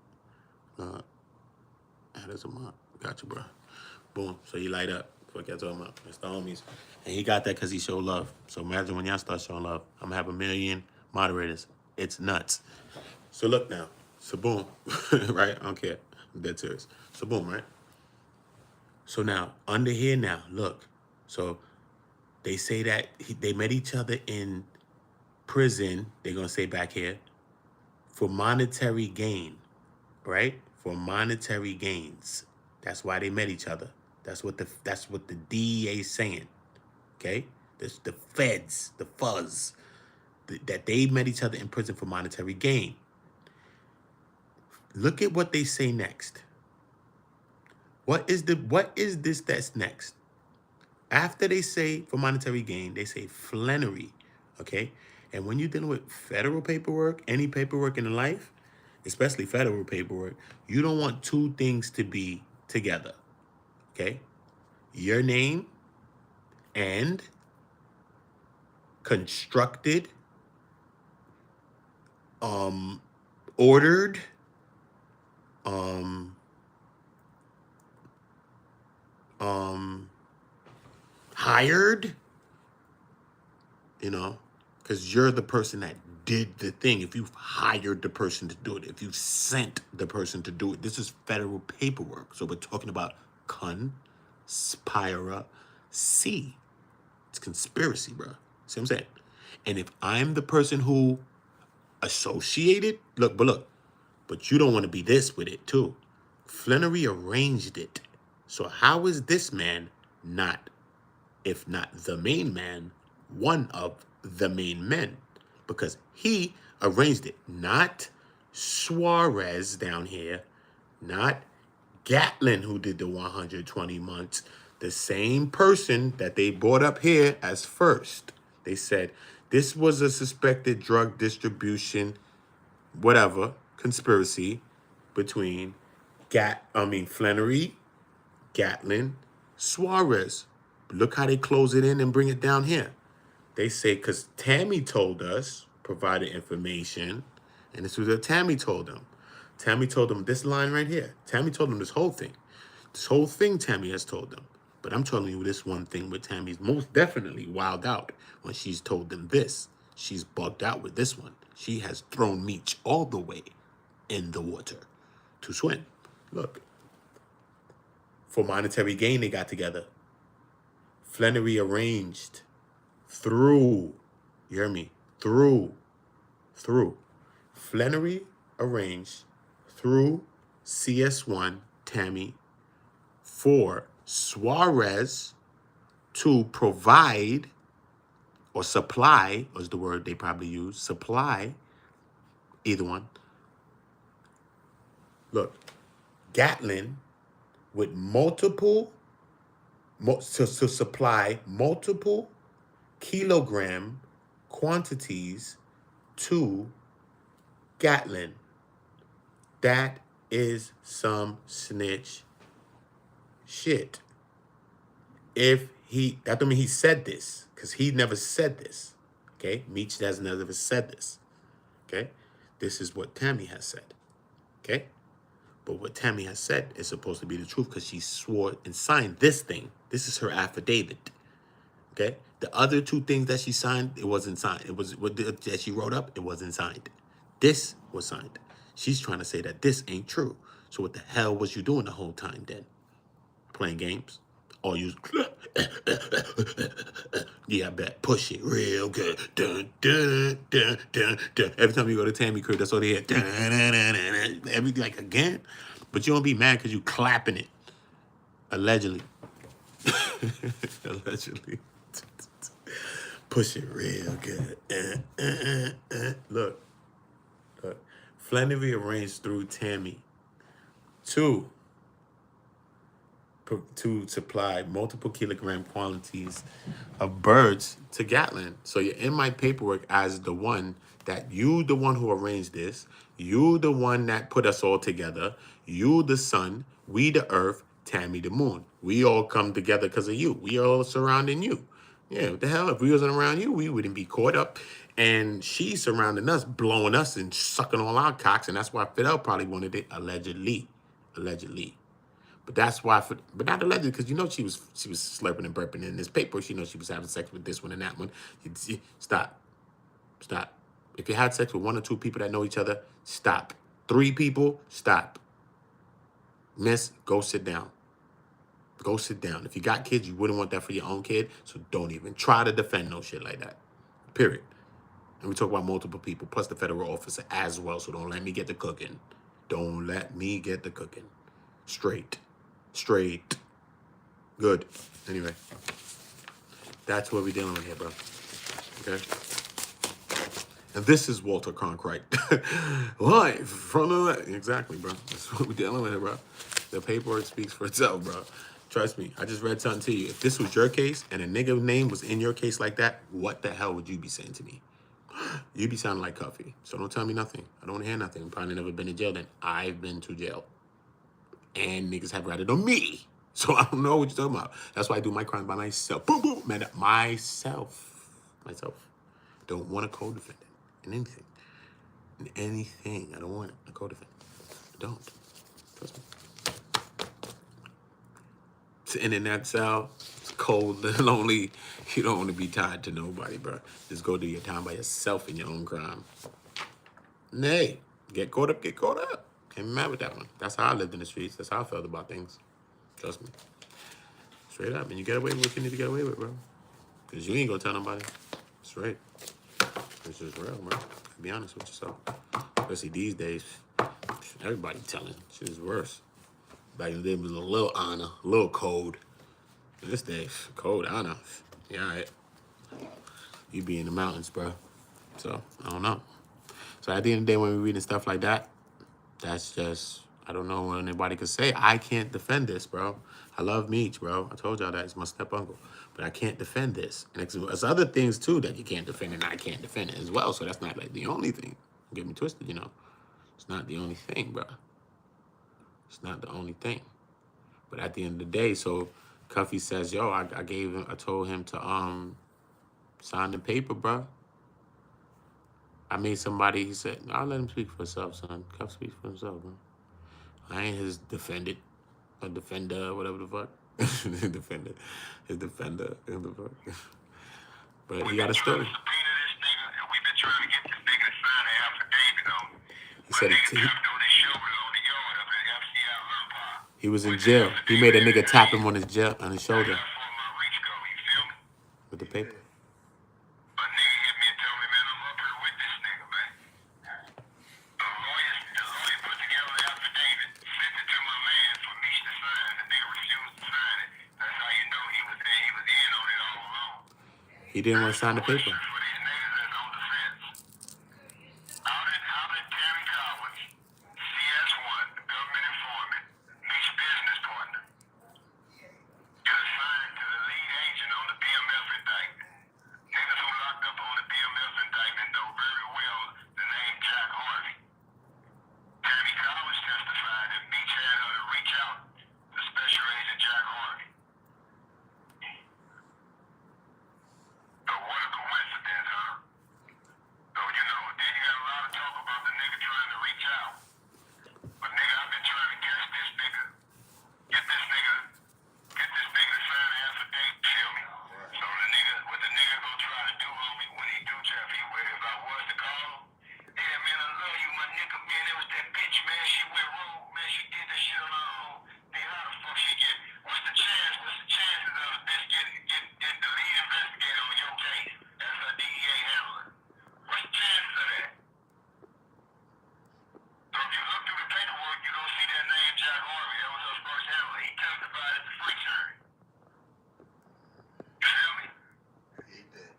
Add us a up. Got you, bro. Boom. So you light up. Fuck y'all talking about? It's the homies. And he got that because he showed love. So imagine when y'all start showing love. I'm going to have 1 million moderators. It's nuts. So look now. So boom. Right? I don't care. I'm dead serious. So boom, right? So now, under here now, look. So they say that they met each other in prison, they're going to say back here, for monetary gain, right? For monetary gains. That's why they met each other. That's what the DEA is saying, okay? That's the feds, the fuzz, that they met each other in prison for monetary gain. Look at what they say next. What is this that's next? After they say for monetary gain, they say Flenory, okay? And when you're dealing with federal paperwork, any paperwork in life, especially federal paperwork, you don't want two things to be together, okay? Your name and constructed, ordered, hired, you know, because you're the person that did the thing. If you've hired the person to do it, if you've sent the person to do it, this is federal paperwork. So we're talking about conspiracy. It's conspiracy, bro. See what I'm saying? And if I'm the person who associated, look, but you don't want to be this with it too. Flenory arranged it. So how is this man not, if not the main man, one of the main men? Because he arranged it. Not Suarez down here, not Gatling who did the 120 months. The same person that they brought up here as first. They said this was a suspected drug distribution, whatever, conspiracy between Flenory, Gatling, Suarez. Look how they close it in and bring it down here. They say, because Tammy told us, provided information, and this was what Tammy told them. Tammy told them this line right here. Tammy told them this whole thing. This whole thing Tammy has told them. But I'm telling you this one thing with Tammy's most definitely wilded out when she's told them this. She's bugged out with this one. She has thrown Meech all the way in the water to swim. Look. For monetary gain, they got together. Flenory arranged through, you hear me? Through. Flenory arranged through CS1, Tammy, for Suarez to provide or supply, was the word they probably use, supply, either one. Look, Gatling with to supply multiple kilogram quantities to Gatling. That is some snitch shit. If that don't mean he said this, because he never said this. Okay? Meech has never said this. Okay? This is what Tammy has said. Okay? But what Tammy has said is supposed to be the truth because she swore and signed this thing. This is her affidavit. Okay? The other two things that she signed, it wasn't signed. It was what that she wrote up, it wasn't signed. This was signed. She's trying to say that this ain't true. So what the hell was you doing the whole time then? Playing games? Or you yeah, I bet. Push it real good. Dun, dun, dun, dun, dun. Every time you go to Tammy crib, that's all they hear. Dun, dun, dun, dun, dun. Everything like again. But you don't be mad because you clapping it. Allegedly. Allegedly. Push it real good. Look. Flenory arranged through Tammy to supply multiple kilogram quantities of birds to Gatling. So you're in my paperwork as the one who arranged this. You the one that put us all together. You the sun, we the earth, Tammy the moon. We all come together because of you. We all surrounding you. Yeah, what the hell? If we wasn't around you, we wouldn't be caught up. And she's surrounding us, blowing us and sucking all our cocks. And that's why Fidel probably wanted it allegedly. Allegedly. But that's why, but not allegedly, because you know she was slurping and burping in this paper. She knows she was having sex with this one and that one. Stop. Stop. If you had sex with one or two people that know each other, stop. 3 people, stop. Miss, go sit down. Go sit down. If you got kids, you wouldn't want that for your own kid, so don't even try to defend no shit like that. Period. And we talk about multiple people, plus the federal officer as well, so don't let me get the cooking. Don't let me get the cooking. Straight. Good. Anyway, that's what we're dealing with here, bro. Okay? And this is Walter Cronkite. Live from the... Exactly, bro. That's what we're dealing with here, bro. The paperwork speaks for itself, bro. Trust me. I just read something to you. If this was your case and a nigga name was in your case like that, what the hell would you be saying to me? You'd be sounding like Cuffy. So don't tell me nothing. I don't want to hear nothing. Probably never been to jail then. I've been to jail. And niggas have ratted on me. So I don't know what you're talking about. That's why I do my crime by myself. Boom, boom, man. Myself. Don't want a co-defendant in anything. In anything. I don't want a co-defendant. I don't. Trust me. Sitting in that cell, it's cold and lonely. You don't want to be tied to nobody, bro. Just go do your time by yourself in your own crime. Nay, get caught up, get caught up. Can't be mad with that one. That's how I lived in the streets. That's how I felt about things. Trust me. Straight up. And you get away with what you need to get away with, bro. Because you ain't gonna tell nobody. Straight. It's just real, bro. Be honest with yourself. Especially these days. Everybody telling. Shit is worse. Back in the day, it was a little honor, a little code. This day, code, honor. Yeah, all right. You be in the mountains, bro. So, I don't know. So at the end of the day, when we're reading stuff like that, that's just, I don't know what anybody could say. I can't defend this, bro. I love Meech, bro. I told y'all that. It's my step-uncle. But I can't defend this. And there's other things, too, that you can't defend, and I can't defend it as well. So that's not, like, the only thing. Don't get me twisted, you know. It's not the only thing, bro. It's not the only thing. But at the end of the day, so Cuffy says, yo, I told him to sign the paper, bro. I made somebody, he said, I'll let him speak for himself, son. Cuff speaks for himself, bro. I ain't his defendant, or defender, whatever the fuck. His defender, whatever the fuck. But he got a story. He said he was in jail. He made a nigga tap him on his shoulder with the paper. He didn't want to sign the paper. Out in Tammy Cowins, CS1, the government informant, Meech's business partner, get assigned to the lead agent on the BMF indictment. Nigga But nigga, I've been trying to catch this nigga. Get this nigga to sign an affidavit, feel me? So what the nigga gonna try to do, homie, when he do Jeff, if I was to call him, yeah, man, I love you, my nigga, man, it was that bitch, man, she went rogue, man, she did this shit on her own. Man, how the fuck she get, what's the chances of a bitch getting the lead investigator on your case as a DEA handler? What's the chances of that? So if you look through the paperwork, you don't see that name, Jack Harvey. That was her first handler. He testified at the French hearing. You feel me? He did.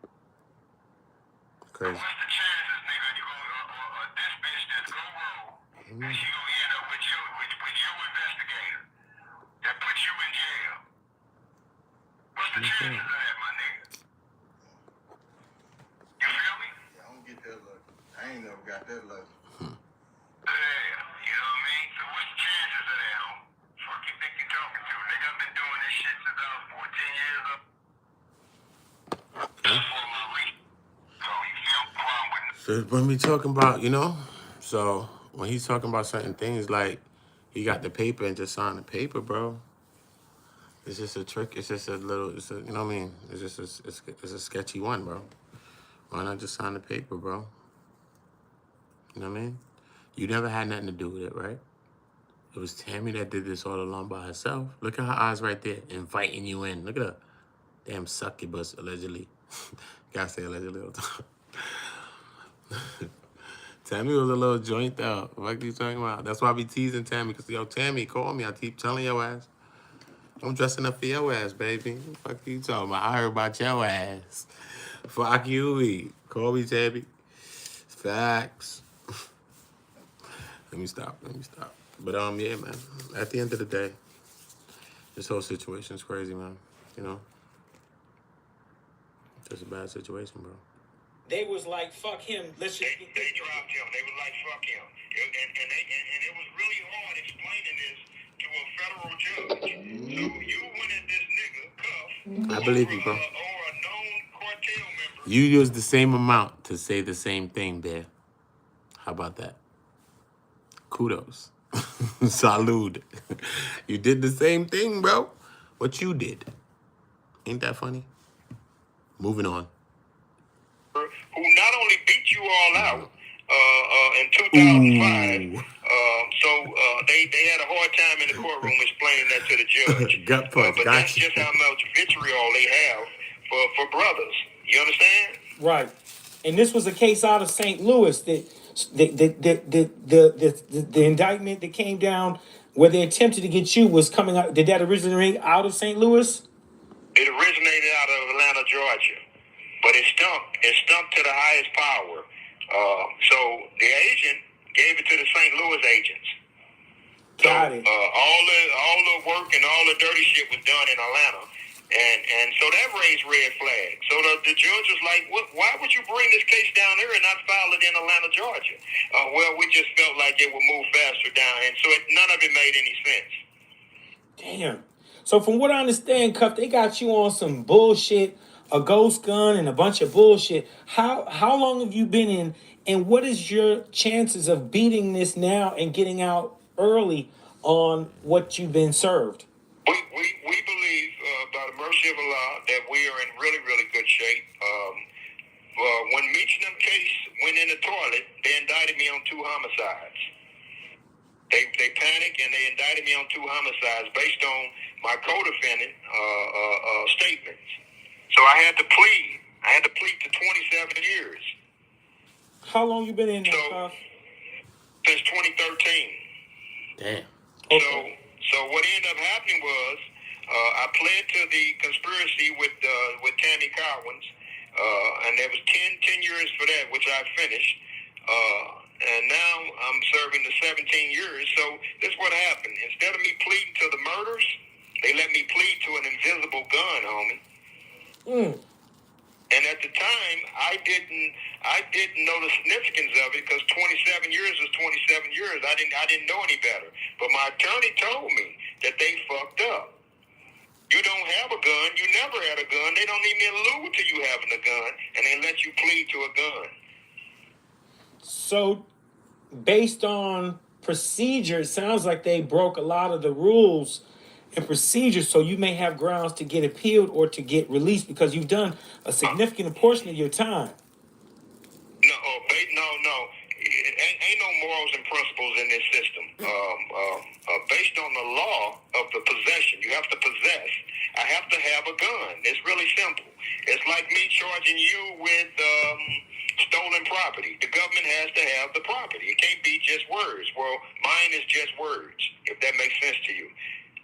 Crazy. So what's the chances, nigga, you gonna this bitch just go rogue and she gonna end up with your investigator that put you in jail? What's the chances of that, my nigga? You feel me? Yeah, I don't get that lucky. I ain't never got that lucky. Yeah, you know what I mean? So what's the chances of that, homie? Fuck you think you talking to? Nigga, I've been doing this shit since I was 14 years old. Just for my reason. So you feel me? Wrong with me? So when we talking about, so when he's talking about certain things, like he got the paper and just signed the paper, bro. It's just a trick. It's just a little. You know what I mean? It's just it's a sketchy one, bro. Why not just sign the paper, bro? You know what I mean? You never had nothing to do with it, right? It was Tammy that did this all along by herself. Look at her eyes right there, inviting you in. Look at her. Damn succubus, allegedly. Gotta say allegedly all the time. Tammy was a little joint though. What are you talking about? That's why I be teasing Tammy, because, yo, Tammy, call me. I keep telling your ass. I'm dressing up for your ass, baby. What you talking about? I heard about your ass. Fuck you. Call me, Tammy. Facts. Let me stop. But, yeah, man. At the end of the day, this whole situation is crazy, man. You know? Just a bad situation, bro. They was like, fuck him. Let's just. They dropped him. They was like, fuck him. And it was really hard explaining this to a federal judge. So you went at this nigga, Cuff, I believe you, bro. or a known cartel member. You used the same amount to say the same thing, Bear. How about that? Kudos. Salud. You did the same thing, bro. What you did. Ain't that funny? Moving on. Who not only beat you all out in 2005, they had a hard time in the courtroom explaining that to the judge. Gut punch, but gotcha. that's just how much vitriol they have for brothers. You understand? Right. And this was a case out of St. Louis that the indictment that came down where they attempted to get you was coming out. Did that originate out of St. Louis? It originated out of Atlanta, Georgia, but it stunk to the highest power. So the agent gave it to the St. Louis agents. So Got it. all the work and all the dirty shit was done in Atlanta. And so that raised red flags. So the judge was like, why would you bring this case down here and not file it in Atlanta, Georgia? Well, we just felt like it would move faster down. And so none of it made any sense. Damn. So from what I understand, Cuff, they got you on some bullshit, a ghost gun and a bunch of bullshit. How long have you been in, and what is your chances of beating this now and getting out early on what you've been served? We believe, by the mercy of Allah, that we are in really, really good shape. When Meech and them case went in the toilet, they indicted me on 2 homicides. They panicked and they indicted me on 2 homicides based on my co-defendant statements. So I had to plead. I had to plead to 27 years. How long you been in there, Cuff? Since 2013. Damn. Okay. So what ended up happening was I pled to the conspiracy with TAMMY Cowins, and there was 10 years for that, which I finished. And now I'm serving the 17 years. So this is what happened. Instead of me pleading to the murders, they let me plead to an invisible gun, homie. And at the time, I didn't know the significance of it because 27 years is 27 years. I didn't know any better. But my attorney told me that they fucked up. You don't have a gun. You never had a gun. They don't even allude to you having a gun, and they let you plead to a gun. So, based on procedure, it sounds like they broke a lot of the rules and procedures, so you may have grounds to get appealed or to get released because you've done a significant portion of your time. No. Ain't no morals and principles in this system. Based on the law of the possession, you have to possess. I have to have a gun. It's really simple. It's like me charging you with stolen property. The government has to have the property. It can't be just words. Well, mine is just words, if that makes sense to you.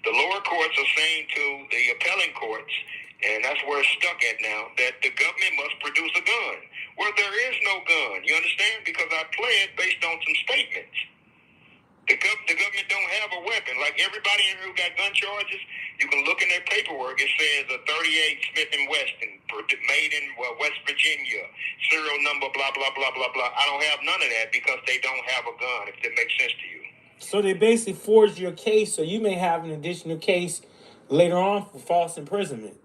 The lower courts are saying to the appellate courts, and that's where it's stuck at now, that the government must produce a gun. Well, there is no gun. You understand? Because I pled based on some statements. The government don't have a weapon. Like everybody in here who got gun charges, you can look in their paperwork. It says a 38 Smith & Wesson, made in West Virginia, serial number, blah, blah, blah, blah, blah. I don't have none of that because they don't have a gun, if that makes sense to you. So they basically forged your case, so you may have an additional case later on for false imprisonment.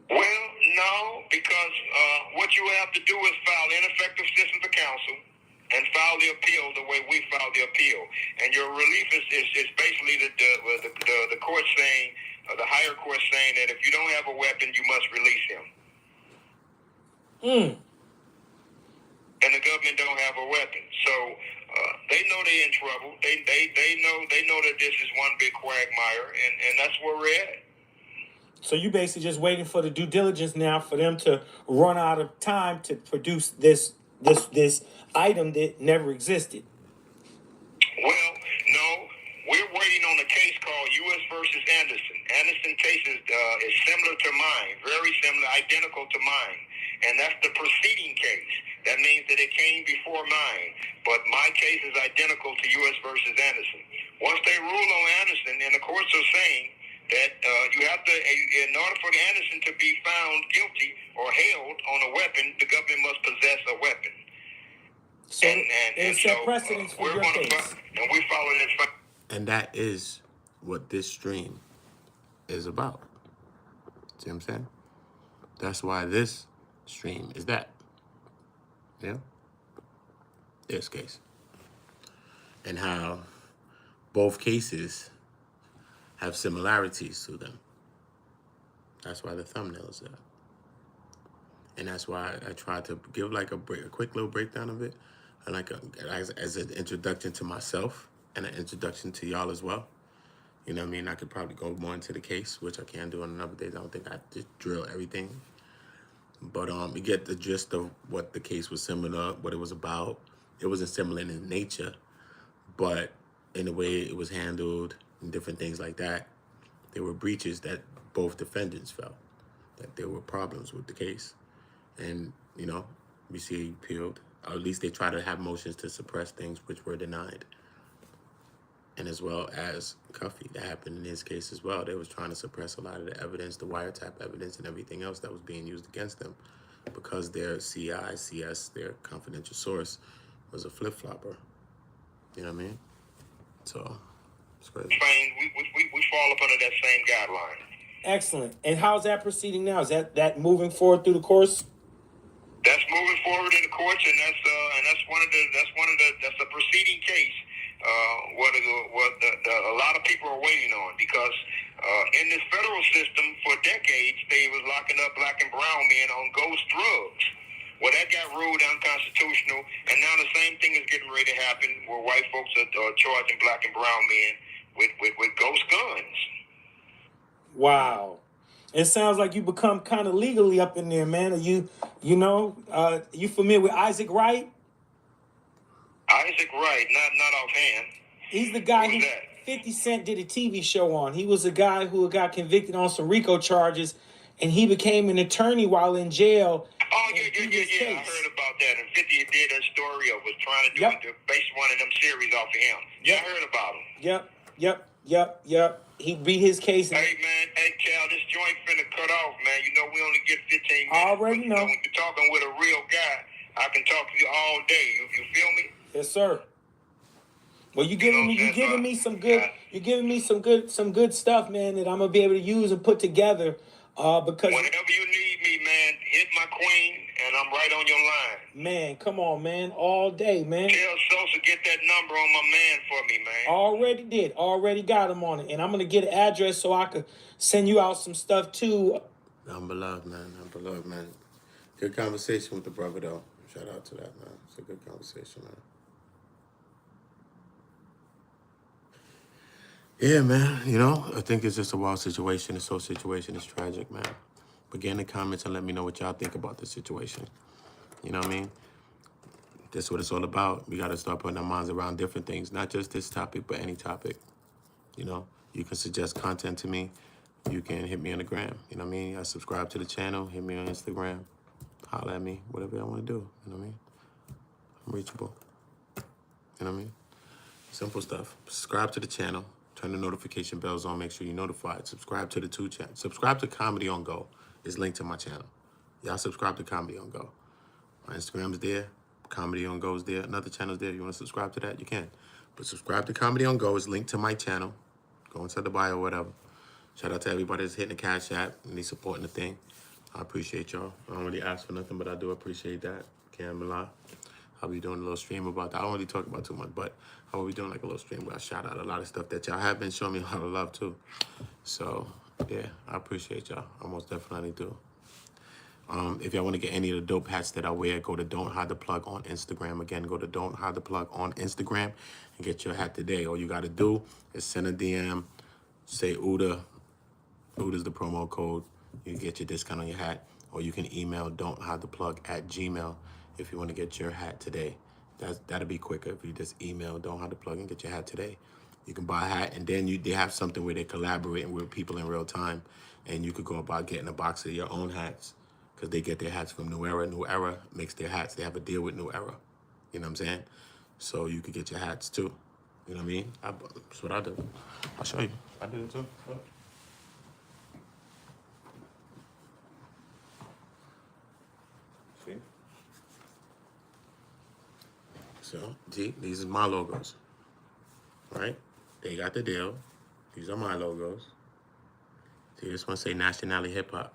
Well, no, because what you have to do is file ineffective assistance of counsel and file the appeal the way we filed the appeal. And your relief is basically the court saying, the higher court saying that if you don't have a weapon, you must release him. And the government don't have a weapon. So they know they're in trouble. They know that this is one big quagmire, and that's where we're at. So you basically just waiting for the due diligence now for them to run out of time to produce this item that never existed. Well, no, we're waiting on a case called U.S. versus Anderson. Anderson case is similar to mine, very similar, identical to mine, and that's the preceding case. That means that it came before mine, but my case is identical to U.S. versus Anderson. Once they rule on Anderson, and the courts are saying that you have to, in order for Anderson to be found guilty or held on a weapon, the government must possess a weapon. So and set precedence for your case. And we follow this. And that is what this stream is about. See what I'm saying? That's why this stream is that. Yeah? This case. And how both cases have similarities to them. That's why the thumbnail is there. And that's why I tried to give like a quick little breakdown of it, and like as an introduction to myself and an introduction to y'all as well. You know what I mean? I could probably go more into the case, which I can do on another day. I don't think I just drill everything. But you get the gist of what the case was similar, what it was about. It wasn't similar in nature, but in the way it was handled and different things like that, there were breaches that both defendants felt, that there were problems with the case. And, you know, we see it appealed, or at least they try to have motions to suppress things which were denied. And as well as Cuffy, that happened in his case as well. They was trying to suppress a lot of the evidence, the wiretap evidence and everything else that was being used against them because their CS, their confidential source, was a flip-flopper. You know what I mean? So, it's crazy. We fall up under that same guideline. Excellent. And how's that proceeding now? Is that moving forward through the course? That's moving forward in the courts, and that's a proceeding case. What a lot of people are waiting on, because in this federal system for decades they was locking up black and brown men on ghost drugs. Well, that got ruled unconstitutional, and now the same thing is getting ready to happen, where white folks are charging black and brown men with ghost guns. Wow. It sounds like you become kind of legally up in there, man. Are you familiar with Isaac Wright? Isaac Wright, not offhand. He's the guy who 50 Cent did a TV show on. He was a guy who got convicted on some RICO charges, and he became an attorney while in jail. Oh, yeah. I heard about that. And 50 did a story of was trying to do base one of them series off of him. Yeah, I heard about him. Yep. He beat his case. Hey, man. Hey, Cal, this joint finna cut off, man. You know we only get 15 minutes. I already know. When you're talking with a real guy, I can talk to you all day. You feel me? Yes, sir. Well, you're giving me some good stuff, man, that I'm gonna be able to use and put together. Because whenever you need me, man, man, hit my queen, and I'm right on your line. Man, come on, man. All day, man. Tell Sosa get that number on my man for me, man. Already did. Already got him on it. And I'm going to get an address so I could send you out some stuff, too. I'm beloved, man. I'm beloved, man. Good conversation with the brother, though. Shout out to that, man. It's a good conversation, man. Yeah, man. You know, I think it's just a wild situation. This whole situation is tragic, man. But get in the comments and let me know what y'all think about the situation. You know what I mean? That's what it's all about. We got to start putting our minds around different things, not just this topic, but any topic. You know, you can suggest content to me. You can hit me on the gram. You know what I mean? I subscribe to the channel. Hit me on Instagram. Holler at me. Whatever I want to do. You know what I mean? I'm reachable. You know what I mean? Simple stuff. Subscribe to the channel. Turn the notification bells on. Make sure you're notified. Subscribe to the 2 channels. Subscribe to Comedy on Go. It's linked to my channel. Y'all subscribe to Comedy on Go. My Instagram's there. Comedy on Go is there. Another channel's there. If you want to subscribe to that, you can. But subscribe to Comedy on Go. It's linked to my channel. Go inside the bio or whatever. Shout out to everybody that's hitting the Cash App and they supporting the thing. I appreciate y'all. I don't really ask for nothing, but I do appreciate that. Can't lie. I'll be doing a little stream about that. I don't really talk about too much, but I will be doing like a little stream where I shout out a lot of stuff that y'all have been showing me a lot of love too. So yeah, I appreciate y'all. I most definitely do. If y'all want to get any of the dope hats that I wear, go to Don't Hide the Plug on Instagram. Again, go to Don't Hide the Plug on Instagram and get your hat today. All you got to do is send a DM, say UDA. UDA's the promo code. You get your discount on your hat. Or you can email don'thidetheplug@gmail.com if you want to get your hat today. That'll be quicker if you just email don'thidetheplug and get your hat today. You can buy a hat, and then they have something where they're collaborating with people in real time, and you could go about getting a box of your own hats because they get their hats from New Era. New Era makes their hats. They have a deal with New Era. You know what I'm saying? So you could get your hats too. You know what I mean? That's what I do. I'll show you. I do it too. Look. See? So, see, these are my logos, right? They got the deal. These are my logos. See, this one say nationality hip hop.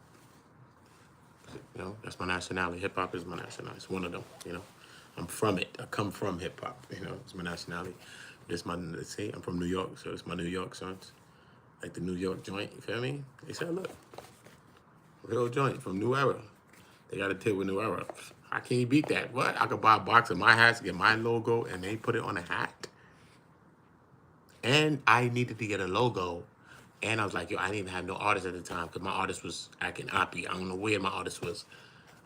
You know, that's my nationality. Hip hop is my nationality. It's one of them, you know. I'm from it. I come from hip hop, you know. It's my nationality. See, I'm from New York, so it's my New York sons. Like the New York joint, you feel me? They said, look, real joint from New Era. They got a tip with New Era. I can't beat that. What? I could buy a box of my hats, get my logo, and they put it on a hat. And I needed to get a logo. And I was like, yo, I didn't even have no artist at the time because my artist was acting oppy. I don't know where my artist was.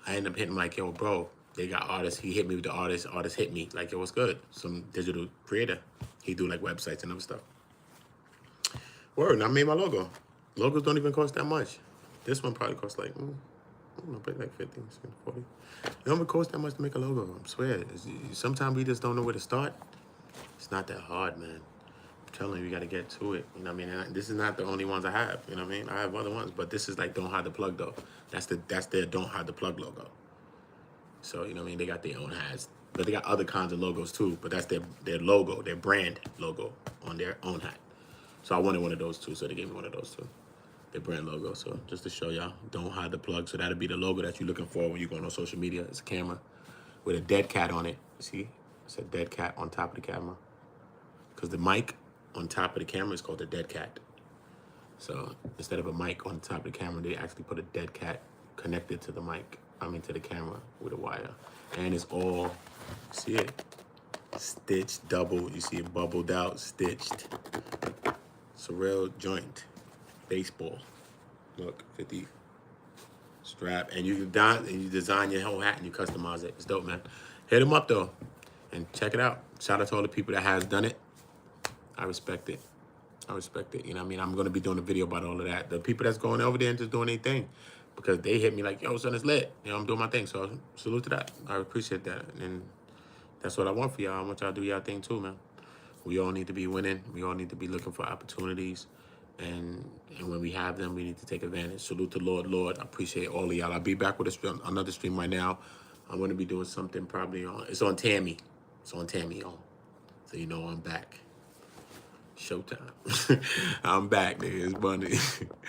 I ended up hitting him like, yo, bro, they got artists. He hit me with the artist. Artist hit me. Like, yo, what's good? Some digital creator. He do like websites and other stuff. Word, and I made my logo. Logos don't even cost that much. This one probably costs like, I don't know, probably like 50, 40. It don't even cost that much to make a logo. I swear. Sometimes we just don't know where to start. It's not that hard, man. I'm telling you, you got to get to it. You know what I mean? And this is not the only ones I have. You know what I mean? I have other ones, but this is like Don't Hide the Plug, though. That's their Don't Hide the Plug logo. So, you know what I mean? They got their own hats. But they got other kinds of logos, too. But that's their logo, their brand logo on their own hat. So I wanted one of those, too. So they gave me one of those, too. Their brand logo. So just to show y'all, Don't Hide the Plug. So that'll be the logo that you're looking for when you're going on social media. It's a camera with a dead cat on it. See? It's a dead cat on top of the camera. Because the mic on top of the camera is called a dead cat. So instead of a mic on top of the camera, they actually put a dead cat connected to the mic. To the camera with a wire. And it's all, see it? Stitched, double. You see it bubbled out, stitched. It's a real joint. Baseball. Look, 50 strap. And you design your whole hat and you customize it. It's dope, man. Hit them up, though. And check it out. Shout out to all the people that has done it. I respect it. I respect it. You know what I mean? I'm going to be doing a video about all of that. The people that's going over there and just doing their thing. Because they hit me like, yo, son, it's lit. You know, I'm doing my thing. So salute to that. I appreciate that. And that's what I want for y'all. I want y'all to do y'all thing too, man. We all need to be winning. We all need to be looking for opportunities. And when we have them, we need to take advantage. Salute to Lord. I appreciate all of y'all. I'll be back with another stream right now. I'm going to be doing something probably on, it's on Tammy. It's on Tammy, y'all. So you know I'm back. Showtime. I'm back, nigga. It's Bunny.